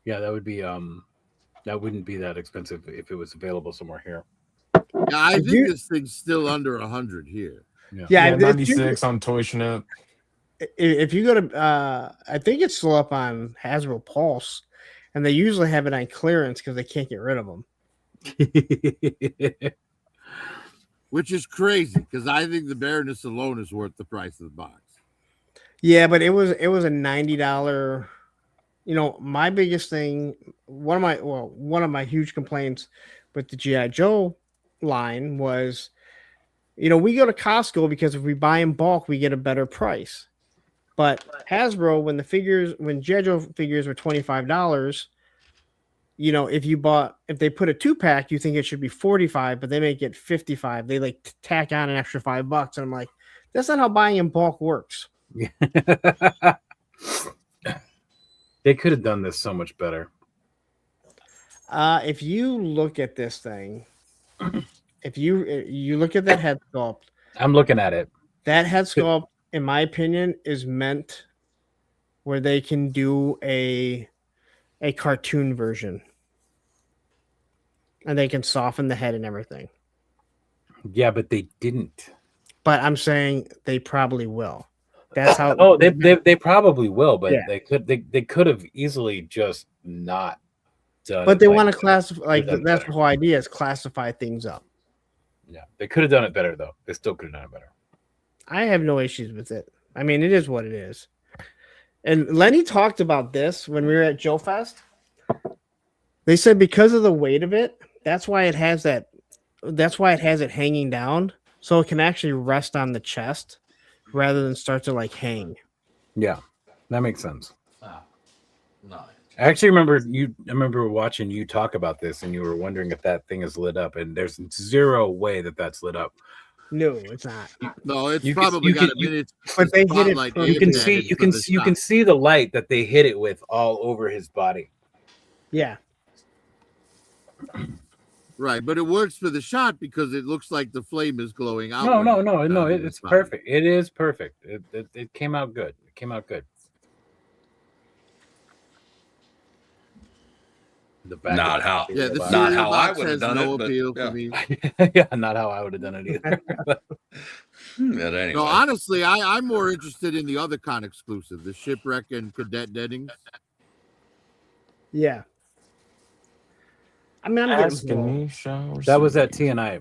Yeah, that would be that wouldn't be that expensive if it was available somewhere here. Yeah, I think this thing's still under 100 here. Yeah, 96 on ToySnobs. If you go to, I think it's still up on Hasbro Pulse, and they usually have it on clearance because they can't get rid of them. Which is crazy because I think the Baroness alone is worth the price of the box. Yeah, but it was a $90. You know, my biggest thing, one of my huge complaints with the G.I. Joe line was, you know, we go to Costco because if we buy in bulk, we get a better price. But Hasbro, when G.I. Joe figures were $25, you know, if they put a 2-pack, you think it should be $45, but they make it $55. They like tack on an extra $5, and I'm like, that's not how buying in bulk works. They could have done this so much better. If you look at this thing, if you look at that head sculpt, I'm looking at it. That head sculpt, in my opinion, is meant where they can do a cartoon version, and they can soften the head and everything. Yeah, but they didn't. But I'm saying they probably will. That's how. Oh, they probably will, but Yeah. they could have easily just not done. But they like want to that. classify, like Could've done that's better. the whole idea is classify things up. Yeah, they could have done it better though. They still could have done it better. I have no issues with it. I mean, it is what it is. And Lenny talked about this when we were at Joe Fest. They said because of the weight of it, that's why it has that. That's why it has it hanging down, so it can actually rest on the chest rather than start to like hang. Yeah, that makes sense. No. I actually remember watching you talk about this, and you were wondering if that thing is lit up, and there's zero way that that's lit up. No, it's not. No, it's You probably can- got a minute. But they hit it. spotlight from- You can aimed at see it you from can the you can shot. see the light that they hit it with all over his body. Yeah. Right, but it works for the shot because it looks like the flame is glowing out. No. It's perfect. It is perfect. It came out good. It came out good. The back Not of how- the Yeah, the body. Not cereal how I box would have has done no it, but, appeal yeah. for me. Yeah, not how I would have done it either. But anyway. No, honestly, I'm more interested in the other con exclusive, the shipwreck and cadet deadings. Yeah. I mean, I'm getting Asking bored. me, show. That was at TNI.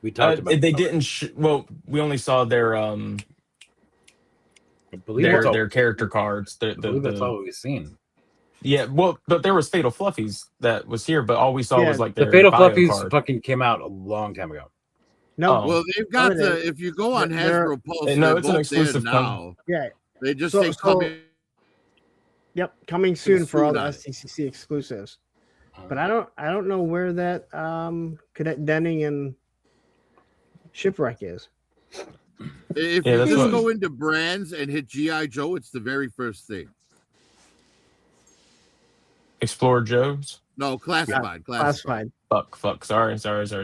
We talked about. They it. didn't. Well, we only saw their I believe that's all- their character cards. I believe that's all we've seen. Yeah, well, but there was Fatal Fluffies that was here, but all we saw Yeah, was like The their Fatal bio Fluffies card. fucking came out a long time ago. No. Oh. Well, they've got No, they- if you go on they're- Hasbro Pulse, No, they're it's an both exclusive there con. now. Yeah. They just So- say so- coming. Yep. Coming soon for all the soon. SCCC exclusives. But I don't know where that Cadet Denning and Shipwreck is. If Yeah, you that's just what- go into brands and hit GI Joe, it's the very first thing. Explorer Joe's. No, classified. Classified. Fuck. Sorry. Oh See, yeah, there it's it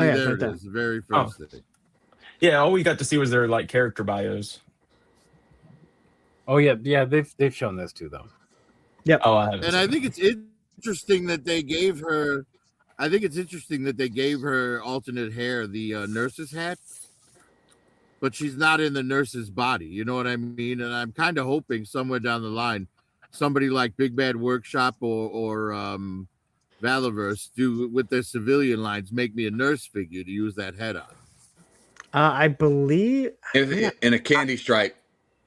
right there. is, the very first thing. Yeah, all we got to see was their like character bios. Oh yeah. They've shown this too though. Yep. Oh, I haven't. And seen I it. think it's interesting that they gave her. I think it's interesting that they gave her alternate hair, the nurse's hat, but she's not in the nurse's body. You know what I mean? And I'm kind of hoping somewhere down the line, somebody like Big Bad Workshop or Valorverse do with their civilian lines, make me a nurse figure to use that head on. I believe In a candy stripe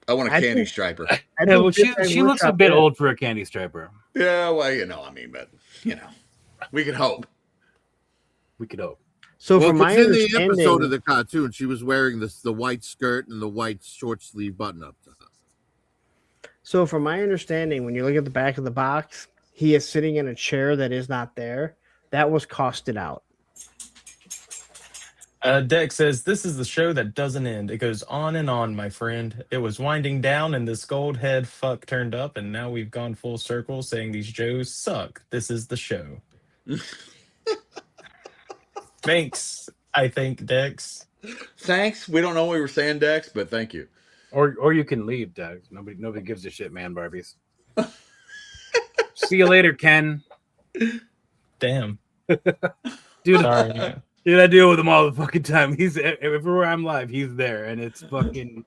I want a candy striper. Yeah, well, she looks a bit old for a candy striper. Yeah, well, I mean, but we can hope. We could hope. So well, from my in the understanding, episode of the cartoon, she was wearing the white skirt and the white short sleeve button up. So from my understanding, when you look at the back of the box, he is sitting in a chair that is not there. That was costed out. Dex says, this is the show that doesn't end. It goes on and on, my friend. It was winding down and this gold head fuck turned up, and now we've gone full circle saying these Joes suck. This is the show. Thanks, I think, Dex. Thanks. We don't know what we were saying, Dex, but thank you. Or you can leave, Dex. Nobody gives a shit, man, Barbies. See you later, Ken. Damn. Dude, sorry. Yeah. Dude, I deal with him all the fucking time. He's everywhere I'm live, he's there, and it's fucking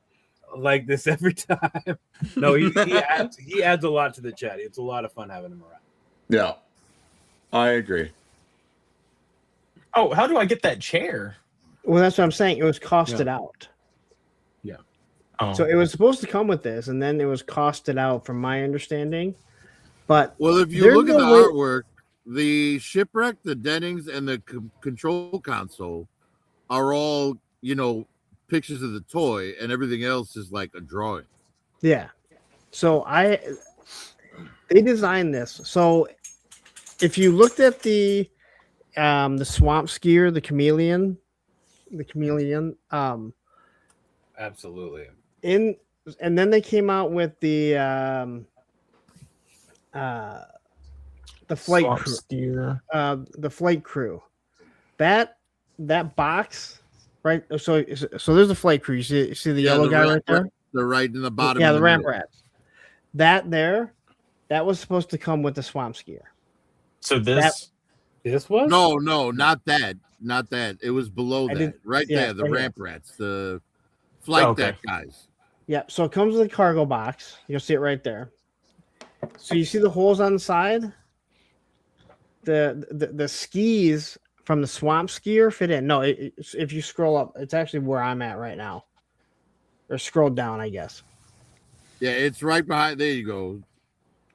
like this every time. No, he adds a lot to the chat. It's a lot of fun having him around. Yeah, I agree. Oh, how do I get that chair? Well, that's what I'm saying. It was costed out. Yeah. Oh. So it was supposed to come with this, and then it was costed out, from my understanding. But well, if you look at the artwork, the shipwreck, the Dennings, and the control console are all, pictures of the toy, and everything else is like a drawing. Yeah. So they designed this. So if you looked at the swamp skier, the chameleon, absolutely. And then they came out with the flight crew. The flight crew. That box, right? So there's a flight crew. You see the yellow guy right there? They're right in the bottom. Yeah, the ramp rats. That was supposed to come with the swamp skier. So this was? No, not that. Not that. It was below that. Right there, the ramp rats, the flight deck guys. Yeah, so it comes with a cargo box. You'll see it right there. So you see the holes on the side? The skis from the swamp skier fit in. No, if you scroll up, it's actually where I'm at right now. Or scroll down, I guess. Yeah, it's right behind. There you go.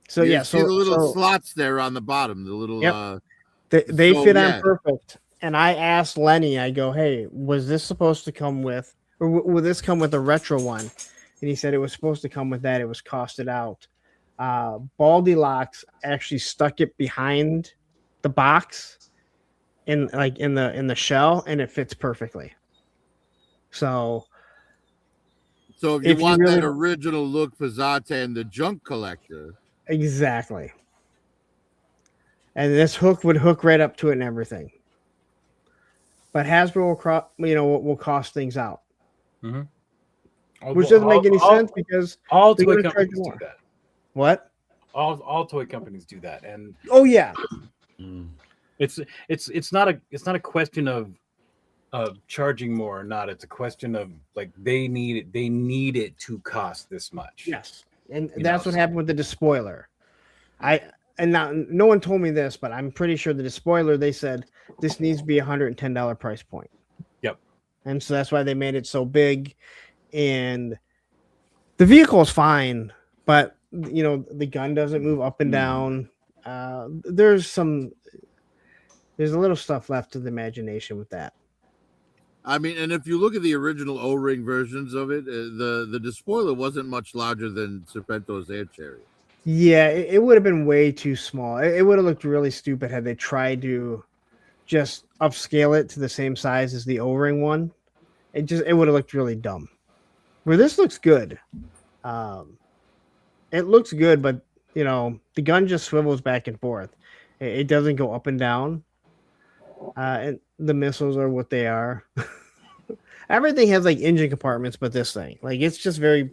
So you see the little slots there on the bottom. The little. Yep. They fit on perfect. And I asked Lenny. I go, "Hey, was this supposed to come with, or will this come with a retro one?" And he said it was supposed to come with that. It was costed out. Baldylocks actually stuck it behind the box in the shell, and it fits perfectly. So if you want that original look for Zartan, the junk collector, exactly, and this hook would hook right up to it and everything. But Hasbro will cost things out, which doesn't make any sense because all toy companies do that. What? All toy companies do that, and oh yeah, it's not a question of charging more or not. It's a question of like they need it to cost this much. Yes, and that's what happened with the Despoiler. Now no one told me this, but I'm pretty sure the Despoiler, they said this needs to be $110 price point. Yep, and so that's why they made it so big, and the vehicle is fine, but the gun doesn't move up and down. There's a little stuff left to the imagination with that. I mean, and if you look at the original O-ring versions of it, the Despoiler wasn't much larger than Serpento's air chariot. Yeah, it would have been way too small. It would have looked really stupid had they tried to just upscale it to the same size as the O-ring one. It would have looked really dumb. Where this looks good. It looks good, but the gun just swivels back and forth. It doesn't go up and down. And the missiles are what they are. Everything has like engine compartments, but this thing, like, it's just very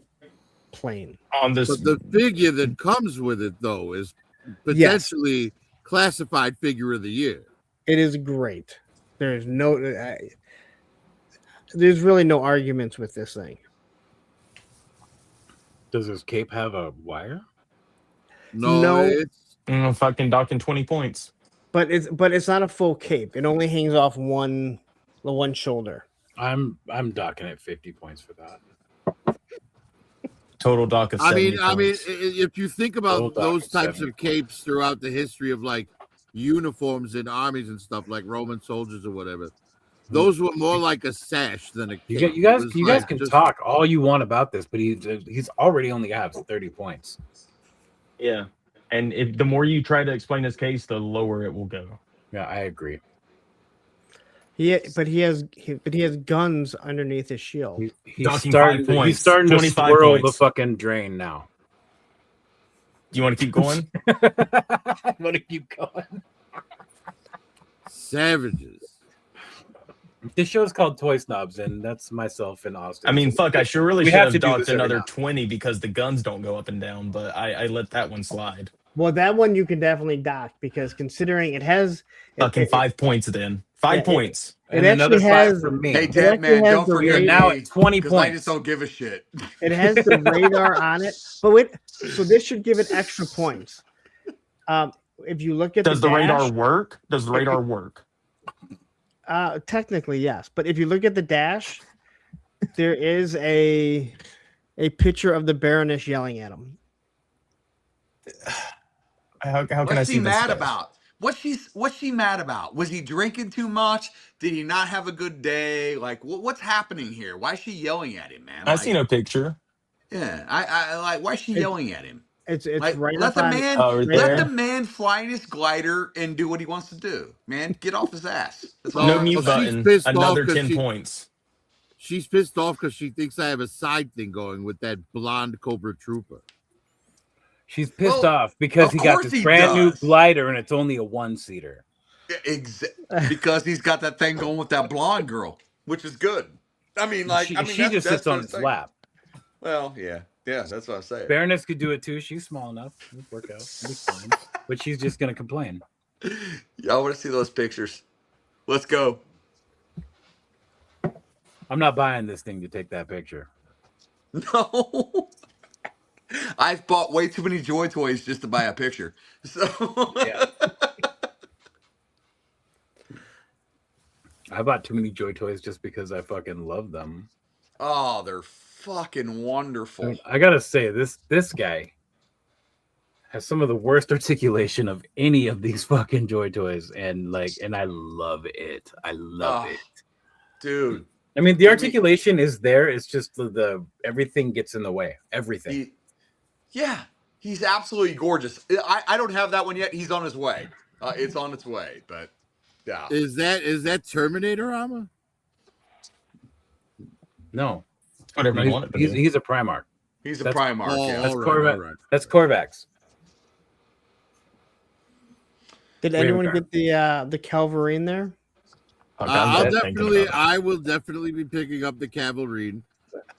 plain. But the figure that comes with it, though, is potentially classified figure of the year. It is great. There's really no arguments with this thing. Does his cape have a wire? No. It's fucking docking 20 points. But it's not a full cape. It only hangs off the one shoulder. I'm docking at 50 points for that. Total dock of 70 points. if you think about those types of capes throughout the history of like uniforms in armies and stuff, like Roman soldiers or whatever, those were more like a sash than a cape. You guys can talk all you want about this, but he's already only has 30 points. Yeah, and the more you try to explain his case, the lower it will go. Yeah, I agree. But he has guns underneath his shield. He's starting to swirl the fucking drain now. Do you want to keep going? I want to keep going. Savages. This show is called Toy Snobs, and that's myself and Austin. I mean, fuck, I sure really We should have have to do docked this every another now. 20 because the guns don't go up and down, but I let that one slide. Well, that one you can definitely dock because considering it has Fucking 5 points then. 5 points. And another 5 from me. Hey, Dead Man, don't forget now me, at 20 'cause I points. just don't give a shit. It has the radar on it, but wait, so this should give it extra points. If you look at Does the radar dash, work? Does the radar work? Technically, yes, but if you look at the dash, there is a picture of the Baroness yelling at him. How can I What's see he this mad stuff? about? What's she mad about? Was he drinking too much? Did he not have a good day? Like, what's happening here? Why is she yelling at him, man? I see no picture. Yeah, I like. Why is she yelling at him? It's Like, right let up the on. man right let there. the man fly in his glider and do what he wants to do. Man, get off his ass. That's all No I'm mute saying. button. pissed off Another 'cause 10 she- points. She's pissed off because she thinks I have a side thing going with that blonde Cobra Trooper. She's pissed off because he got course this he brand new does. glider and it's only a 1-seater. Because he's got that thing going with that blonde girl, which is good. I mean, like, She that's just sits on his his thing. lap. Well, yeah, that's what I say. Baroness could do it too. She's small enough. It'll work out. It'll be fine. But she's just gonna complain. Y'all want to see those pictures? Let's go. I'm not buying this thing to take that picture. No. I've bought way too many Joy Toys just to buy a picture. So Yeah. I bought too many Joy Toys just because I fucking love them. Oh, they're fucking wonderful. I gotta say, this guy has some of the worst articulation of any of these fucking Joy Toys, and I love it. I love it, dude. I mean, the articulation is there. It's just the everything gets in the way. Everything. He's absolutely gorgeous. I don't have that one yet. He's on his way. It's on its way, but yeah. Is that Terminator armor? No. Whatever you want it to be. He's a Primarch. He's a Primarch. Yeah. That's Corvette. That's Corvax. Did anyone get the Calvarine there? I will definitely be picking up the Cavalry.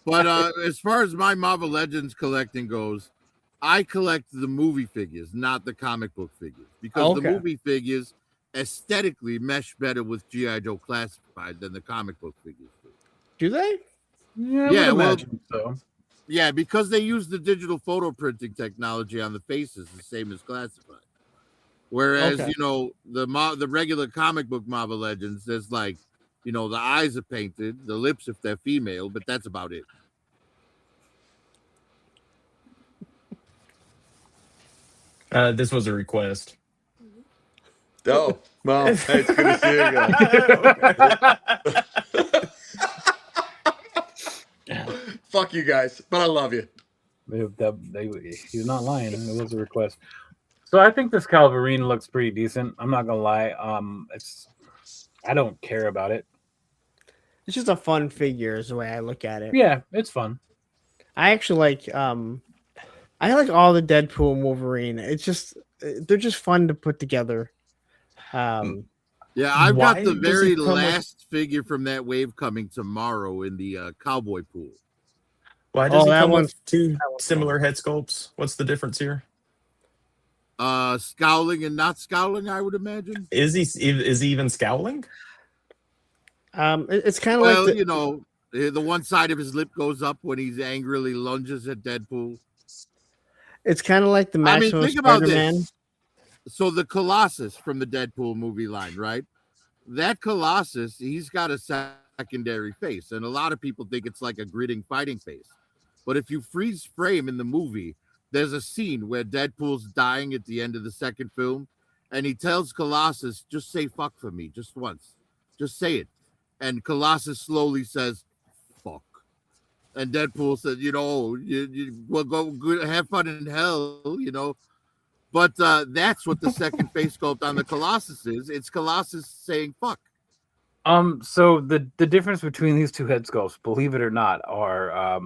But as far as my Marvel Legends collecting goes, I collect the movie figures, not the comic book figures, because the movie figures aesthetically mesh better with G.I. Joe Classified than the comic book figures do. Do they? Yeah, well, so. Yeah, because they use the digital photo printing technology on the faces, the same as Classified. Whereas, the regular comic book Marvel Legends, there's the eyes are painted, the lips if they're female, but that's about it. This was a request. Oh, well, hey, it's good to see you guys. Fuck you guys, but I love you. He's not lying. It was a request. So I think this Calvarine looks pretty decent. I'm not gonna lie. I don't care about it. It's just a fun figure, is the way I look at it. Yeah, it's fun. I actually like I like all the Deadpool and Wolverine. It's just they're just fun to put together. Yeah, I've got the very last figure from that wave coming tomorrow in the cowboy pool. Why does he come with two similar head sculpts? What's the difference here? Scowling and not scowling, I would imagine. Is he even scowling? It's kind of like the one side of his lip goes up when he angrily lunges at Deadpool. It's kind of like the Maximum think about Spider-Man. this. So the Colossus from the Deadpool movie line, right? That Colossus, he's got a secondary face, and a lot of people think it's like a gritting fighting face. But if you freeze frame in the movie, there's a scene where Deadpool's dying at the end of the second film, and he tells Colossus, just say fuck for me, just once. Just say it. And Colossus slowly says, fuck. And Deadpool said, well, go have fun in hell, But that's what the second face sculpt on the Colossus is. It's Colossus saying fuck. So the difference between these two head sculpts, believe it or not, are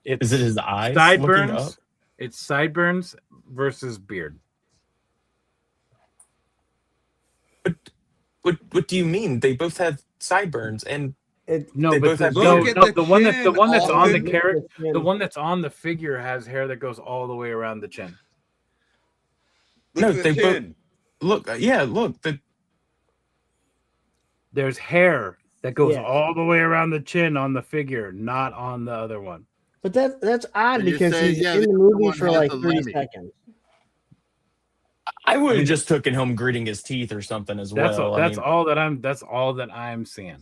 is it his eyes? Sideburns. It's sideburns versus beard. What do you mean? They both have sideburns, and the one that's on the character, the one that's on the figure has hair that goes all the way around the chin. They both look. There's hair that goes all the way around the chin on the figure, not on the other one. But that's odd because he's in the movie for like 30 seconds. I would have just taken him gritting his teeth or something as well. That's all that I'm seeing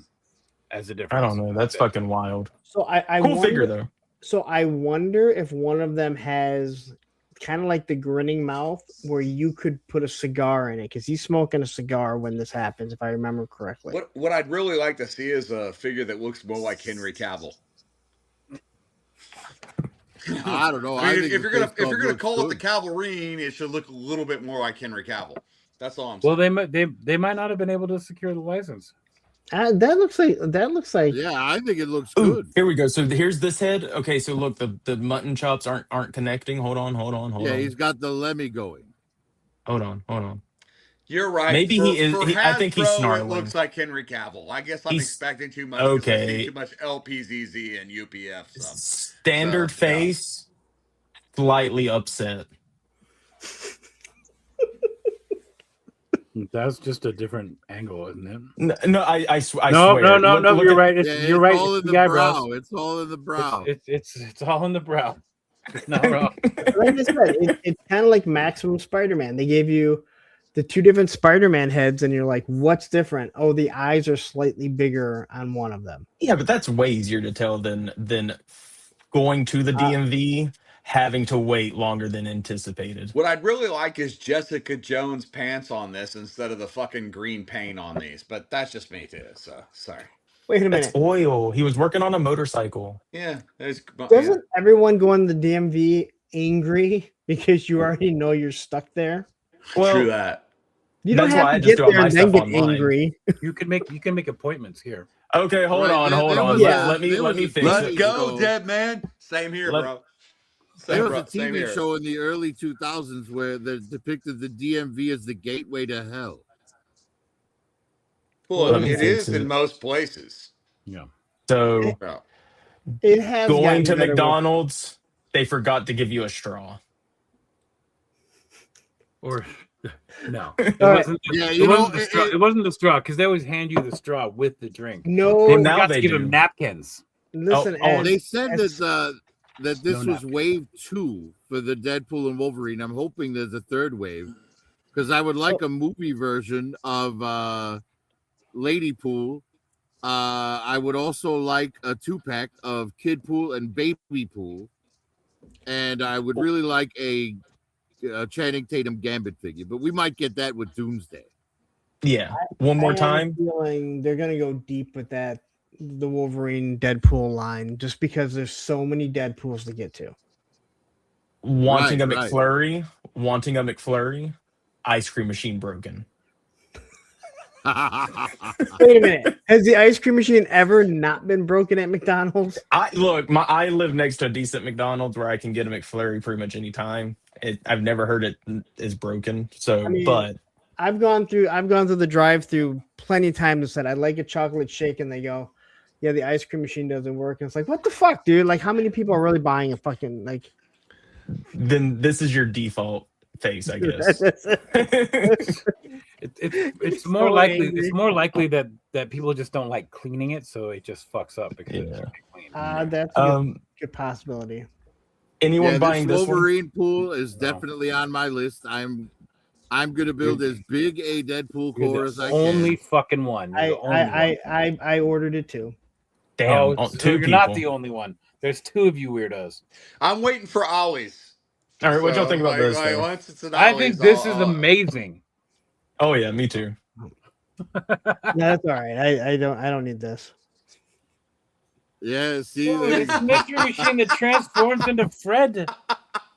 as a difference. I don't know. That's fucking wild. So I cool wonder, figure though. So I wonder if one of them has kind of like the grinning mouth where you could put a cigar in it, because he's smoking a cigar when this happens, if I remember correctly. What I'd really like to see is a figure that looks more like Henry Cavill. I don't know. I mean, if you're gonna call it the Calverine, it should look a little bit more like Henry Cavill. That's all I'm saying. Well, they might not have been able to secure the license. That looks like. Yeah, I think it looks good. Here we go. So here's this head. Okay, so look, the mutton chops aren't connecting. Hold on. Yeah, he's got the Lemmy going. Hold on. You're right. Maybe he is. I think he's snarling. It looks like Henry Cavill. I guess I'm expecting too much. Okay. Too much LPZZ and UPF stuff. Standard face, slightly upset. That's just a different angle, isn't it? No, I swear. No, you're right. You're right. All in the brow. It's all in the brow. It's all in the brow. It's not wrong. Like I said, it's kind of like Maximum Spider-Man. They gave you the two different Spider-Man heads, and you're like, what's different? Oh, the eyes are slightly bigger on one of them. Yeah, but that's way easier to tell than going to the DMV, having to wait longer than anticipated. What I'd really like is Jessica Jones pants on this instead of the fucking green paint on these. But that's just me too. So sorry. Wait a minute. That's oil. He was working on a motorcycle. Yeah. Doesn't everyone go on the DMV angry because you already know you're stuck there? Well, true that. You don't have to get there and then get angry. You can make appointments here. Okay, hold on. Let me fix it. Let's go, dead man. Same here, bro. There was a TV show in the early 2000s where they depicted the DMV as the gateway to hell. Well, it is in most places. Yeah. So it has going to McDonald's, they forgot to give you a straw. Or no, it wasn't the straw because they always hand you the straw with the drink. No, they forgot to give them napkins. Listen, they said that this was wave 2 for the Deadpool and Wolverine. I'm hoping there's a third wave because I would like a movie version of Lady Pool. I would also like a 2-pack of Kid Pool and Baby Pool, and I would really like a Channing Tatum Gambit figure, but we might get that with Doomsday. Yeah, one more time. Feeling they're gonna go deep with that, the Wolverine Deadpool line, just because there's so many Deadpools to get to. Wanting a McFlurry, ice cream machine broken. Wait a minute. Has the ice cream machine ever not been broken at McDonald's? I live next to a decent McDonald's where I can get a McFlurry pretty much any time. I've never heard it is broken. So, but I've gone through the drive-through plenty of times and said I'd like a chocolate shake, and they go, "Yeah, the ice cream machine doesn't work." And it's like, what the fuck, dude? Like, how many people are really buying a fucking like? Then this is your default face, I guess. It's more likely. It's more likely that people just don't like cleaning it, so it just fucks up because it's clean. That's a good possibility. Anyone buying this Wolverine pool is definitely on my list. I'm gonna build as big a Deadpool core as I can. Only fucking one. I ordered it too. Damn, so you're not the only one. There's two of you weirdos. I'm waiting for Ollie's. All right, what y'all think about this? Like, once it's an I Ollie's, think this is amazing. Oh yeah, me too. Yeah, that's all right. I don't need this. Yeah, see, It's a mystery machine that transforms into Fred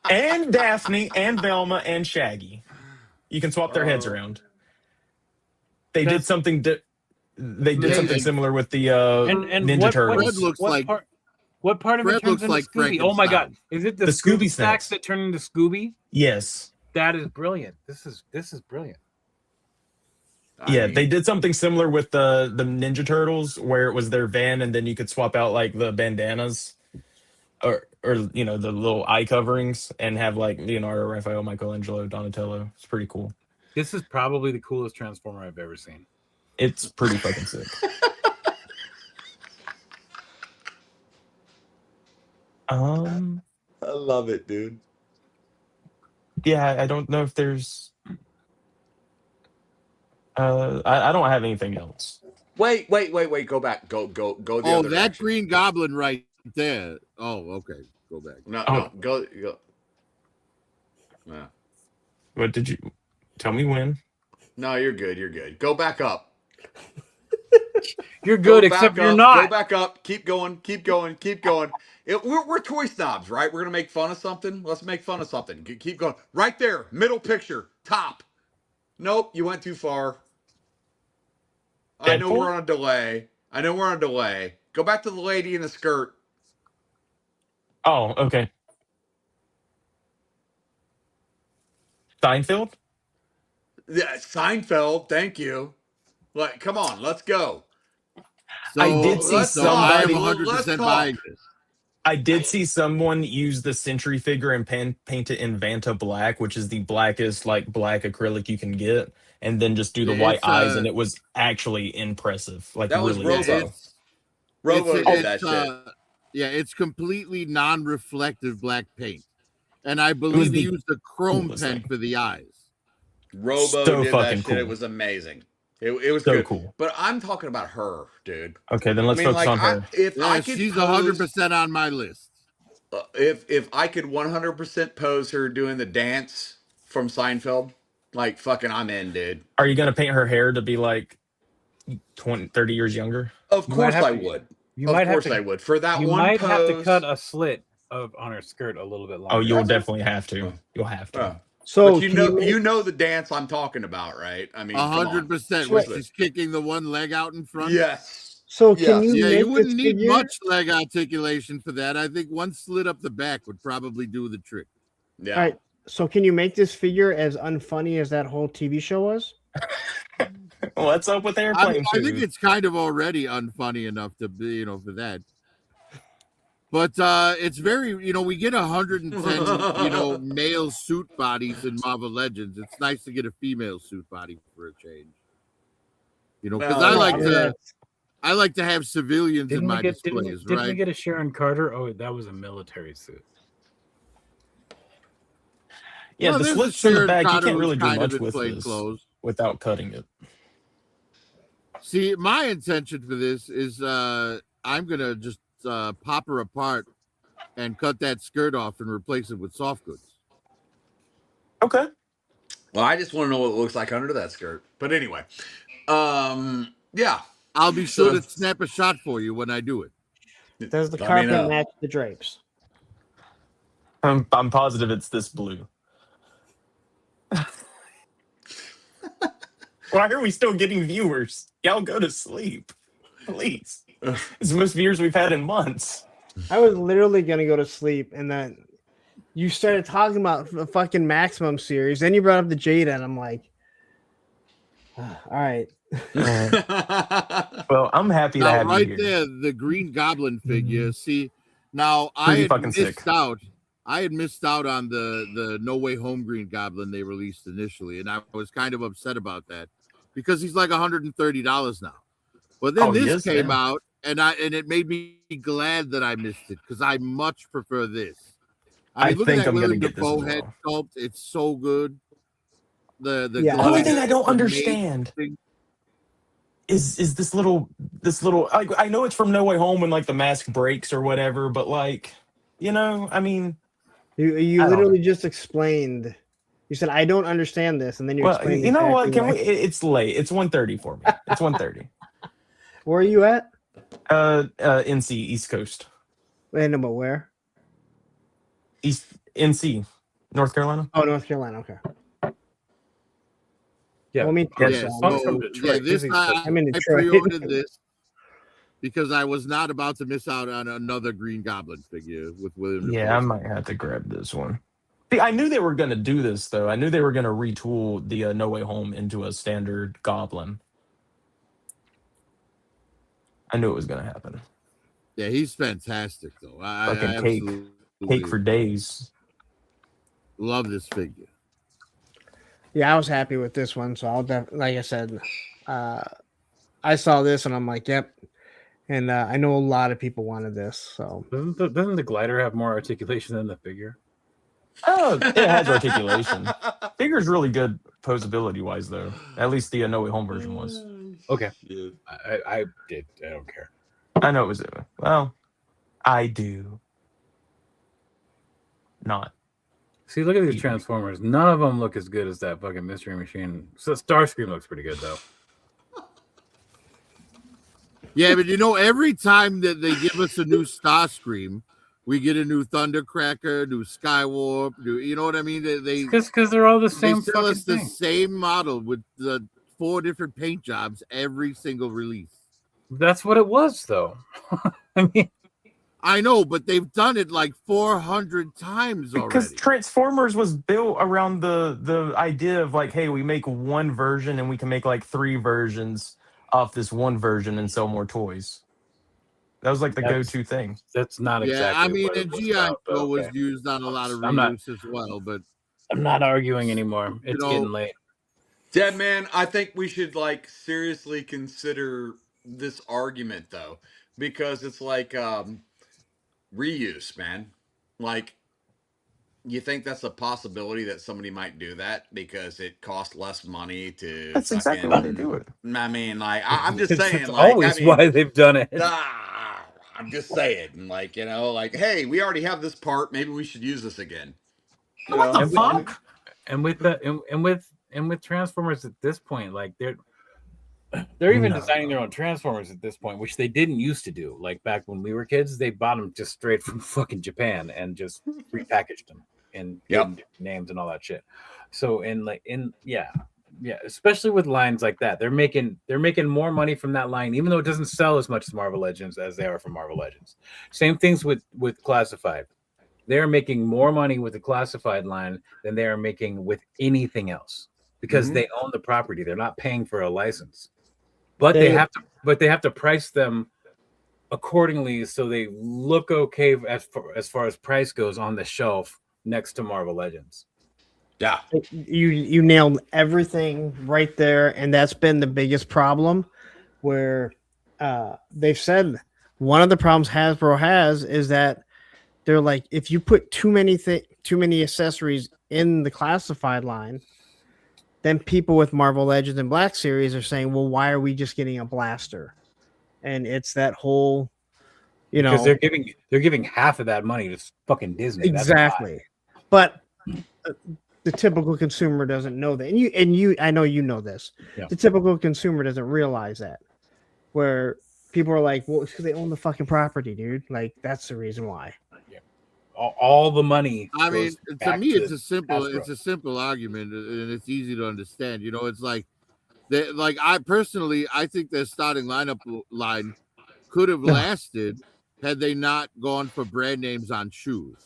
and Daphne and Velma and Shaggy. You can swap their heads around. They did something. They did something similar with the Ninja Turtles. What part of it turns into Scooby? Oh my god! Is it the Scooby snacks that turn into Scooby? Yes. That is brilliant. This is brilliant. Yeah, they did something similar with the Ninja Turtles, where it was their van, and then you could swap out like the bandanas, or the little eye coverings, and have like Leonardo, Raphael, Michelangelo, Donatello. It's pretty cool. This is probably the coolest Transformer I've ever seen. It's pretty fucking sick. I love it, dude. Yeah, I don't know if there's. I don't have anything else. Wait. Go back. Go the other that direction. Green Goblin right there. Oh, okay. Go back. No, go. Yeah. What did you tell me when? No, you're good. Go back up. You're good, except you're not. Go back up. Keep going. We're toy snobs, right? We're gonna make fun of something. Let's make fun of something. Keep going. Right there, middle picture, top. Nope, you went too far. I know we're on a delay. Go back to the lady in the skirt. Oh, okay. Seinfeld? Yeah, Seinfeld. Thank you. Like, come on, let's go. So, I did see somebody. I am 100% buying this. I did see someone use the Sentry figure and paint it in Vanta black, which is the blackest like black acrylic you can get, and then just do the white eyes, and it was actually impressive. Like that was really Robo. Robo did that shit. Yeah, it's completely non-reflective black paint, and I believe he used a chrome pen for the eyes. Robo did that shit. Cool. It was amazing. It was so good. Cool. But I'm talking about her, dude. Okay, then let's focus on her. She's 100% on my list. If I could 100% pose her doing the dance from Seinfeld, like fucking I'm in, dude. Are you going to paint her hair to be like 20, 30 years younger? Of course I would. Of course I would. For that one pose. You might have to cut a slit on her skirt a little bit longer. Oh, you'll definitely have to. You'll have to. So you know the dance I'm talking about, right? I mean, 100%. Where she's kicking the one leg out in front. Yes. So can you? Yeah, you wouldn't need much leg articulation for that. I think one slit up the back would probably do the trick. Yeah. All right. So can you make this figure as unfunny as that whole TV show was? What's up with Airplane? I think it's kind of already unfunny enough to be, for that. But it's very, we get 110, male suit bodies in Marvel Legends. It's nice to get a female suit body for a change. Because I like to have civilians in my displays, right? Didn't we get a Sharon Carter? Oh, that was a military suit. Yeah, the slits in the back, you can't really do much with this without cutting it. See, my intention for this is I'm going to just pop her apart and cut that skirt off and replace it with soft goods. Okay. Well, I just want to know what it looks like under that skirt. But anyway, yeah. I'll be sure to snap a shot for you when I do it. Does the carpet match the drapes? I'm positive it's this blue. Why are we still getting viewers? Y'all go to sleep, please. It's the most viewers we've had in months. I was literally gonna go to sleep, and then you started talking about the fucking Maximum series. Then you brought up the Jada, and I'm like, all right. Well, I'm happy to have right you here. There, the Green Goblin figure. See, now I had missed out. I had missed out on the No Way Home Green Goblin they released initially, and I was kind of upset about that because he's like $130 now. But then this came out, and it made me glad that I missed it because I much prefer this. I mean, look at that William Dafoe head sculpt; it's so good. The only thing I don't understand is this little I know it's from No Way Home when like the mask breaks or whatever, but like, I mean, You I don't know. literally just explained. You said I don't understand this, and then you Well, explained you know exactly what? Can why. we? It's late. It's 1:30 for me. It's 1:30. Where are you at? NC East Coast, Wait, no, but where? East NC, North Carolina. Oh, North Carolina. Okay. Yeah. Well, me too. Yeah. Yeah, So Punk's from so Detroit. this I'm in I Detroit. pre-ordered this because I was not about to miss out on another Green Goblin figure with William Yeah, I Dafoe. might have to grab this one. See, I knew they were going to do this though. I knew they were going to retool the No Way Home into a standard Goblin. I knew it was going to happen. Yeah, he's fantastic though. I Fucking cake for days. Love this figure. Yeah, I was happy with this one, so I'll like I said, I saw this and I'm like, yep. And I know a lot of people wanted this. So doesn't the glider have more articulation than the figure? Oh, it has articulation. Figure's really good posability wise, though. At least the No Way Home version was. Okay, I don't care. I know it was. Well, I do not. See, look at these Transformers. None of them look as good as that fucking Mystery Machine. So Starscream looks pretty good though. Yeah, but every time that they give us a new Starscream, we get a new Thundercracker, new Skywarp. You know what I mean? They because they're all the same. They sell us the same model with the 4 different paint jobs every single release. That's what it was, though. I mean, I know, but they've done it like 400 times already. Because Transformers was built around the idea of like, hey, we make one version and we can make like 3 versions off this one version and sell more toys. That was like the go-to thing. That's not exactly. Yeah, I mean, and G.I. Joe was used on a lot of reuse as well, but I'm not arguing anymore. It's getting late. Dead man, I think we should like seriously consider this argument though, because it's like reuse, man. Like, you think that's a possibility that somebody might do that because it costs less money to? That's exactly why they do it. I mean, like, I'm just saying, It's like, always why they've done it. I'm just saying, like, like, hey, we already have this part. Maybe we should use this again. What the fuck? And with Transformers at this point, like they're even designing their own Transformers at this point, which they didn't used to do. Like back when we were kids, they bought them just straight from fucking Japan and just repackaged them and names and all that shit. So yeah, especially with lines like that, they're making more money from that line, even though it doesn't sell as much as Marvel Legends as they are from Marvel Legends. Same things with Classified. They're making more money with the Classified line than they are making with anything else because they own the property. They're not paying for a license, but they have to price them accordingly so they look okay as far as price goes on the shelf next to Marvel Legends. Yeah, you nailed everything right there, and that's been the biggest problem. Where they've said one of the problems Hasbro has is that they're like, if you put too many accessories in the Classified line, then people with Marvel Legends and Black Series are saying, well, why are we just getting a blaster? And it's that whole, because they're giving half of that money to fucking Disney. Exactly. But the typical consumer doesn't know that. And you I know you know this. Yeah. The typical consumer doesn't realize that. Where people are like, well, it's because they own the fucking property, dude. Like, that's the reason why. All the money. I mean, to me, it's a simple argument, and it's easy to understand. It's like I think their starting lineup line could have lasted had they not gone for brand names on shoes.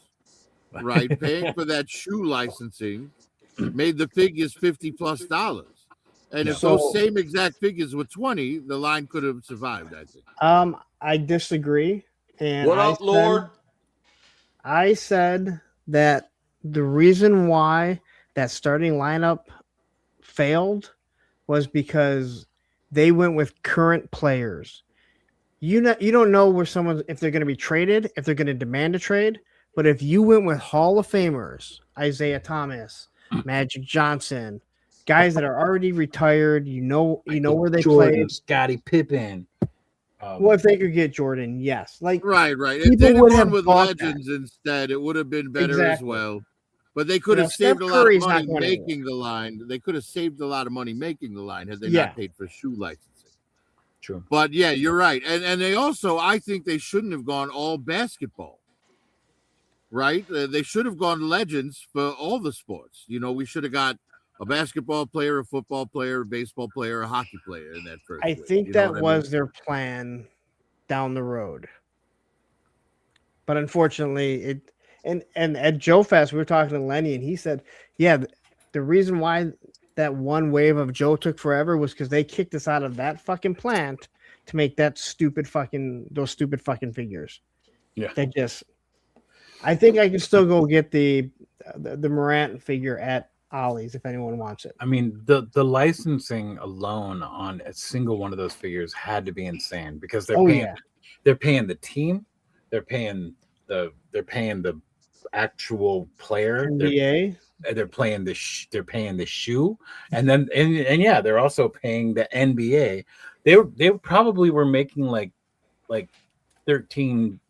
Right, paying for that shoe licensing made the figures $50+. And if those same exact figures were 20, the line could have survived, I think. I disagree. And what up, Lord? I said that the reason why that starting lineup failed was because they went with current players. You don't know where if they're going to be traded, if they're going to demand a trade. But if you went with Hall of Famers, Isaiah Thomas, Magic Johnson, guys that are already retired. You know where they Jordan, played. Scottie Pippen. Well, if they could get Jordan, yes. Like right. If people they'd have would gone have with bought legends that. instead, it would have been better as well. But they could You know, have saved Steph a lot of Curry's money not going anywhere. making the line. They could have saved a lot of money making the line had they Yeah. not paid for shoe licensing. True. But yeah, you're right. And they also, I think they shouldn't have gone all basketball. Right? They should have gone legends for all the sports. You know, we should have got a basketball player, a football player, a baseball player, a hockey player in that first I wave. think You know that what I was mean? their plan down the road. But unfortunately, it and at Joe Fest, we were talking to Lenny, and he said, yeah, the reason why that one wave of Joe took forever was because they kicked us out of that fucking plant to make those stupid fucking figures. Yeah. They just I think I can still go get the Morant figure at Ollie's if anyone wants it. I mean, the licensing alone on a single one of those figures had to be insane because they're paying the team, they're paying the actual player, NBA. they're paying the shoe, and then and yeah, they're also paying the NBA. They probably were making like 13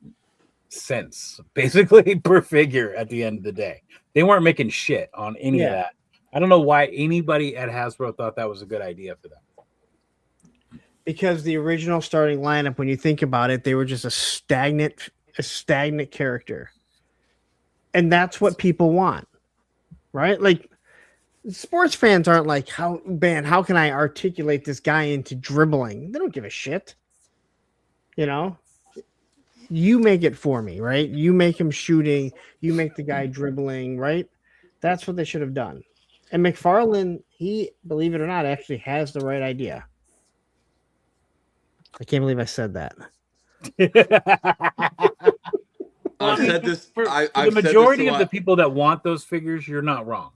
cents basically per figure at the end of the day. They weren't making shit on any of that. I don't know why anybody at Hasbro thought that was a good idea for them. Because the original starting lineup, when you think about it, they were just a stagnant character. And that's what people want. Right? Like sports fans aren't like, how can I articulate this guy into dribbling? They don't give a shit. You know? You make it for me, right? You make him shooting, you make the guy dribbling, right? That's what they should have done. And McFarlane, he, believe it or not, actually has the right idea. I can't believe I said that. I've said this for the majority of the people that want those figures, you're not wrong.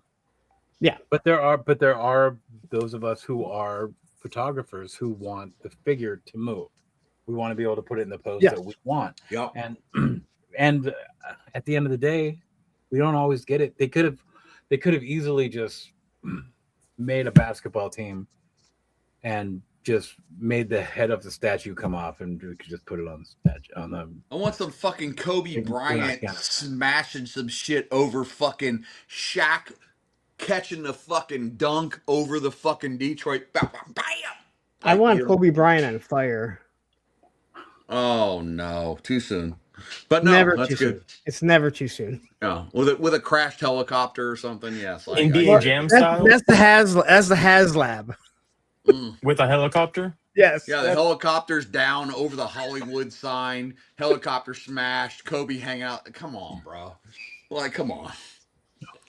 Yeah. But there are those of us who are photographers who want the figure to move. We want to be able to put it in the pose that we want. Yep. And at the end of the day, we don't always get it. They could have easily just made a basketball team and just made the head of the statue come off, and we could just put it on the statue. I want some fucking Kobe Bryant smashing some shit over fucking Shaq catching the fucking dunk over the fucking Detroit. Bam! I want Kobe Bryant on fire. Oh no, too soon. But no, never that's too good. Soon. It's never too soon. Yeah, with a crashed helicopter or something. Yes, NBA Jam style. That's the HasLab. With a helicopter. Yes. Yeah, the helicopter's down over the Hollywood sign. Helicopter smashed. Kobe hang out. Come on, bro. Like, come on.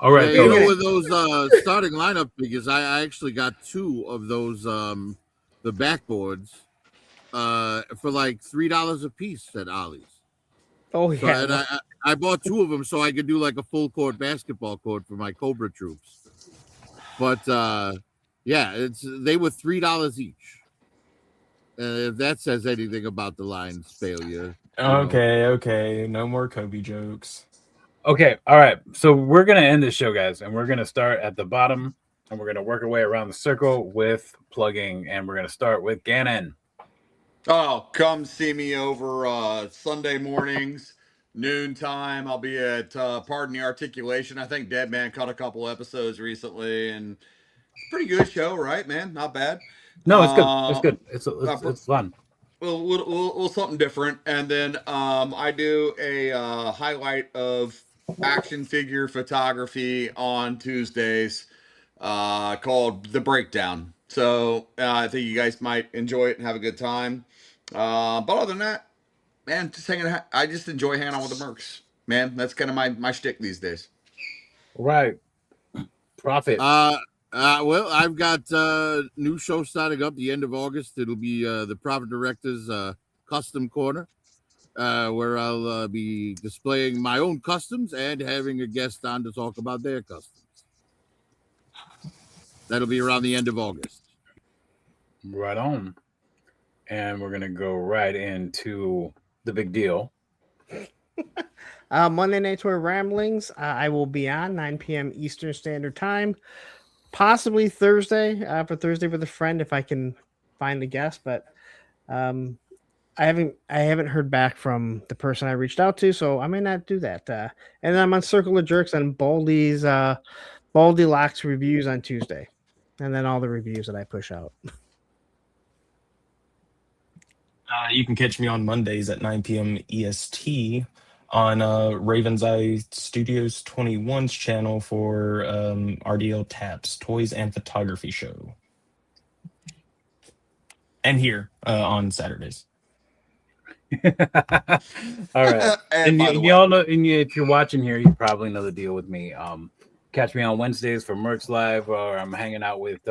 All right. Yeah, you know, with those starting lineup figures, I actually got 2 of those the backboards for like $3 a piece at Ollie's. Oh yeah. So, and I bought 2 of them so I could do like a full court basketball court for my Cobra troops. But yeah, they were $3 each. If that says anything about the line's failure. Okay. No more Kobe jokes. Okay, all right. So we're gonna end this show, guys, and we're gonna start at the bottom, and we're gonna work our way around the circle with plugging, and we're gonna start with Gannon. Oh, come see me over Sunday mornings, noontime. I'll be at Pardon the Articulation. I think Dead Man caught a couple episodes recently, and pretty good show, right, man? Not bad. No, it's good. It's good. It's fun. Well, something different. And then I do a highlight of action figure photography on Tuesdays called The Breakdown. So I think you guys might enjoy it and have a good time. But other than that, man, I just enjoy hanging out with the Mercs. Man, that's kind of my shtick these days. Right. Profit. Well, I've got new show starting up the end of August. It'll be the Profit Director's Custom Corner, where I'll be displaying my own customs and having a guest on to talk about their customs. That'll be around the end of August. Right on. And we're going to go right into the big deal. Monday Night Toy Ramblings. I will be on 9 p.m. Eastern Standard Time. possibly Thursday for Thursday with a friend if I can find a guest, but I haven't heard back from the person I reached out to, so I may not do that. And I'm on Circle of Jerks and Baldy's Baldy Locks reviews on Tuesday, and then all the reviews that I push out. You can catch me on Mondays at 9 p.m. EST on Raven's Eye Studios 21's channel for RDL Taps Toys and Photography Show, and here on Saturdays. All right. and you all know, and if you're watching here, you probably know the deal with me. Catch me on Wednesdays for Mercs Live, or I'm hanging out with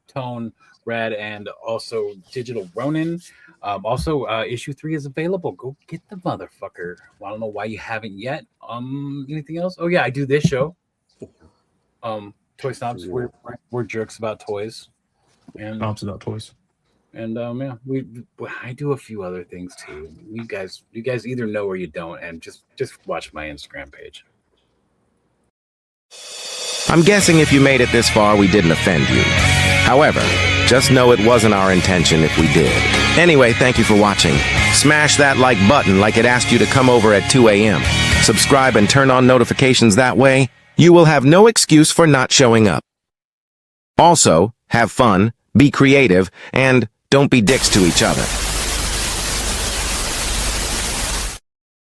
Tone, Rad, and also Digital Ronin. Also, issue 3 is available. Go get the motherfucker. I don't know why you haven't yet. Anything else? Oh yeah, I do this show. Toy Snobs. We're jerks about toys. And Snobs about toys. And yeah, I do a few other things too. You guys either know or you don't, and just watch my Instagram page. I'm guessing if you made it this far, we didn't offend you. However, just know it wasn't our intention if we did. Anyway, thank you for watching. Smash that like button like it asked you to come over at 2 a.m. Subscribe and turn on notifications that way. You will have no excuse for not showing up. Also, have fun, be creative, and don't be dicks to each other.